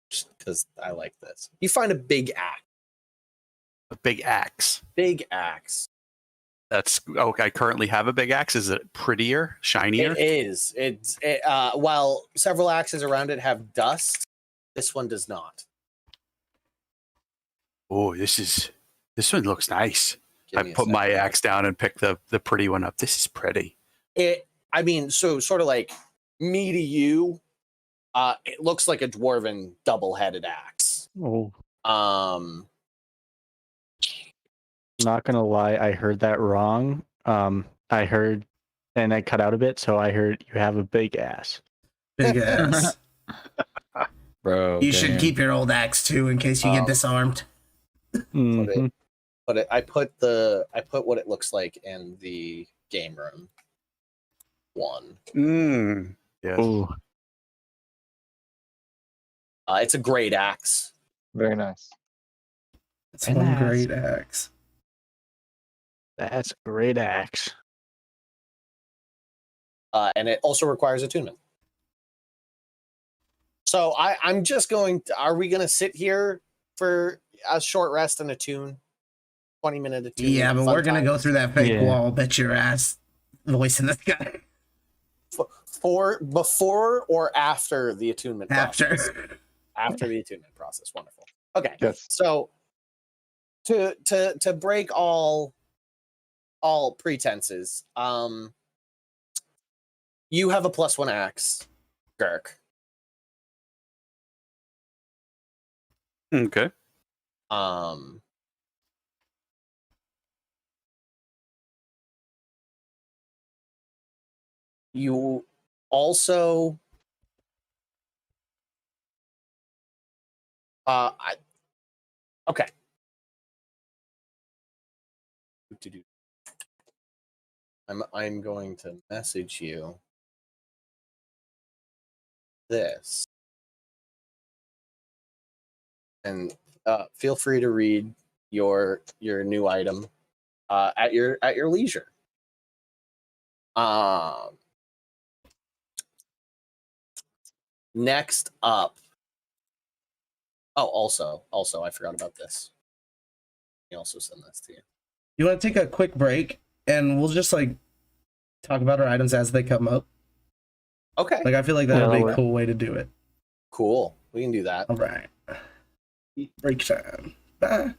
just because I like this. You find a big axe. A big axe. Big axe. That's okay. I currently have a big axe. Is it prettier, shinier? It is. While several axes around it have dust, this one does not. Oh, this one looks nice. Give I me a put my second. axe down and pick the pretty one up. This is pretty. So sort of like me to you, it looks like a dwarven double-headed axe. Oh, Um, not gonna lie, I heard that wrong. I heard, and I cut out a bit, so I heard you have a big ass. Big ass. Bro, You should damn. keep your old axe too in case you get disarmed. Mhm. but I put what it looks like in the game room. 1. Yes. Ooh. It's a great axe. Very nice. It's And one that's- great axe. That's a great axe. And it also requires attunement. So I'm just going to, are we going to sit here for a short rest and attune? 20-minute attunement. Yeah, but fun we're gonna go times? through that fake Yeah. wall. Bet your ass. Voice in the sky. For before or after the attunement After. process? After the attunement process. Wonderful. Okay. Yes. So to break all pretenses, you have a +1 axe, Girk. Okay. You also okay. I'm going to message you this, and feel free to read your new item at your leisure. Next up. Oh, also, I forgot about this. Let me also send this to you. You want to take a quick break, and we'll just like talk about our items as they come up. Okay. Like I feel like that Yeah, would be that'll a work. cool way to do it. Cool. We can do that. All right. Break time. Bye.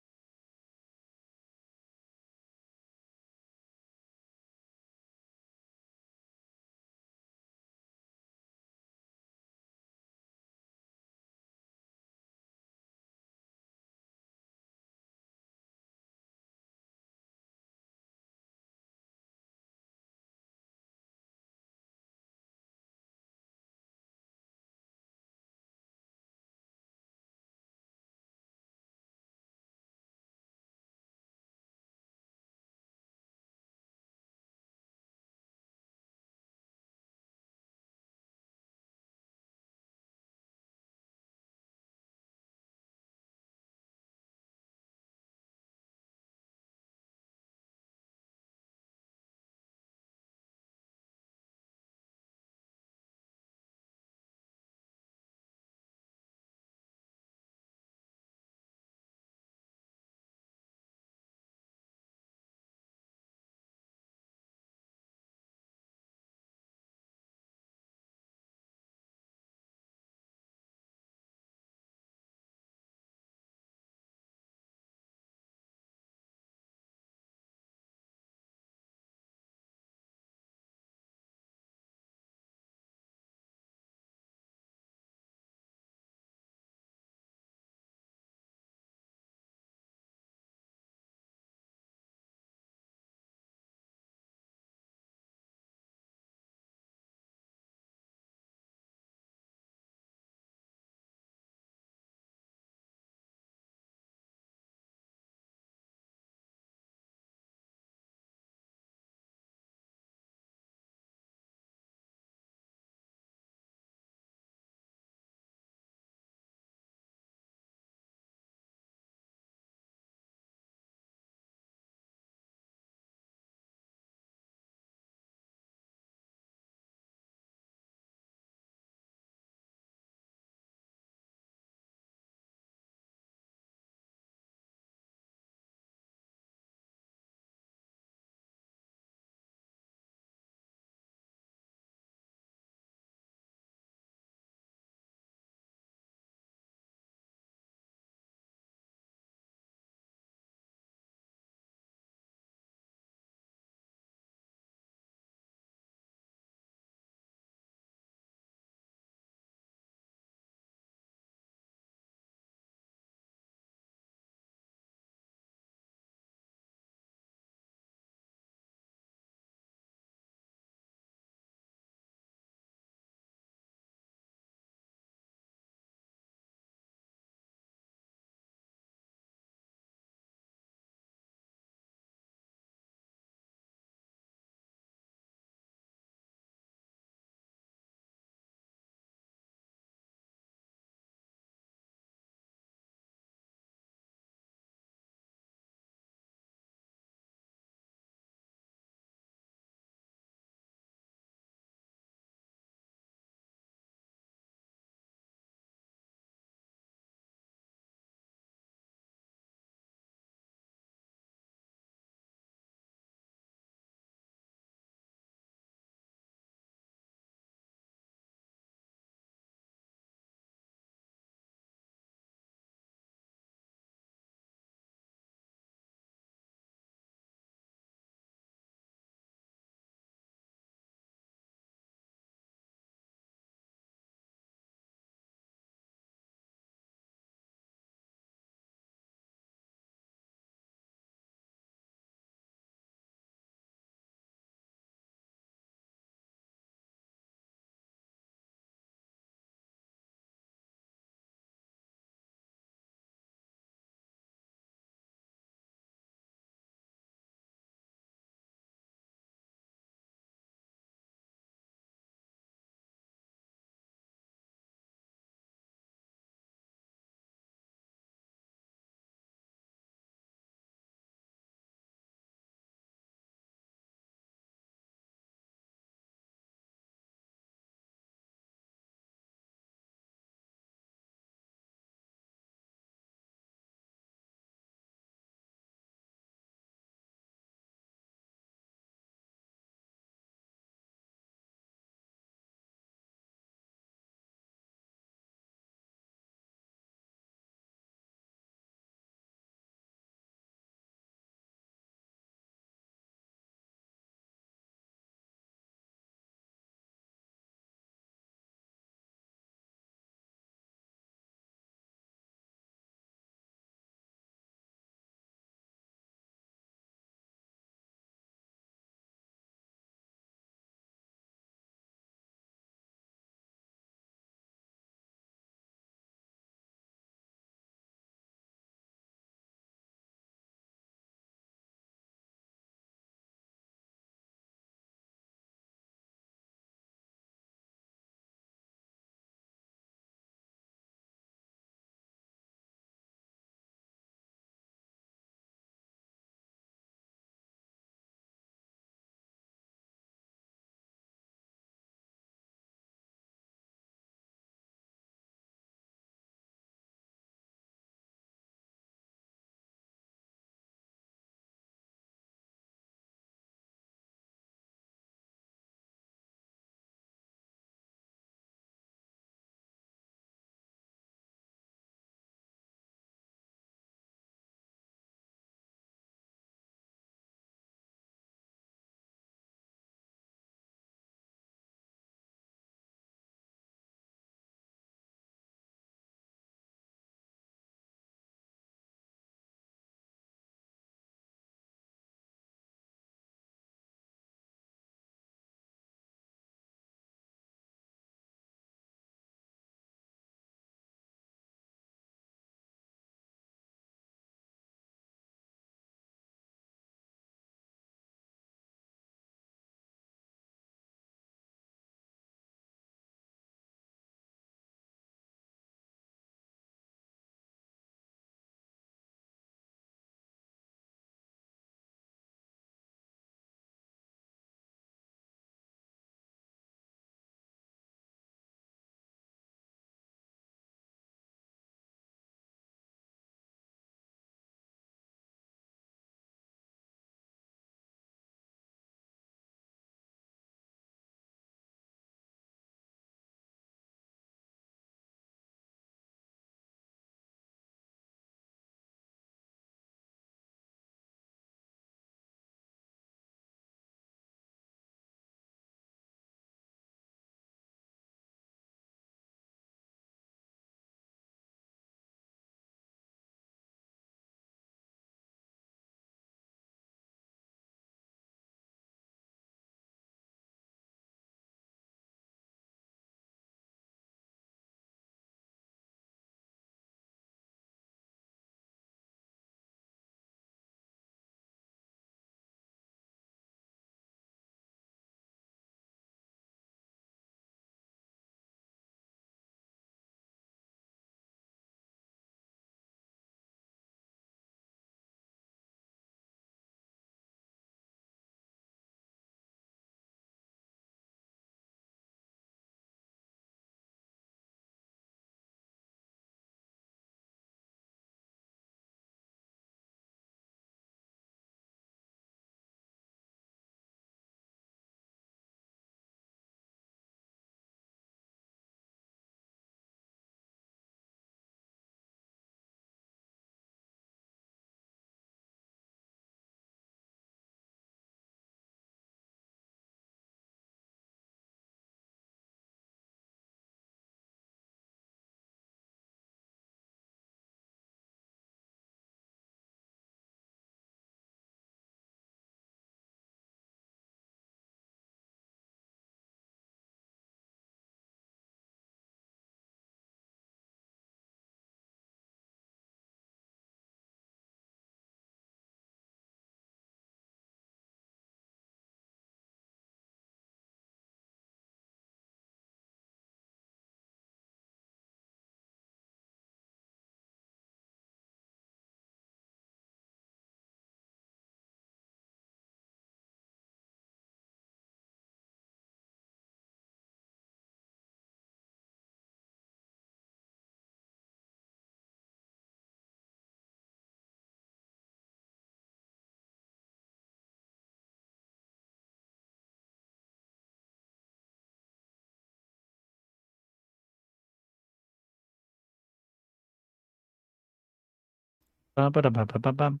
Ba-ba-da-ba-ba-ba-bum.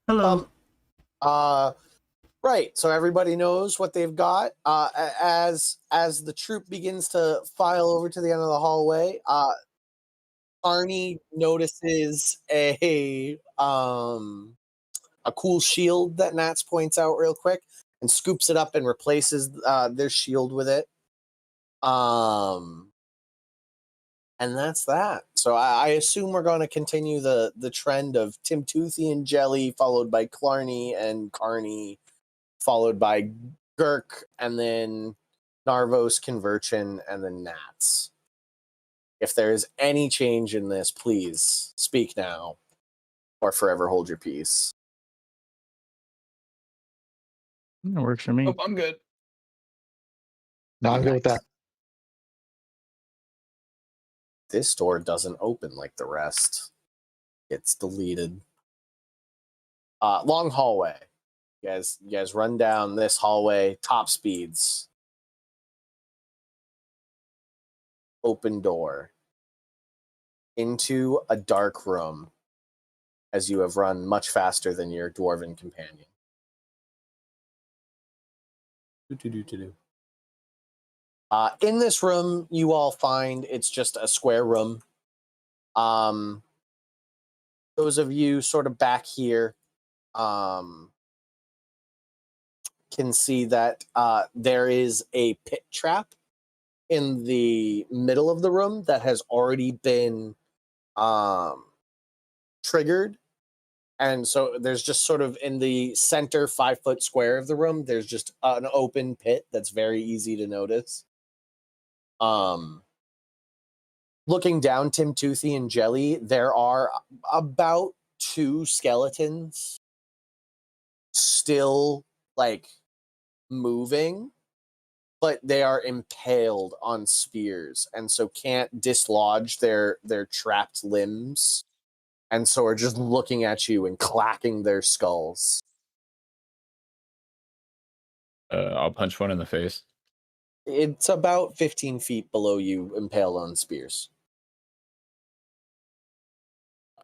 Hello. Right. So everybody knows what they've got. As the troop begins to file over to the end of the hallway, Arnie notices a cool shield that Nats points out real quick and scoops it up and replaces their shield with it. And that's that. So I assume we're going to continue the trend of Tim Toothy and Jelly, followed by Clarny and Carney, followed by Gurk, and then Narvos, Conversion, and then Nats. If there is any change in this, please speak now or forever hold your peace. That works for me. Nope, I'm good. No, I'm good with that. This door doesn't open like the rest. It's deleted. Long hallway. You guys run down this hallway, top speeds. Open door into a dark room as you have run much faster than your dwarven companion. In this room, you all find it's just a square room. Those of you sort of back here can see that there is a pit trap in the middle of the room that has already been triggered. And so there's just sort of in the center 5-foot square of the room, there's just an open pit that's very easy to notice. Looking down Tim Toothy and Jelly, there are about 2 skeletons still like moving, but they are impaled on spears and so can't dislodge their trapped limbs, and so are just looking at you and clacking their skulls. I'll punch one in the face. It's about 15 feet below you, impaled on spears.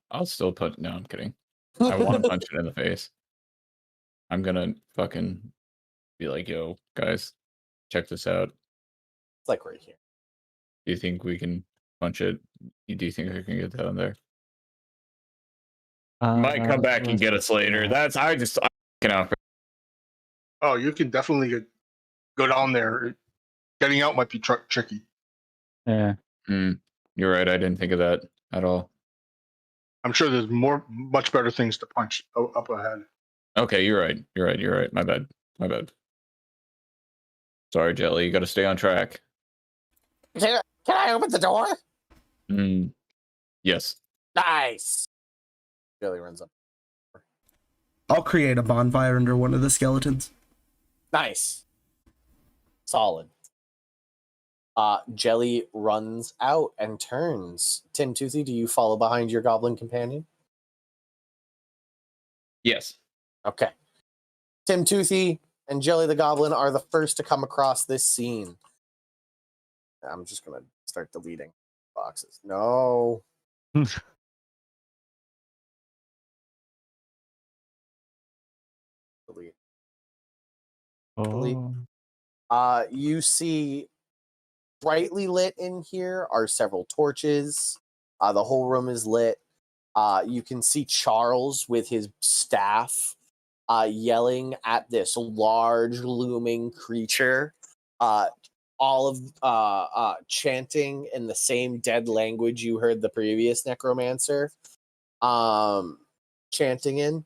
I'll still punch. No, I'm kidding. I want to punch it in the face. I'm gonna fucking be like, yo, guys, check this out. It's like right here. Do you think we can punch it? Do you think I can get down there? Might come back and get us later. yeah. I'm out. Oh, you can definitely go down there. Getting out might be tricky. Yeah. You're right. I didn't think of that at all. I'm sure there's much better things to punch up ahead. Okay, you're right. You're right. My bad. Sorry, Jelly. You got to stay on track. Can I open the door? Yes. Nice. Jelly runs up. I'll create a bonfire under one of the skeletons. Nice. Solid. Jelly runs out and turns. Tim Toothy, do you follow behind your goblin companion? Yes. Okay. Tim Toothy and Jelly the Goblin are the first to come across this scene. I'm just going to start deleting boxes. No. Delete. Delete. You see brightly lit in here are several torches. The whole room is lit. You can see Charles with his staff yelling at this large looming creature, all of chanting in the same dead language you heard the previous necromancer chanting in.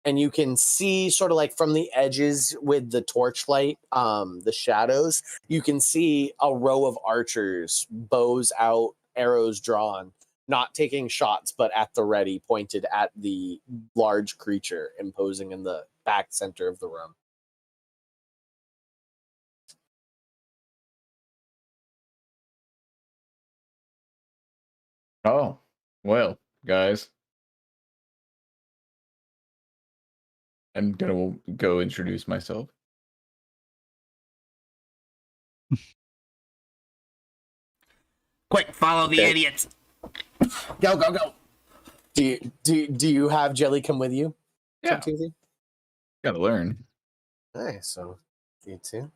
And you can see sort of like from the edges with the torchlight, the shadows, you can see a row of archers, bows out, arrows drawn, not taking shots, but at the ready, pointed at the large creature imposing in the back center of the room. Oh, well, guys. I'm gonna go introduce myself. Quick, follow the Okay. idiots. Go, go, go. Do you have Jelly come with you? Yeah, Tuesday? gotta learn. Nice. So you too.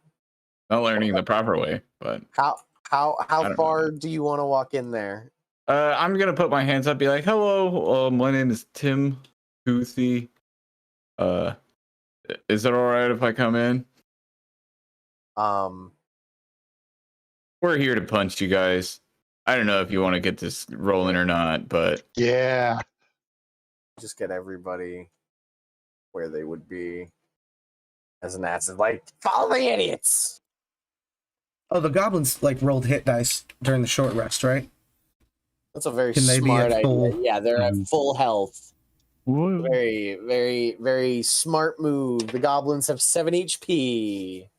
Not learning the proper way, but I How don't far know. do you want to walk in there? I'm gonna put my hands up, be like, "Hello, my name is Tim Toothy. Uh, is it all right if I come in? Um, We're here to punch you guys. I don't know if you want to get this rolling or not, but Yeah. just get everybody where they would be as an ass is like, follow the idiots. Oh, the goblins like rolled hit dice during the short rest, right? That's a very Can they be smart at idea. full- Yeah, they're at Mhm. full health. Woo. Very, very, very smart move. The goblins have 7 HP.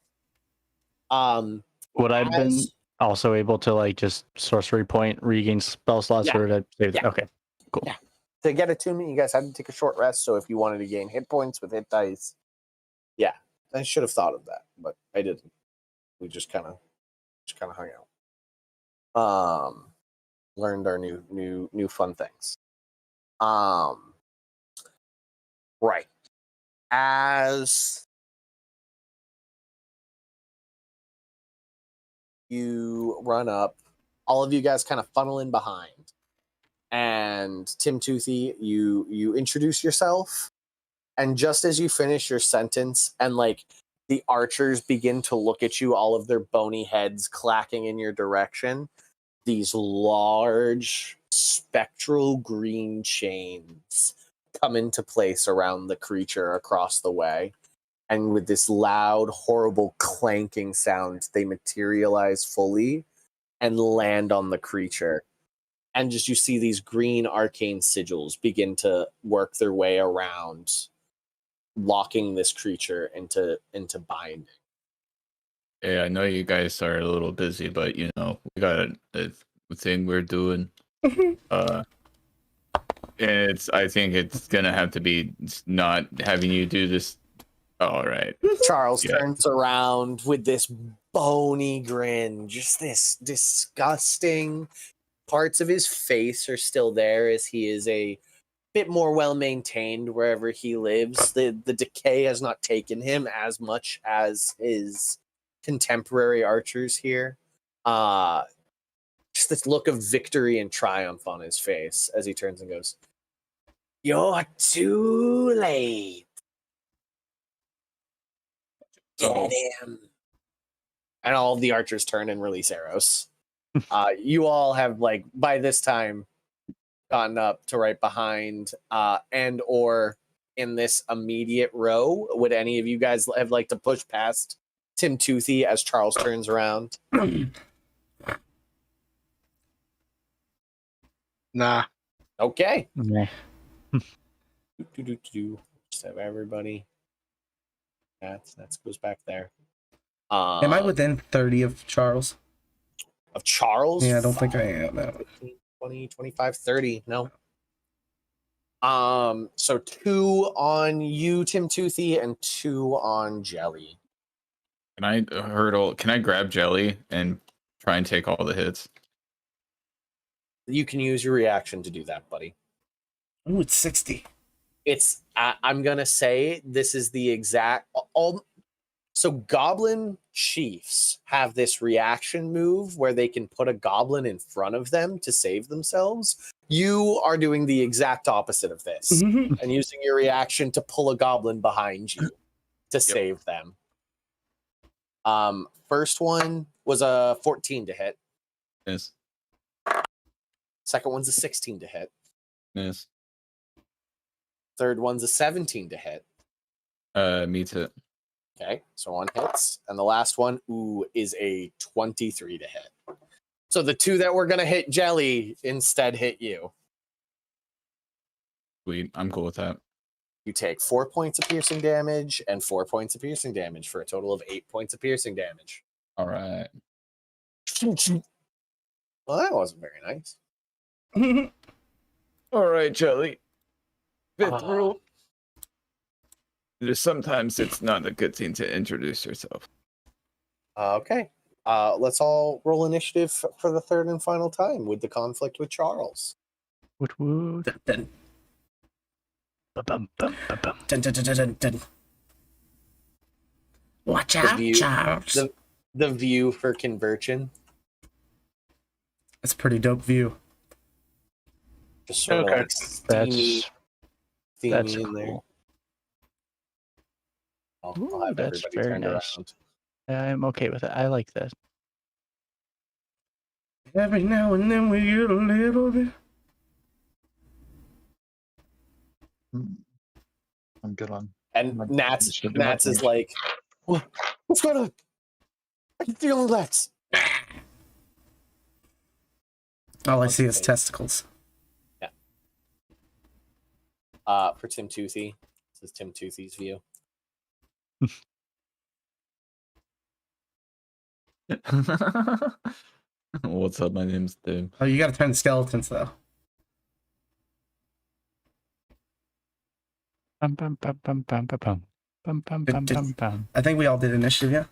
Would I have been as- also able to like just sorcery point regain spell slots, Yeah. or did I save? Yeah. Okay, cool. Yeah. To get attunement, you guys had to take a short rest. So if you wanted to gain hit points with hit dice, yeah, I should have thought of that, but I didn't. We just kind of hung out. Learned our new fun things. Right. As you run up, all of you guys kind of funnel in behind. And Tim Toothy, you introduce yourself, and just as you finish your sentence and like the archers begin to look at you, all of their bony heads clacking in your direction, these large spectral green chains come into place around the creature across the way. And with this loud, horrible clanking sound, they materialize fully and land on the creature. And just you see these green arcane sigils begin to work their way around, locking this creature into binding. yeah, I know you guys are a little busy, but you know we got a thing we're doing. And I think it's gonna have to be not having you do this. All right. Charles Yeah. turns around with this bony grin, just this disgusting. Parts of his face are still there as he is a bit more well maintained wherever he lives. The decay has not taken him as much as his contemporary archers here. Just this look of victory and triumph on his face as he turns and goes, "You're too late. Get him." And all of the archers turn and release arrows. You all have, like, by this time gotten up to right behind and or in this immediate row. Would any of you guys have like to push past Tim Toothy as Charles turns around? Nah. Okay. Yeah. Just have everybody. That goes back there. Am I within 30 of Charles? Of Charles? Yeah, I don't think I am. No. 15, 20, 25, 30. No. So 2 on you, Tim Toothy, and 2 on Jelly. Can I hurdle? Can I grab Jelly and try and take all the hits? You can use your reaction to do that, buddy. Ooh, it's 60. It's I'm gonna say this is the exact all. So goblin chiefs have this reaction move where they can put a goblin in front of them to save themselves. You are doing the exact opposite of this Mhm. and using your reaction to pull a goblin behind you to save them. First one was a 14 to hit. Yes. Second one's a 16 to hit. Yes. Third one's a 17 to hit. Meets it. Okay, so 1 hits. And the last one, is a 23 to hit. So the 2 that were going to hit Jelly instead hit you. Sweet. I'm cool with that. You take 4 points of piercing damage and 4 points of piercing damage for a total of 8 points of piercing damage. All right. Well, that wasn't very nice. All right, Jelly. Fifth Ah. rule. Sometimes it's not a good thing to introduce yourself. Okay. Let's all roll initiative for the third and final time with the conflict with Charles. Woot woot. Dun, Ba-bum, bum, ba-bum. Dun, dun, dun, dun, dun, dun. Watch The out, view- Charles. The view for conversion. That's a pretty dope view. Just sort of Okay. like steamy That's in there. cool. I'll Ooh, have that's everybody very turned nice. around. I'm okay with it. I like that. Every now and then we get a little bit. I'm good on. And My- Nats should do Nats my is thing. like, what's going on? I can feel the legs. All I see is testicles. For Tim Toothy. This is Tim Toothy's view. What's up? My name's Tim. Oh, you gotta turn the skeletons though. Bum, bum, bum, bum, bum, bum, bum. Bum, bum, bum, bum, bum. I think we all did initiative, yeah?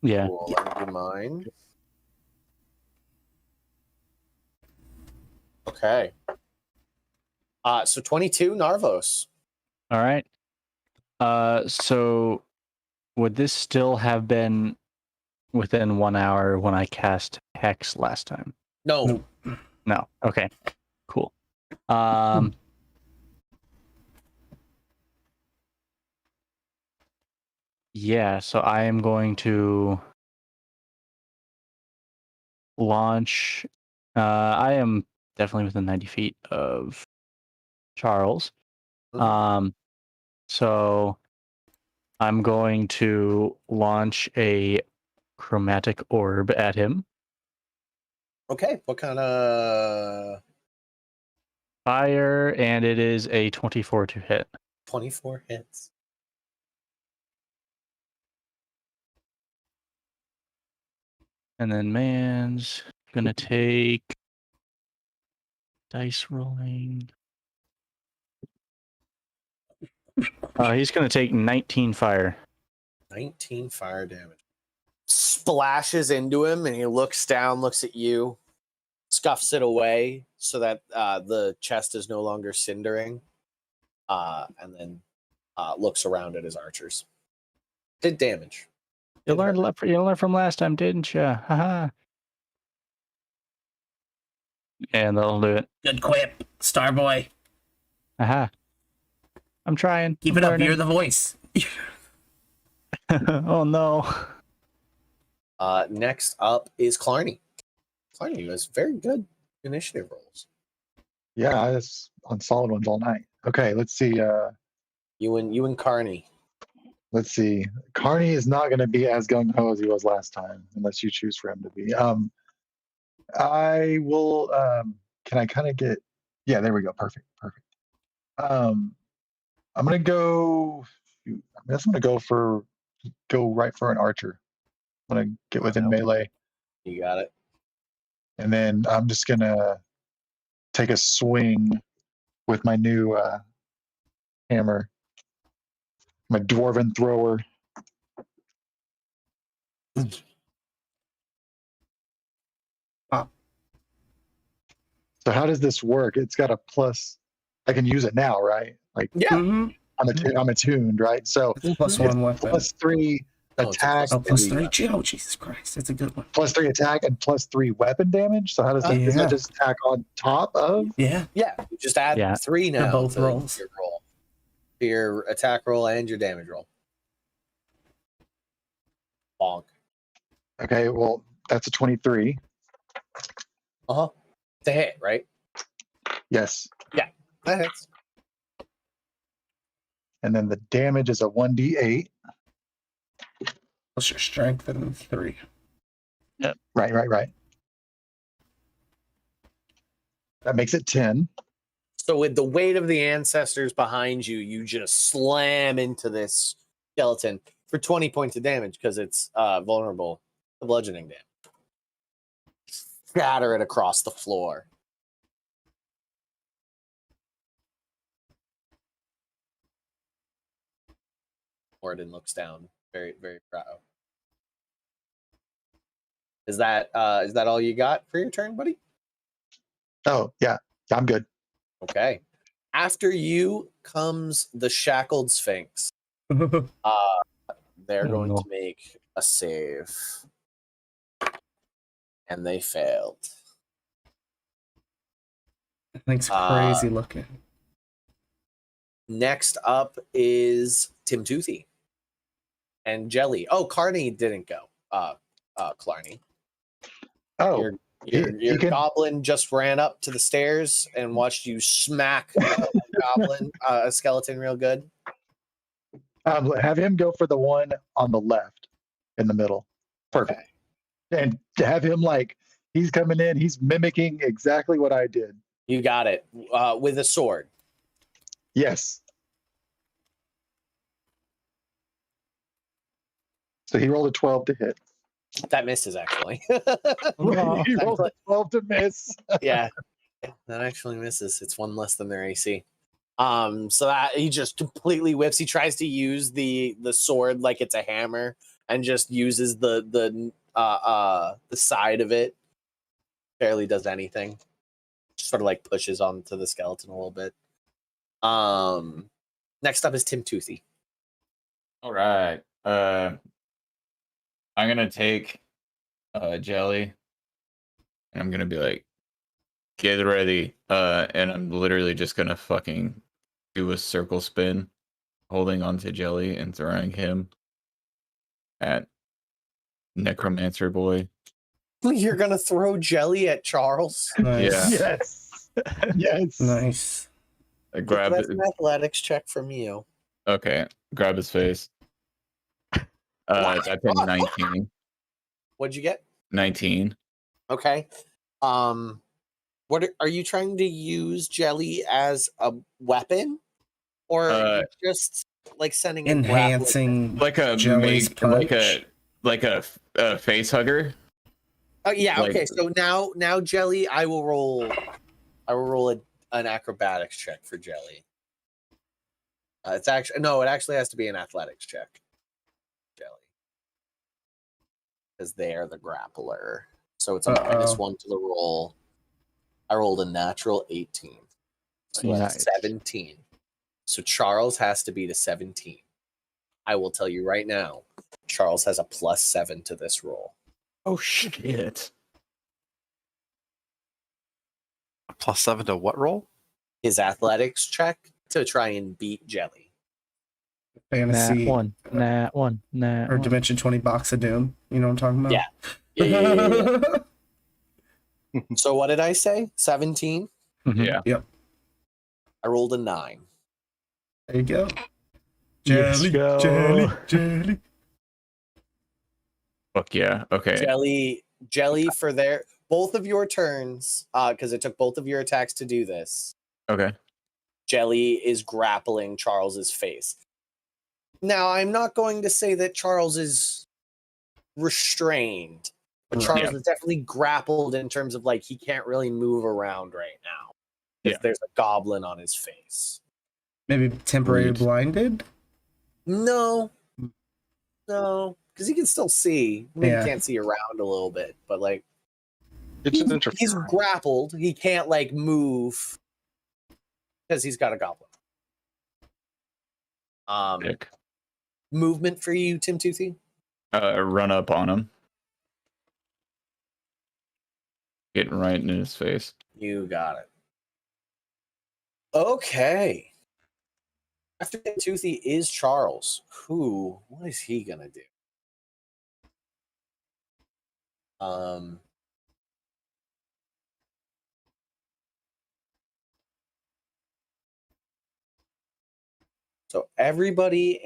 Yeah. Cool, let me do mine. Okay. So 22, Narvos. All right. So would this still have been within 1 hour when I cast Hex last time? No. Nope. No. Okay. Cool. Yeah, so I am going to launch. I am definitely within 90 feet of Charles. Mhm. So I'm going to launch a chromatic orb at him. Okay. What kind of Fire, and it is a 24 to hit. 24 hits? And then man's gonna take dice rolling. He's gonna take 19 fire. 19 fire damage. Splashes into him, and he looks down, looks at you, scuffs it away so that the chest is no longer cindering, and then looks around at his archers. Did damage. You Did learned, hurt. you learned from last time, didn't you? Haha. And that'll do it. Good quip, Starboy. Aha. I'm trying. Keep I'm it up, learning. you're the voice. Oh no. Next up is Clarny. Clarny has very good initiative rolls. Yeah, I was on solid ones all night. Okay, let's see. You and Carney. Let's see. Carney is not going to be as gung ho as he was last time, unless you choose for him to be. I will. Can I kind of get? Yeah, there we go. Perfect. Perfect. I'm gonna go. I'm just gonna go right for an archer. I'm gonna get within Nope. melee, You got it. and then I'm just gonna take a swing with my new hammer, my dwarven thrower. So how does this work? It's got a plus. I can use it now, right? Like Yeah. Mm-hmm. I'm attuned, right? So It's a plus it's one weapon. +3 Oh, it's a attack, Oh, plus and- 3. Oh, Jesus Christ. That's a good one. +3 attack, and +3 weapon damage. So how does that? Does Yeah. that just attack on top of? Yeah. Yeah. You just add Yeah. 3 now both to rolls. your roll. To your attack roll and your damage roll. Bonk. Okay, well that's a 23. Uh-huh. It's a hit, right? Yes, That hits. and then the damage is a 1d8. Plus your strength and 3. Right. That makes it 10. So with the weight of the ancestors behind you, you just slam into this skeleton for 20 points of damage because it's vulnerable to bludgeoning damage. Scatter it across the floor. Morden looks down, very, very proud. Is that all you got for your turn, buddy? Oh yeah, I'm good. Okay. After you comes the shackled Sphinx. They're Oh, going no. to make a save. And they failed. Thing's crazy looking. Next up is Tim Toothy and Jelly. Oh, Carney didn't go. Clarny. Oh, Your can- goblin just ran up to the stairs and watched you smack a skeleton real good. have him go for the one on the left in the middle. Perfect. Okay. And to have him he's coming in, he's mimicking exactly what I did. You got it. With a sword. Yes. So he rolled a 12 to hit. That misses, actually. Oh. He rolled a 12 to miss. Yeah, that actually misses. It's one less than their AC. So that he just completely whips. He tries to use the sword like it's a hammer and just uses the side of it. Barely does anything. Just sort of like pushes onto the skeleton a little bit. Next up is Tim Toothy. All right. I'm gonna take Jelly, and I'm gonna be like, get ready. And I'm literally just gonna fucking do a circle spin, holding onto Jelly and throwing him at Necromancer Boy. You're gonna throw Jelly at Charles. Nice. Yeah. Yes. Yes. Nice. I grab That's it. an athletics check from you. Okay, grab his face. That's a 19. What'd you get? 19. Okay. What are you trying to use Jelly as a weapon, or just like sending a Enhancing Like a Jelly's punch. like a face hugger. Oh yeah. like- Okay. So now Jelly, I will roll an acrobatics check for Jelly. It actually has to be an athletics check. Jelly, because they are the grappler. So it's a -1 to the roll. I rolled a natural 18. So that's Nice. 17. So Charles has to beat a 17. I will tell you right now, Charles has a +7 to this roll. Oh shit. +7 to what roll? His athletics check to try and beat Jelly. Fantasy. Nat one. Or Dimension 20 Box of Doom. You know what I'm talking about? Yeah. So what did I say? 17? Yeah. Yep. I rolled a 9. There you go. Yes, Jelly, go. jelly. Fuck yeah. Okay. Jelly for both of your turns, because it took both of your attacks to do this. Okay. Jelly is grappling Charles's face. Now, I'm not going to say that Charles is restrained, but Charles is definitely grappled in terms of like he can't really move around right now. If there's a goblin on his face. Maybe temporarily Sweet. blinded? No, because he can still see. Maybe Yeah. he can't see around a little bit, but like It's an he's interference. grappled. He can't like move because he's got a goblin. Dick. Movement for you, Tim Toothy? Run up on him. Getting right in his face. You got it. Okay. After Tim Toothy is Charles. What is he gonna do? So everybody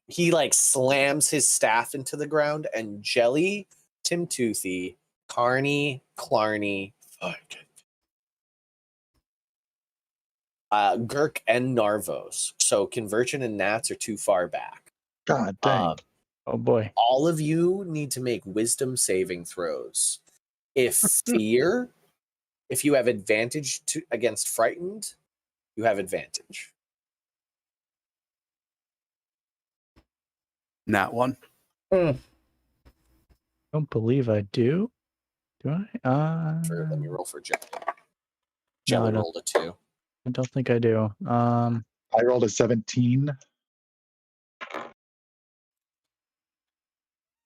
he like slams his staff into the ground, and Jelly, Tim Toothy, Carney, Clarny, Gurk, and Narvos. So Convergent and Nats are too far back. God dang. Oh boy. All of you need to make wisdom saving throws. If you have advantage against frightened, you have advantage. Nat 1. Don't believe I do. Do I? Let me roll for Jelly. Jelly No, rolled a 2. I don't think I do. I rolled a 17.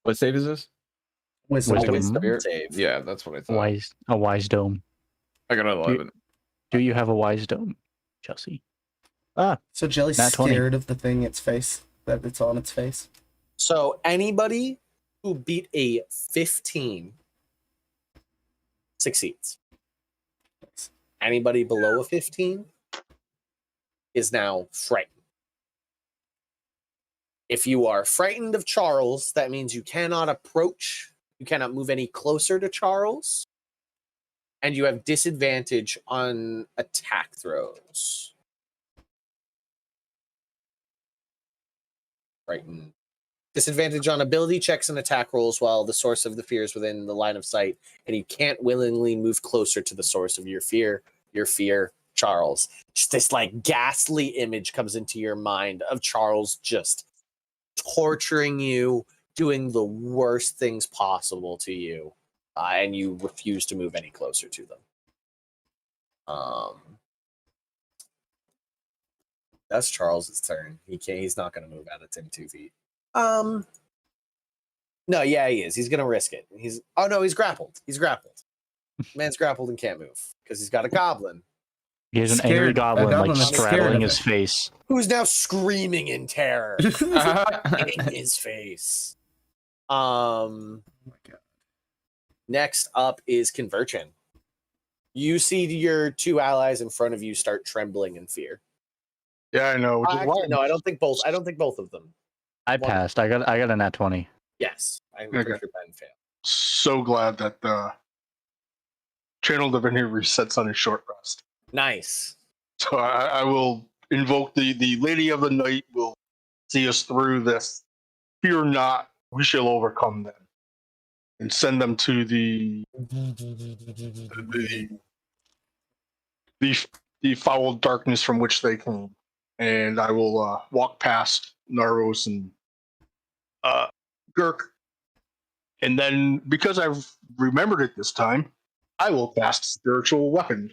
What save is this? Wisdom. Wisdom. Wisdom save. Yeah, that's what I thought. A wise dome. I got an 11. Do you have a wise dome, Chelsea? So Jelly's Nat 20. scared of the thing its face that it's on its face. So anybody who beat a 15 succeeds. Anybody below a 15 is now frightened. If you are frightened of Charles, that means you cannot approach, you cannot move any closer to Charles, and you have disadvantage on attack throws. Frightened. Disadvantage on ability checks and attack rolls while the source of the fear is within the line of sight, and you can't willingly move closer to the source of your fear, Charles. Just this like ghastly image comes into your mind of Charles just torturing you, doing the worst things possible to you, and you refuse to move any closer to them. That's Charles's turn. He's not going to move out of Tim 2 feet. No, yeah, he is. He's gonna risk it. He's grappled. He's grappled. Man's grappled and can't move because he's got a goblin He has an Scared- angry a goblin goblin like that's scared straddling of his it. face. who's now screaming in terror in his face. Oh my God. Next up is Convergent. You see your two allies in front of you start trembling in fear. Yeah, I know. Which is why Actually, no, I don't think both of them. I One- passed. I got a nat 20. Yes, I'm Okay. pretty sure Ben failed. so glad that the channel divinity resets on his short rest. Nice. So I will invoke the Lady of the Night will see us through this. Fear not, we shall overcome them. And send them to the foul darkness from which they came. And I will walk past Naros and Gurk. And then, because I've remembered it this time, I will cast Spiritual Weapon.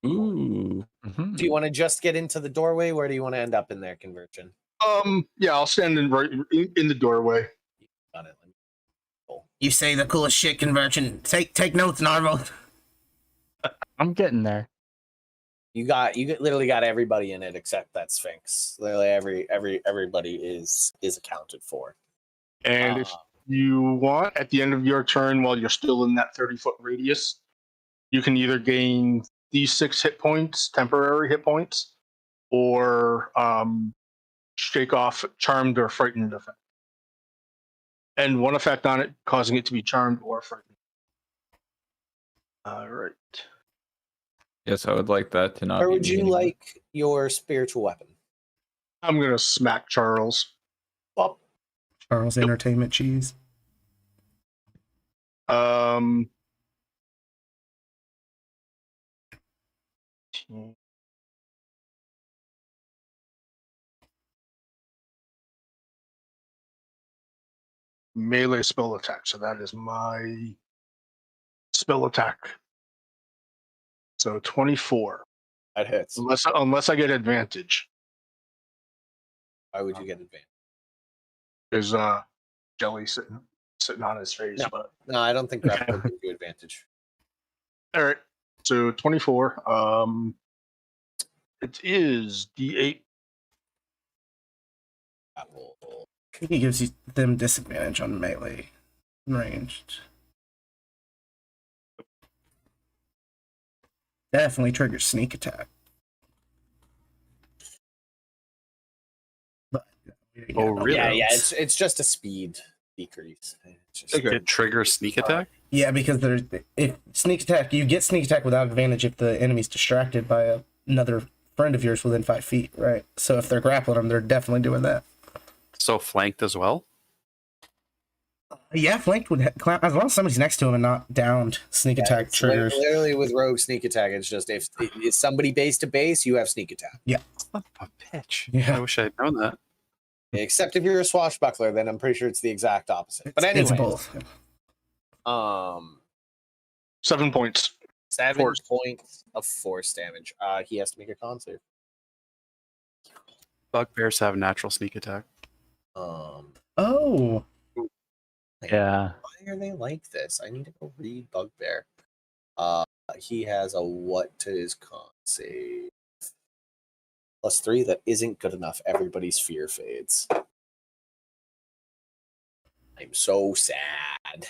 Ooh. Mhm. Do you want to just get into the doorway? Where do you want to end up in there, Convergent? Yeah, I'll stand in in the doorway. Got it. You say the coolest shit, Convergent. Take notes, Narvo. I'm getting there. You literally got everybody in it except that Sphinx. Literally everybody is accounted for. And if you want, at the end of your turn, while you're still in that 30-foot radius, you can either gain these 6 hit points, temporary hit points, or shake off charmed or frightened effect. And one effect on it, causing it to be charmed or frightened. All right. Yes, I would like that to not Where be would me you anymore. like your spiritual weapon? I'm going to smack Charles. Well, Charles Entertainment Cheese. Melee spell attack. So that is my spell attack. So 24. that hits. Unless I get advantage. Why would you get advantage? There's Jelly sitting on his face. No. But No, I don't think grapple gives you advantage. all right. So 24. It is D8. Grapple. I think he gives them disadvantage on melee ranged. Definitely triggers sneak attack. But Oh, really? Yeah. It's just a speed decrease. It's just, Okay. It triggers sneak attack? Yeah, because if sneak attack, you get sneak attack without advantage if the enemy's distracted by another friend of yours within 5 feet, right? So if they're grappling them, they're definitely doing that. So flanked as well? Yeah, flanked would as long as somebody's next to him and not downed. Sneak attack it's triggers. literally with rogue sneak attack. It's just if it's somebody base to base, you have sneak attack. Son of a bitch. Yeah. I wish I had known that. Except if you're a swashbuckler, then I'm pretty sure it's the exact opposite. But It's anyway, both. 7 points. 7 Force. points of force damage. He has to make a con save. Bugbears have natural sneak attack. Oh, Yeah. Why are they like this? I need to go read Bugbear. He has a what to his con save? +3. That isn't good enough. Everybody's fear fades. I'm so sad.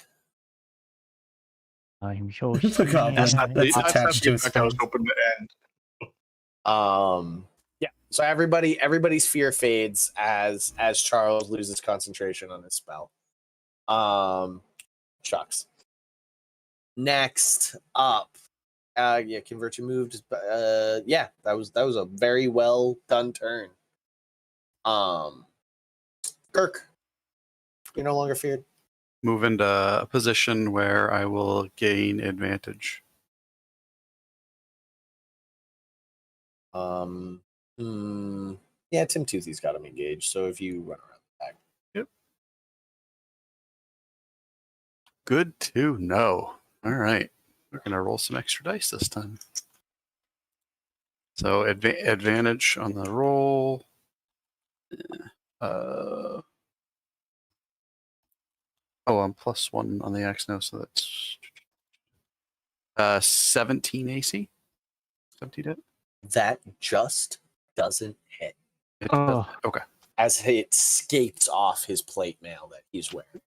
I'm so It's a goblin. That's not the, That's that's attached not to the his effect I was face. hoping to end. Yeah. So everybody's fear fades as Charles loses concentration on his spell. Shucks. Next up, convert your move. Yeah, that was a very well done turn. Kirk, you're no longer feared. Move into a position where I will gain advantage. Yeah, Tim Toothy's got him engaged. So if you run around the back, Good to know. All right. We're going to roll some extra dice this time. So advantage on the roll. I'm +1 on the X now, so that's 17 AC. 17 hit? that just doesn't hit Oh. Okay. as it skates off his plate mail that he's wearing.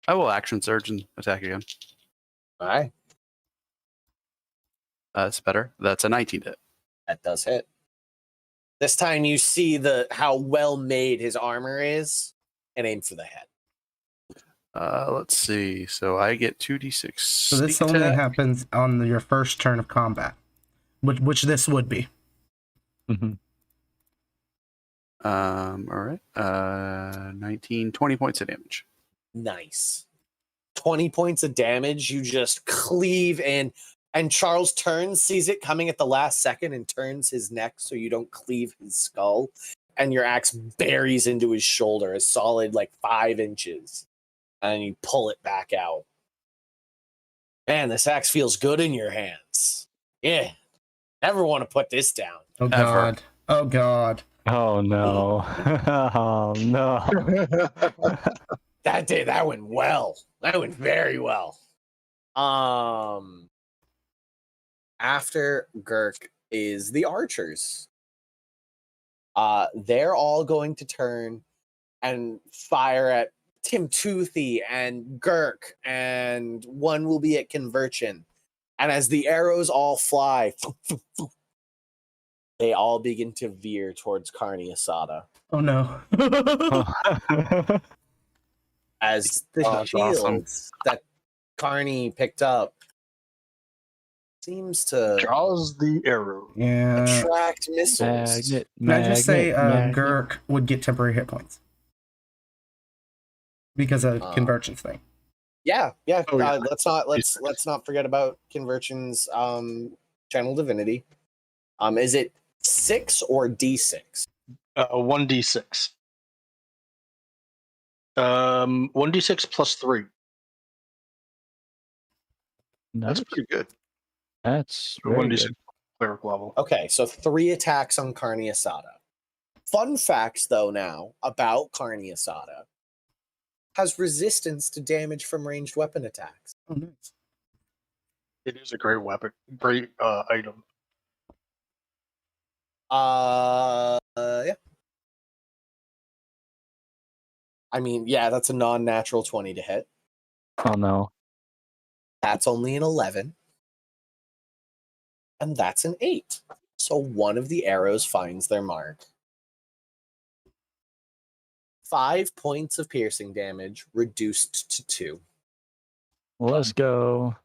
I will action surge and attack again. All right, That's better. That's a 19 hit. that does hit. This time you see how well made his armor is, and aim for the head. Let's see. So I get 2d6. So this sneak only attack. happens on your first turn of combat, which this would be. Mhm. All right. 19, 20 points of damage. Nice. 20 points of damage. You just cleave in, and Charles turns, sees it coming at the last second, and turns his neck so you don't cleave his skull. And your axe buries into his shoulder, a solid 5 inches. And you pull it back out. Man, this axe feels good in your hands. Yeah. Never want to put this down. Oh Ever. god. Oh god. Oh no. Oh no. That went well. That went very well. After Girk is the archers. They're all going to turn and fire at Tim Toothy and Girk, and one will be at Conversion. And as the arrows all fly, they all begin to veer towards Carney Asada. Oh no. As the That's awesome. shields that Carney picked up seems to Draws the arrow. Yeah. attract missiles. Can I just say magnet. Gurk would get temporary hit points? Because of convergence thing. Yeah. Oh, yeah. Let's not forget about Conversion's channel divinity. Is it 6 or D6? 1d6. 1d6 plus 3. That's pretty good. That's For very 1d6 good. cleric level. Okay, so 3 attacks on Carney Asada. Fun facts, though, now about Carney Asada. Has resistance to damage from ranged weapon attacks. Oh, nice. It is a great weapon, great item. Yeah. I mean, yeah, that's a non-natural 20 to hit. Oh no. That's only an 11. And that's an 8. So one of the arrows finds their mark. 5 points of piercing damage, reduced to 2. Let's go.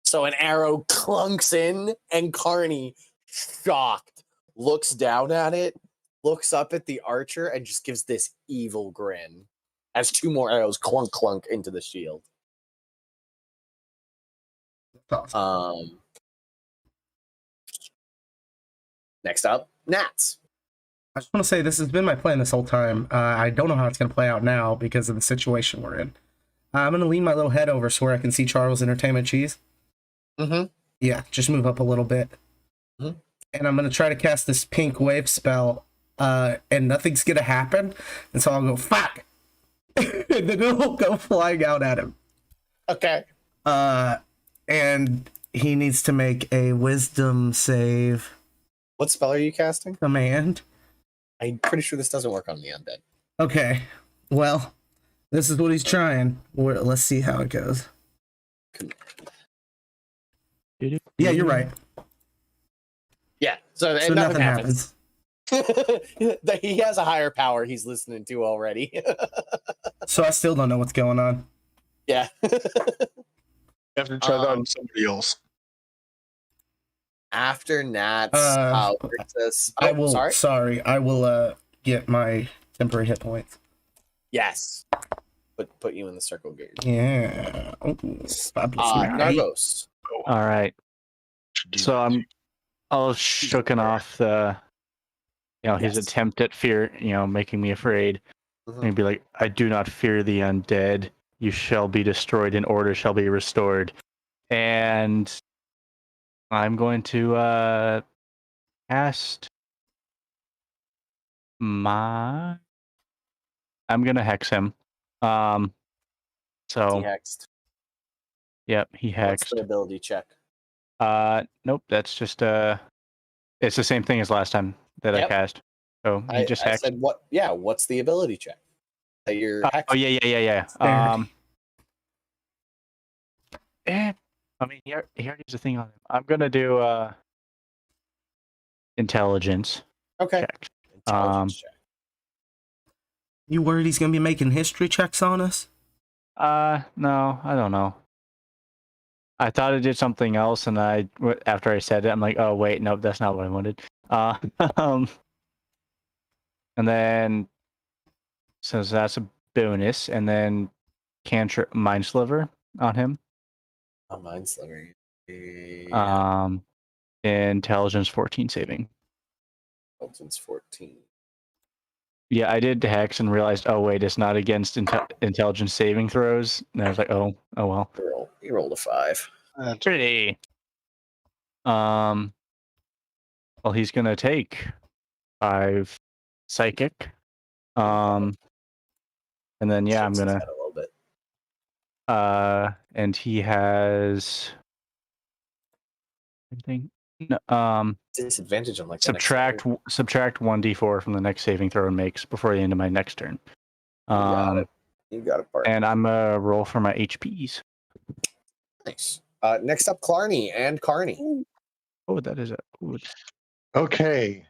So an arrow clunks in, and Carney, shocked, looks down at it, looks up at the archer, and just gives this evil grin as 2 more arrows clunk into the shield. That's awesome. Next up, Nats. I just want to say this has been my plan this whole time. I don't know how it's going to play out now because of the situation we're in. I'm going to lean my little head over so where I can see Charles' entertainment cheese. Mm-hmm. Yeah, just move up a little bit. Mhm. And I'm gonna try to cast this pink wave spell, and nothing's gonna happen. And so I'll go, fuck! And then it'll go flying out at him. Okay. And he needs to make a wisdom save What spell are you casting? command. I'm pretty sure this doesn't work on the undead. Okay, well, this is what he's trying. Let's see how it goes. Yeah, you're right. Yeah. So, So nothing happens. He has a higher power he's listening to already. So I still don't know what's going on. Yeah. You have to try that on somebody else. After Nat's princess. I will. Sorry. I will get my temporary hit points. Yes. Put you in the circle, Gage. Yeah. Ooh, Nargos. All right. So I'm all shooken off the, his Yes. attempt at fear, making me afraid. Mhm. And be like, I do not fear the undead. You shall be destroyed and order shall be restored. And I'm going to cast I'm gonna hex him. So Hexed. yep, he What's hexed. the ability check? Nope, that's just it's the same thing as last time that I Yep. cast. So he just I hexed. said what? Yeah. What's the ability check? That you're hexed. Oh yeah. Dexterity. I mean, he already has a thing on him. I'm gonna do intelligence Okay. check. Intelligence check. You worried he's gonna be making history checks on us? No, I don't know. I thought it did something else, and after I said it, I'm like, oh wait, nope, that's not what I wanted. And then since that's a bonus, and then cantrip mind sliver on him. Oh, mind sliver. Yeah. Intelligence 14 saving. Intelligence 14. Yeah, I did hex and realized, oh wait, it's not against intelligence saving throws. And I was like, oh well. You rolled a 5. Pretty. Well, he's gonna take 5 psychic. And then I'm Shakes his gonna head a little bit. and he has anything. No, Disadvantage on like the subtract 1d4 from the next saving throw and makes before the end of my next turn. got it. You got it, Bart. And I'm gonna roll for my HPs. Nice. Next up, Clarny and Carney. Oh, that is a good. Okay.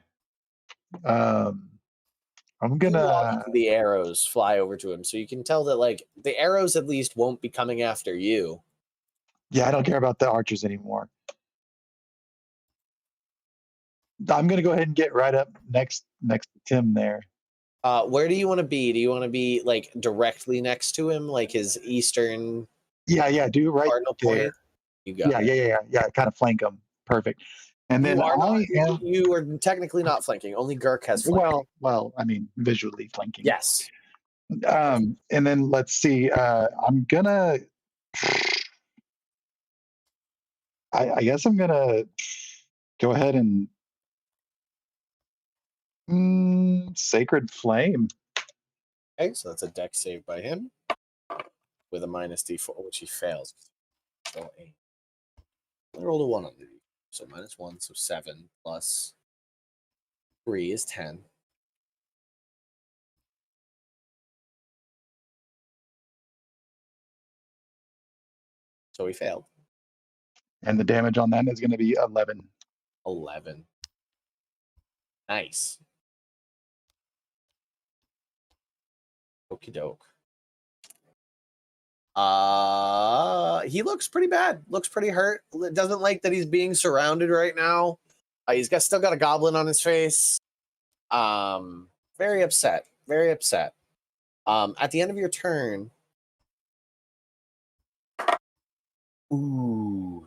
I'm gonna. The arrows fly over to him, so you can tell that like the arrows at least won't be coming after you. Yeah, I don't care about the archers anymore. I'm gonna go ahead and get right up next to Tim there. Where do you want to be? Do you want to be like directly next to him, like his eastern Yeah, do right cardinal there. point? You got it. Yeah. Kind of flank him. Perfect. And then you are technically not flanking. Only Gurk has flanking. Well, I mean, visually flanking. Yes. And then let's see. I'm gonna. I guess I'm gonna go ahead and Sacred Flame. Okay, so that's a dex save by him with a minus d4, which he fails. So I rolled a 1 on the so -1, so 7 plus 3 is 10. So he failed. And the damage on that is going to be 11. 11. Nice. Okie doke. He looks pretty bad. Looks pretty hurt. Doesn't like that he's being surrounded right now. He's still got a goblin on his face. Very upset. Very upset. At the end of your turn. Ooh.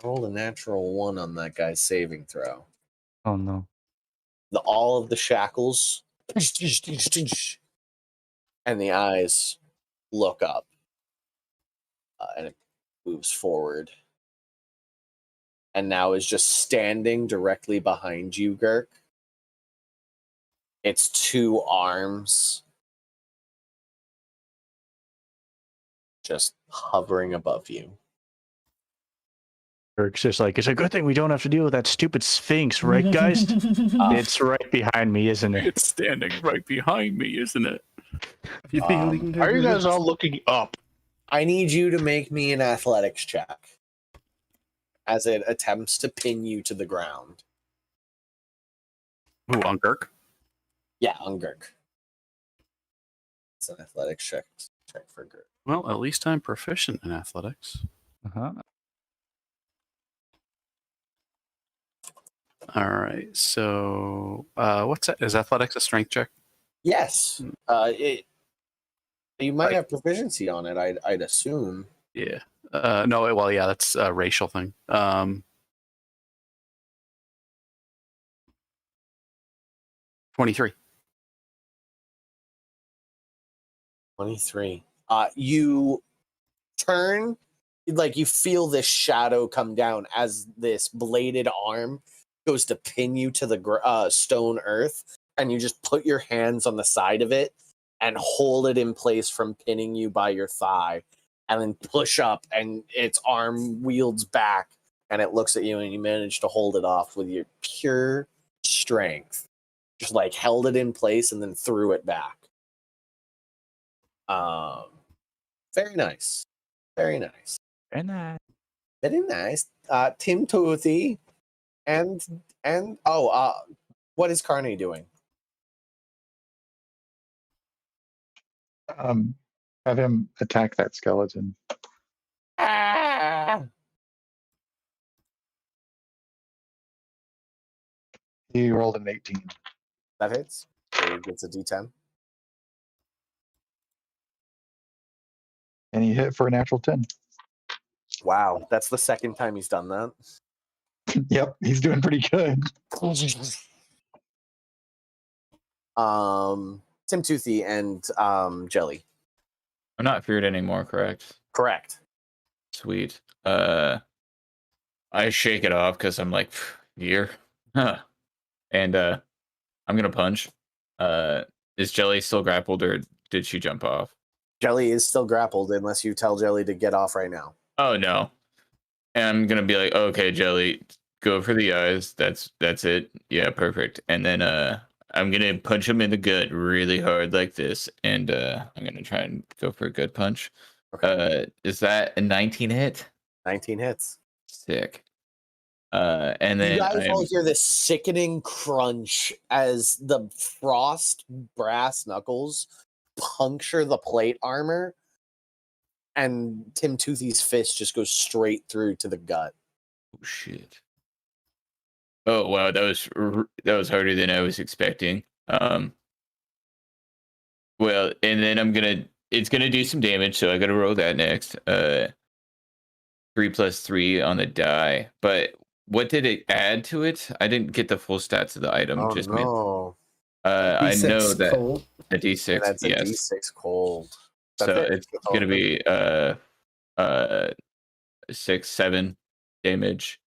I rolled a natural 1 on that guy's saving throw. Oh no. All of the shackles and the eyes look up and it moves forward and now is just standing directly behind you, Girk. Its two arms just hovering above you. Kirk's just like, it's a good thing we don't have to deal with that stupid Sphinx, right, guys? It's right behind me, isn't it? It's standing right behind me, isn't it? You feeling Are you guys all looking up? I need you to make me an athletics check as it attempts to pin you to the ground. Ooh, on Girk. Yeah, on Girk. It's an athletics check for Girk. Well, at least I'm proficient in athletics. Uh-huh. All right. So, what's that? Is athletics a strength check? Yes. You might have proficiency on it, I'd assume. Yeah. No. Well, yeah, that's a racial thing. 23. 23. You turn, like you feel this shadow come down as this bladed arm goes to pin you to the stone earth, and you just put your hands on the side of it and hold it in place from pinning you by your thigh, and then push up, and its arm wields back, and it looks at you, and you manage to hold it off with your pure strength. Just like held it in place and then threw it back. Very nice. Very nice. And that. Very nice. Tim Toothy and what is Carney doing? Have him attack that skeleton. He rolled an 18. That hits. So he gets a D10. And he hit for a natural 10. Wow, that's the second time he's done that. Yep, he's doing pretty good. Tim Toothy and Jelly. I'm not feared anymore, correct? Correct. Sweet. I shake it off because I'm like, year. Huh. And I'm gonna punch. Is Jelly still grappled or did she jump off? Jelly is still grappled unless you tell Jelly to get off right now. Oh no. And I'm gonna be like, okay, Jelly, go for the eyes. That's it. Yeah, perfect. And then I'm gonna punch him in the gut really hard like this, and I'm gonna try and go for a good punch. Okay. Is that a 19 hit? 19 hits. Sick. And then You guys all hear this sickening crunch as the frost brass knuckles puncture the plate armor, and Tim Toothy's fist just goes straight through to the gut. oh shit. Oh wow, that was harder than I was expecting. Well, and then it's gonna do some damage, so I gotta roll that next. 3 + 3 on the die. But what did it add to it? I didn't get the full stats of the item. Oh just no! I know D6 that cold. a D6. That's a yes. D6 cold. So That's it. it's gonna be 6, 7 damage.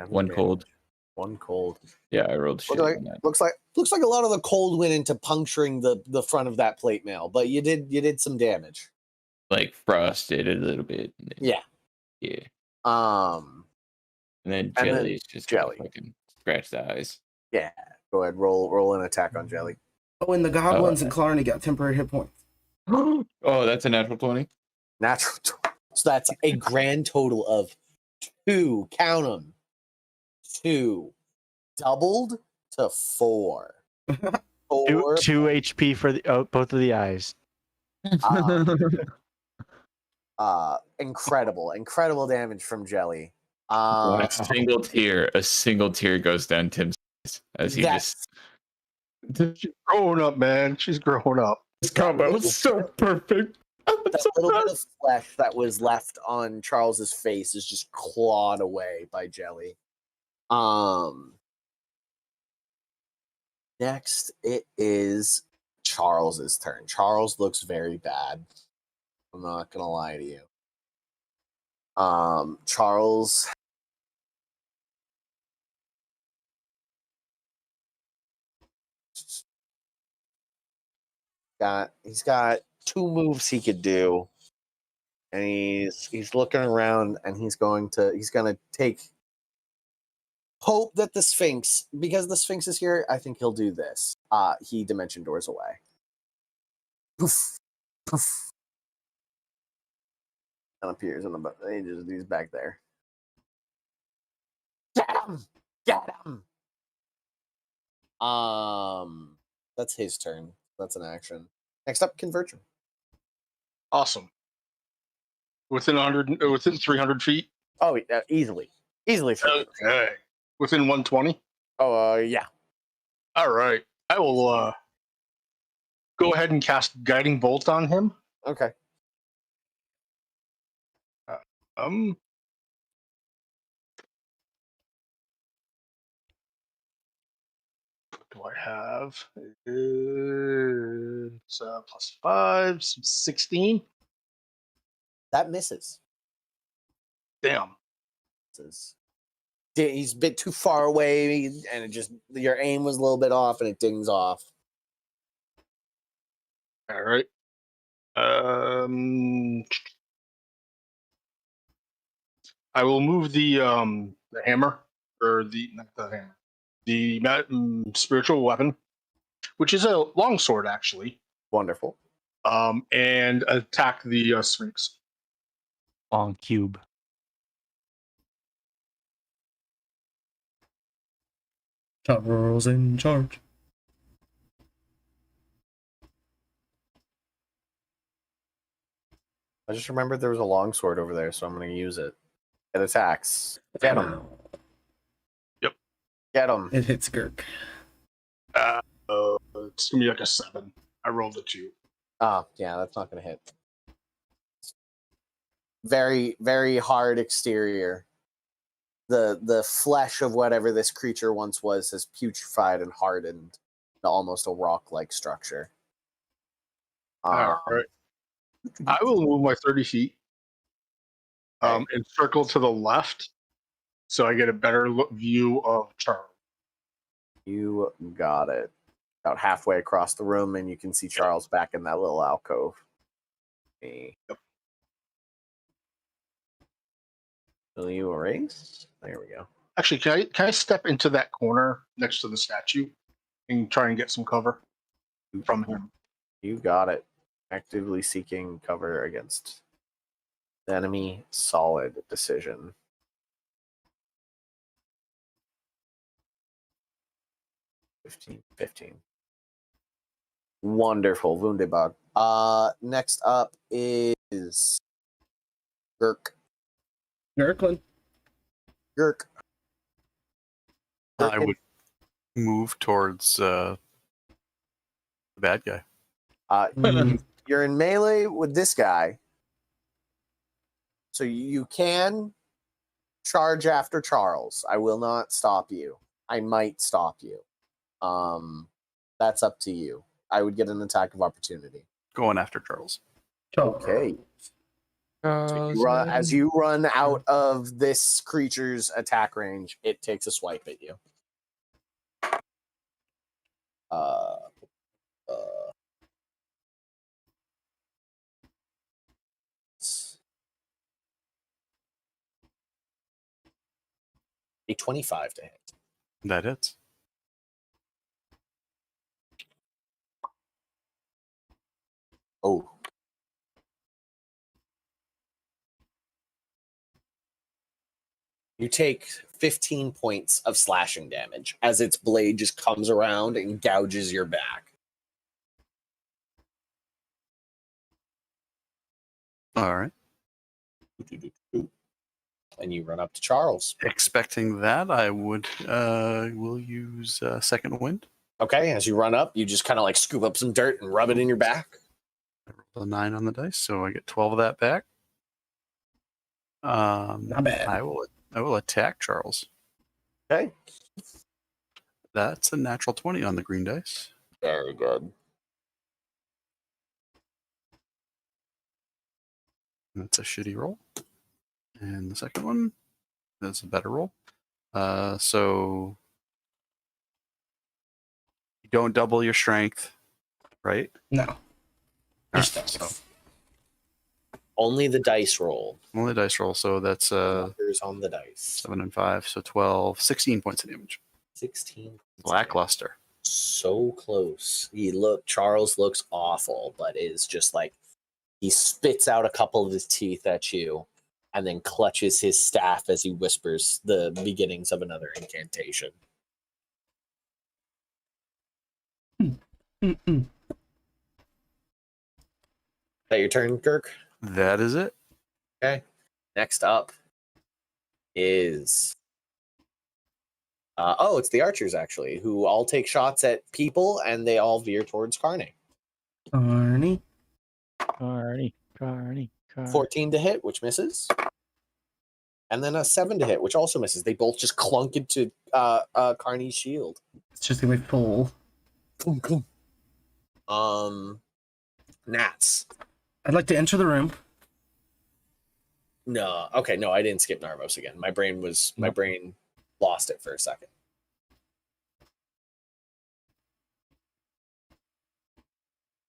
1 cold. 1 cold. Yeah, I rolled shit on that. Looks like a lot of the cold went into puncturing the front of that plate mail, but you did some damage. Like frosted a little bit. Yeah. Yeah. Um. And then And then Jelly's just Jelly. gonna fucking scratch the eyes. Yeah. Go ahead. Roll an attack on Jelly. Oh, and the goblins and Clarny got temporary hit points. Oh, that's a natural 20. Natural. So that's a grand total of 2. Count them. 2 doubled to 4. 4. 2 HP for both of the eyes. Incredible damage from Jelly. A single tear goes down Tim's face as he That's- She's growing up, man. She's growing up. This combo was so perfect. That little bit of flesh that was left on Charles's face is just clawed away by Jelly. Next, it is Charles's turn. Charles looks very bad. I'm not gonna lie to you. Charles He's got 2 moves he could do, and he's looking around, and he's gonna take hope that the Sphinx, because the Sphinx is here. I think he'll do this. He dimension doors away. Poof, poof, and appears in the he's back there. Get him! Get him! That's his turn. That's an action. Next up, conversion. Awesome. Within 300 feet. Oh, easily. Okay. Within 120. Oh, yeah. All right. I will go ahead and cast Guiding Bolt on him. Okay. What do I have? It's +5, so 16. That misses. Damn. He's a bit too far away, and it just your aim was a little bit off, and it dings off. All right. I will move the hammer, or not the hammer, the spiritual weapon, which is a longsword actually. Wonderful. And attack the Sphinx. Long cube. Charles in charge. I just remembered there was a longsword over there, so I'm going to use it. It attacks. Get him. Yep. Get him. It hits Girk. It's gonna be like a 7. I rolled a 2. Yeah, that's not going to hit. Very, very hard exterior. The flesh of whatever this creature once was has putrefied and hardened to almost a rock-like structure. All right. I will move my 30 feet and circle to the left so I get a better view of Charles. You got it. About halfway across the room, and you can see Charles back in that little alcove. Yep. Will you erase? There we go. Actually, can I step into that corner next to the statue and try and get some cover from him? You got it. Actively seeking cover against the enemy. Solid decision. 15. Wonderful. Wunderbug. Next up is Girk. Gurkland. Girk. I would move towards the bad guy. You're in melee with this guy, so you can charge after Charles. I will not stop you. I might stop you. That's up to you. I would get an attack of opportunity. Going after Charles. Okay. So as you run out of this creature's attack range, it takes a swipe at you. A 25 to hit. That hits. Oh. You take 15 points of slashing damage as its blade just comes around and gouges your back. All right. And you run up to Charles. Expecting that, I will use second wind. Okay, as you run up, you just kind of like scoop up some dirt and rub it in your back. I rolled a 9 on the dice, so I get 12 of that back. Not bad. I will attack Charles. Okay. That's a natural 20 on the green dice. Very good. That's a shitty roll. And the second one is a better roll. So you don't double your strength, right? No. Your Alright, stats. so Only the dice roll. only dice roll. So that's Numbers on the dice. 7 and 5. So 12, 16 points of damage. 16. Lackluster. So close. Charles looks awful, but is just like, he spits out a couple of his teeth at you and then clutches his staff as he whispers the beginnings of another incantation. Mm-mm. Is that your turn, Kirk? That is it. Okay. Next up is it's the archers actually, who all take shots at people and they all veer towards Carney. Arnie. Carney. 14 to hit, which misses. And then a 7 to hit, which also misses. They both just clunk into Carney's shield. It's just gonna be full. Gnats. I'd like to enter the room. No, okay, no, I didn't skip Narvos again. My brain lost it for a second.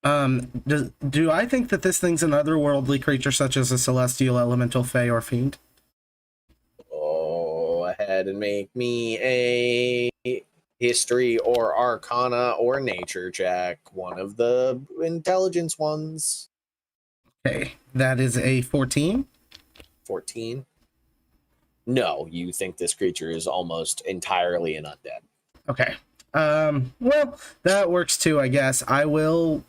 Do I think that this thing's an otherworldly creature such as a celestial, elemental, fey, or fiend? Go ahead and make me a history or arcana or nature check. One of the intelligence ones. Okay, that is a 14. 14. No, you think this creature is almost entirely an undead. Okay. Well, that works too, I guess. I will.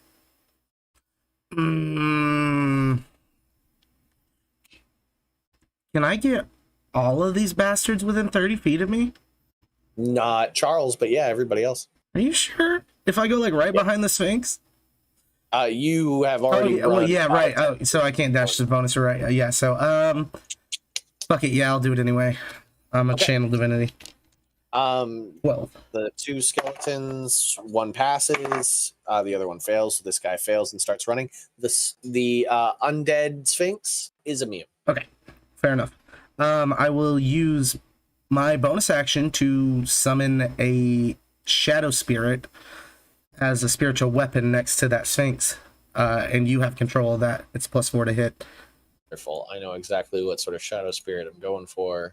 Can I get all of these bastards within 30 feet of me? Not Charles, but yeah, everybody else. Are you sure? If I go like right behind the Sphinx? You have already. Well, yeah, right. Oh, so I can't dash the bonus, right? Yeah. So, fuck it. Yeah, I'll do it anyway. I'm a channel divinity. 12. The two skeletons, one passes, the other one fails. So this guy fails and starts running. The undead Sphinx is immune. Okay, fair enough. I will use my bonus action to summon a shadow spirit as a spiritual weapon next to that Sphinx. And you have control of that. It's +4 to hit. Wonderful. I know exactly what sort of shadow spirit I'm going for.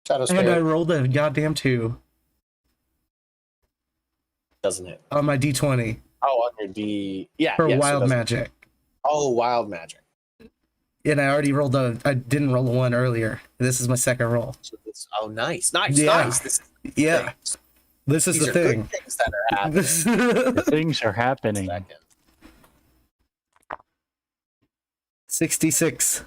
Shadow And I spirit rolled a goddamn 2 doesn't hit. on my D20 Oh, on your D. Yeah. for yeah, so wild doesn't- magic. Oh, wild magic. And I already rolled I didn't roll a 1 earlier. This is my second roll. So nice. Nice. Yeah. Nice. This is Yeah, this is These the are good thing. things that are happening. Things are happening. Second. 66.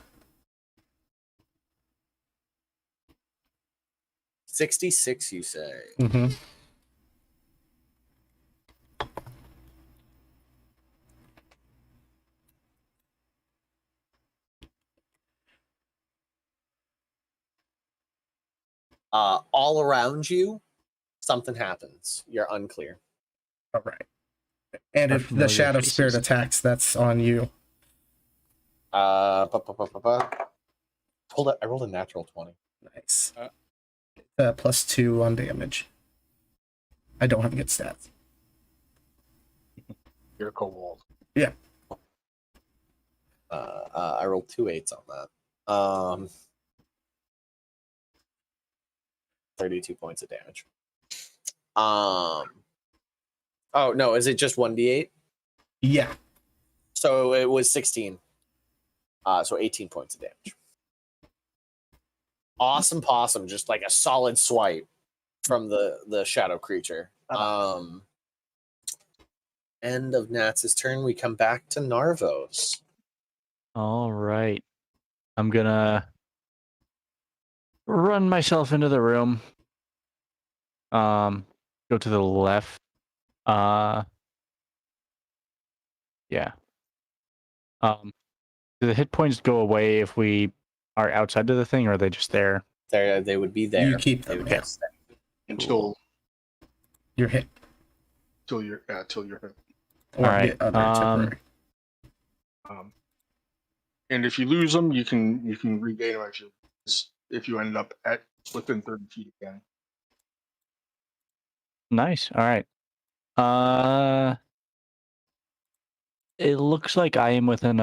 66, you say? Mm-hmm. All around you, something happens. You're unclear. All right. And Our if the familiar shadow faces. spirit attacks, that's on you. I rolled a natural 20. Nice. +2 on damage. I don't have good stats. You're a kobold. Yeah. I rolled 2 8s on that. 32 points of damage. Oh no, is it just 1d8? Yeah. So it was 16. So 18 points of damage. Awesome possum, just like a solid swipe from the shadow creature. End of Nats's turn. We come back to Narvos. All right. I'm gonna run myself into the room. Go to the left. Yeah. Do the hit points go away if we are outside of the thing, or are they just there? They would be there. You keep They them. would Yeah. just stay. Until You're hit. you're hit. Or All right, get other temporary. And if you lose them, you can regain them if you end up at within 30 feet again. Nice. All right. It looks like I am within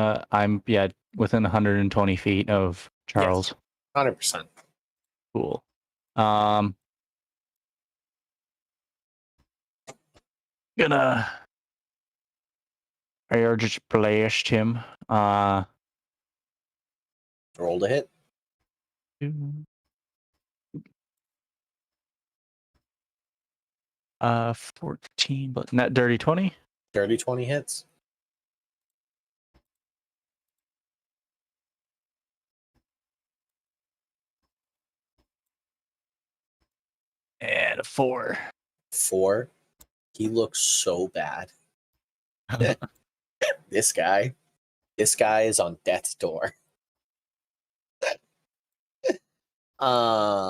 within 120 feet of Charles. 100%. Cool. Gonna I just blast him. Roll to hit. 14, but net dirty 20. Dirty 20 hits. And a 4. 4. He looks so bad. This guy is on death's door. Clarny,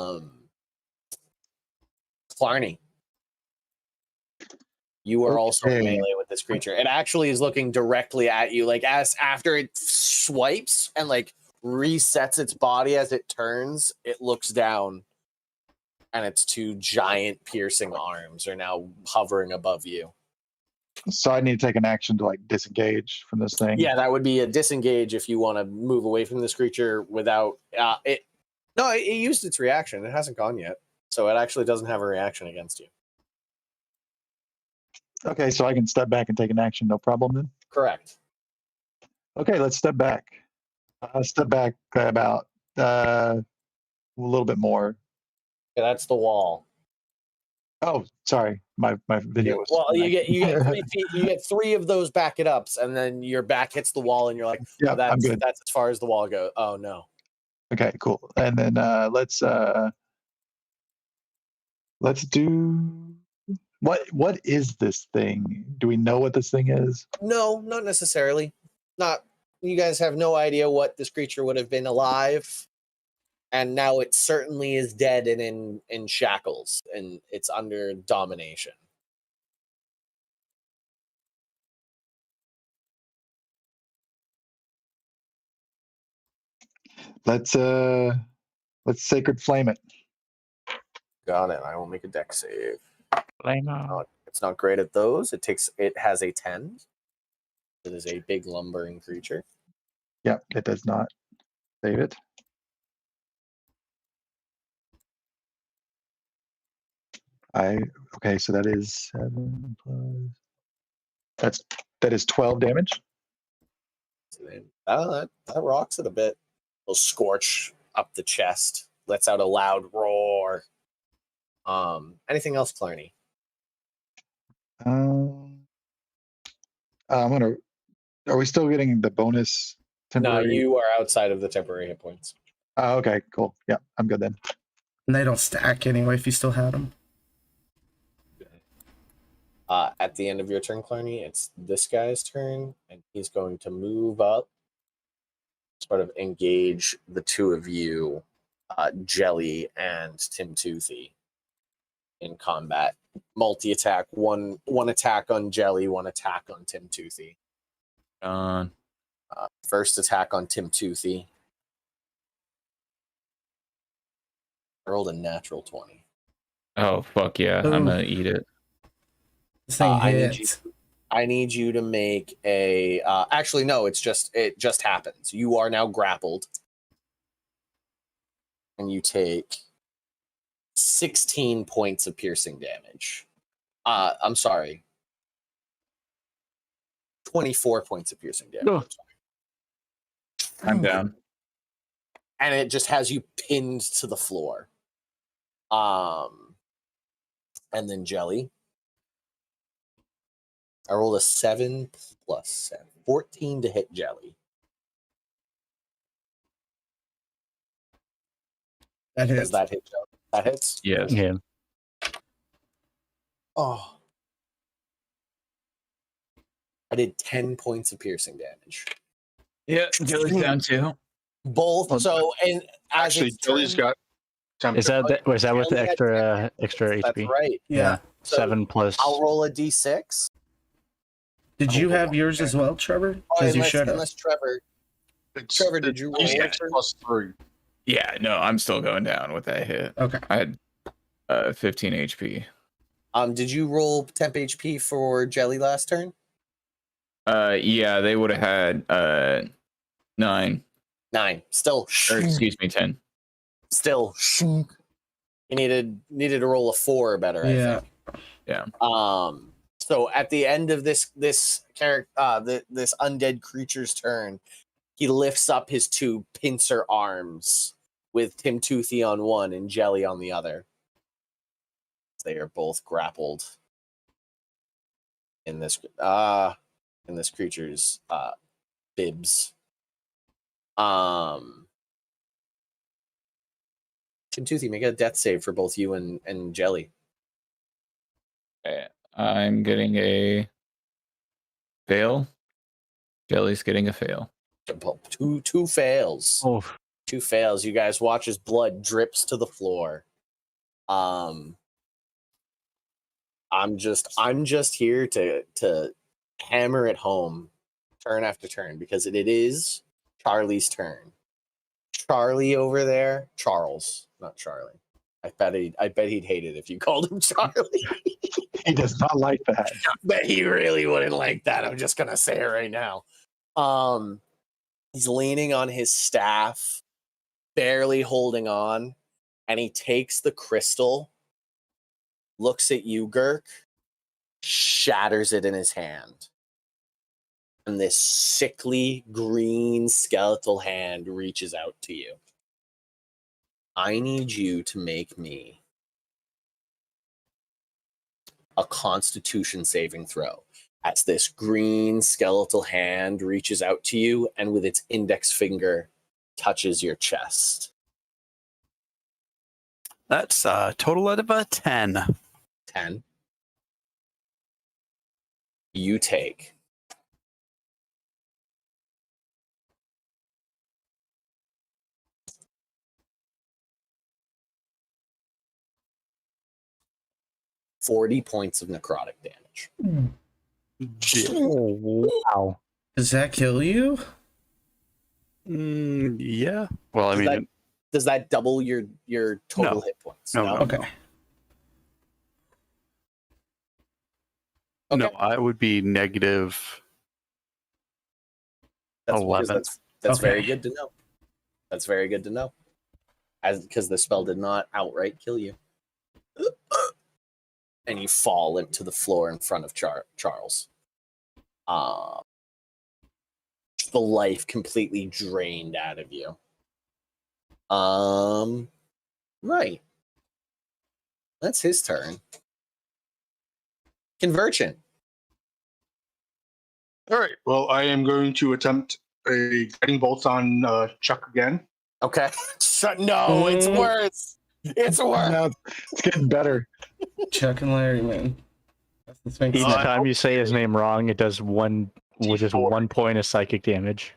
you are also in Okay. melee with this creature. It actually is looking directly at you, like as after it swipes and like resets its body as it turns, it looks down, and its 2 giant piercing arms are now hovering above you. So I need to take an action to like disengage from this thing. Yeah, that would be a disengage if you want to move away from this creature without it. No, it used its reaction. It hasn't gone yet, so it actually doesn't have a reaction against you. Okay, so I can step back and take an action, no problem then. Correct. Okay, let's step back. Step back about a little bit more. Yeah, that's the wall. Oh, sorry, my video was. Well, you get 3 feet. You get 3 of those back it ups, and then your back hits the wall, and you're like, Yeah, that's I'm good. as far as the wall goes. Oh no. Okay, cool. And then let's do what is this thing? Do we know what this thing is? No, not necessarily. Not. You guys have no idea what this creature would have been alive, and now it certainly is dead and in shackles, and it's under domination. Let's sacred flame it. Got it. I will make a deck save. Flame on. It's not great at those. It has a 10. It is a big lumbering creature. Yep, it does not. Save it. Okay, so that is 7 plus. That is 12 damage. That rocks it a bit. It'll scorch up the chest. Lets out a loud roar. Anything else, Clarny? I'm gonna. Are we still getting the bonus No, temporary? you are outside of the temporary hit points. Okay, cool. Yeah, I'm good then. And they don't stack anyway if you still had them. At the end of your turn, Clarny, it's this guy's turn, and he's going to move up, sort of engage the 2 of you, Jelly and Tim Toothy, in combat. Multi-attack, one attack on Jelly, 1 attack on Tim Toothy. First attack on Tim Toothy. I rolled a natural 20. Oh fuck yeah! Ooh. I'm gonna eat it. This thing I need you to make a. Actually, no. It just happens. You are now grappled, and you take 16 points of piercing damage. I'm sorry. 24 points of piercing damage. No. I'm down. And it just has you pinned to the floor. And then Jelly. I rolled a 7 plus 7. 14 to hit Jelly. That Does hits. that hit Jelly? That hits? Yes. Yeah. Oh. I did 10 points of piercing damage. Yeah, Jelly's down too. Both. Well, So, and as Actually, it's Jelly's turned- got 10. Was that with the Jelly had extra That's HP? right. Yeah. So 7 plus. I'll roll a d6. Did you have yours as well, Trevor? Oh, Because you showed up. unless Trevor. It's, Trevor, did you roll it's your turn? +3. Yeah, no, I'm still going down with that hit. Okay. I had 15 HP. Did you roll temp HP for Jelly last turn? Yeah, they would have had 9. 9. Still. Or excuse me, 10. Still. You needed to roll a 4 or better, I Yeah. think. Yeah. So at the end of this character, this undead creature's turn, he lifts up his 2 pincer arms with Tim Toothy on one and Jelly on the other. They are both grappled in this creature's bibs. Tim Toothy, make a death save for both you and Jelly. Okay. I'm getting a fail. Jelly's getting a fail. Two fails. Oh, 2 fails. You guys watch as blood drips to the floor. I'm just here to hammer it home turn after turn because it is Charlie's turn. Charlie over there, Charles, not Charlie. I bet he'd hate it if you called him Charlie. He does not like that. Bet he really wouldn't like that. I'm just gonna say it right now. He's leaning on his staff, barely holding on, and he takes the crystal, looks at you, Girk, shatters it in his hand. And this sickly green skeletal hand reaches out to you. I need you to make me a Constitution saving throw. As this green skeletal hand reaches out to you and with its index finger touches your chest. That's a total out of a 10. 10. You take 40 points of necrotic damage. wow. Does that kill you? Yeah. Well, I Does mean, that- Does that double your total No. hit points? No. Okay. Okay. no, I would be negative. That's because 11. that's very Okay. good to know. That's very good to know. Because the spell did not outright kill you. And you fall into the floor in front of Charles. The life completely drained out of you. Right. That's his turn. Convergent. All right. Well, I am going to attempt a guiding bolt on Chuck again. Okay. No, it's Mm. worse. It's worse. No, it's getting better. Chuck and Larry, man. This makes Each sense. time you say his name wrong, it does one with just D4. 1 point of psychic damage.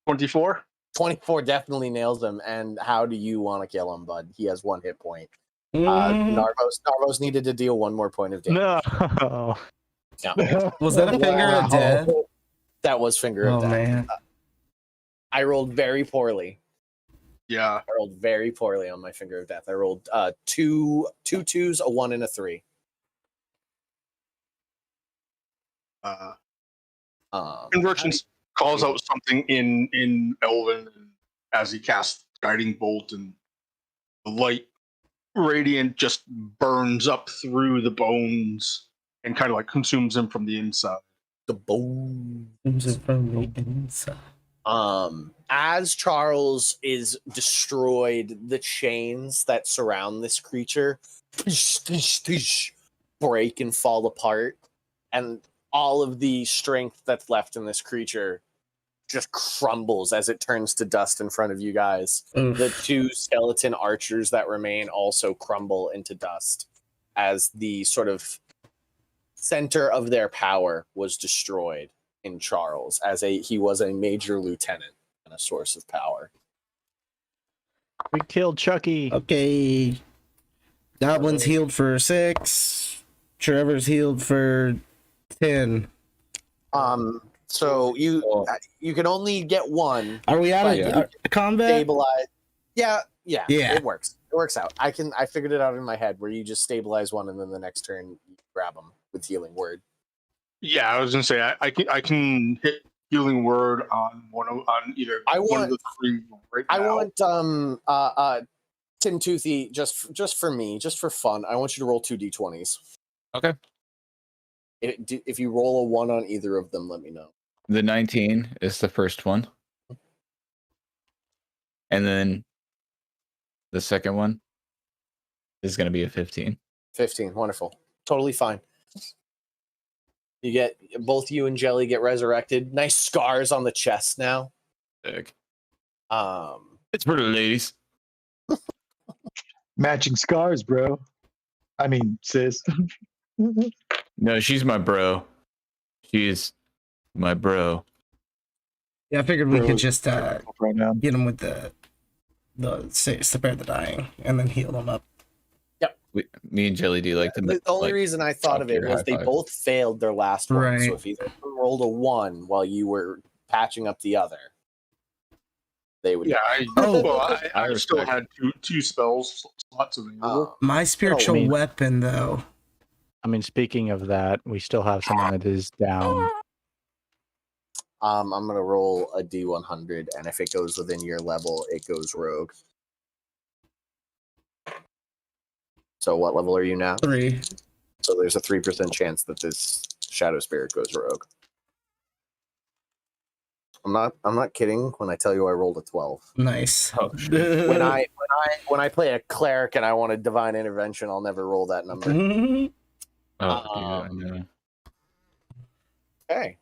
24. 24 definitely nails him. And how do you want to kill him, bud? He has 1 hit point. Mm. Narvos needed to deal 1 more point of damage. No. Yeah. Was that a finger of death? That was finger of Oh death. man. I rolled very poorly. Yeah. I rolled very poorly on my finger of death. I rolled two 2s, a 1, and a 3. Convergence calls out something in Elven as he casts guiding bolt, and the light radiant just burns up through the bones and kind of like consumes him from the inside. The bone. From the inside. As Charles is destroyed, the chains that surround this creature break and fall apart, and all of the strength that's left in this creature just crumbles as it turns to dust in front of you guys. Oof. The 2 skeleton archers that remain also crumble into dust as the sort of center of their power was destroyed in Charles, as he was a major lieutenant and a source of power. We killed Chucky. Okay. Goblins healed for 6. Trevor's healed for 10. So you Oh. you can only get one. Are we out But of yeah. combat? Stabilize. Yeah. Yeah. It works. It works out. I figured it out in my head where you just stabilize one and then the next turn you grab them with healing word. Yeah, I was gonna say I can hit healing word on on either one of the three right now. I want Tim Toothy just for me, just for fun. I want you to roll 2 d20s. Okay. If you roll a 1 on either of them, let me know. The 19 is the first one. And then the second one is going to be a 15. 15, wonderful, totally fine. You get both you and Jelly get resurrected. Nice scars on the chest now. Sick. It's It's for the ladies. Matching scars, bro. I mean, sis. No, she's my bro. She's my bro. Yeah, I figured we Bro could is just technical pronoun. get him with the spare the dying and then heal them up. Me and Jelly do like to. the only like, reason I thought of it your was high they five. both failed their last one. Right. So if either of them rolled a 1 while you were patching up the other, they would. Yeah, Oh. I I still respect. had two spells slots available. My spiritual I mean- weapon, though. I mean, speaking of that, we still have someone that is down. I'm gonna roll a d100, and if it goes within your level, it goes rogue. So what level are you now? 3. So there's a 3% chance that this shadow spirit goes rogue. I'm not kidding when I tell you I rolled a 12. Nice. Oh, shit. When I play a cleric and I want a divine intervention, I'll never roll that number. Oh, dude, I know. Okay.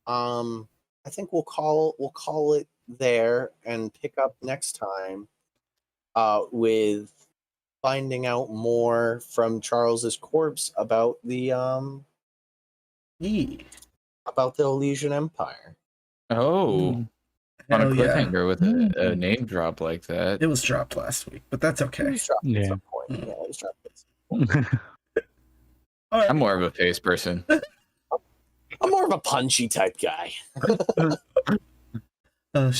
I think we'll call it there and pick up next time with finding out more from Charles's corpse about the Elysian Empire. Oh, on a Hell yeah. cliffhanger with a name drop like that. It was dropped last week, but that's It okay. was dropped at Yeah. some point. Yeah, it was dropped at some point. All right. I'm more of a face person. I'm more of a punchy type guy.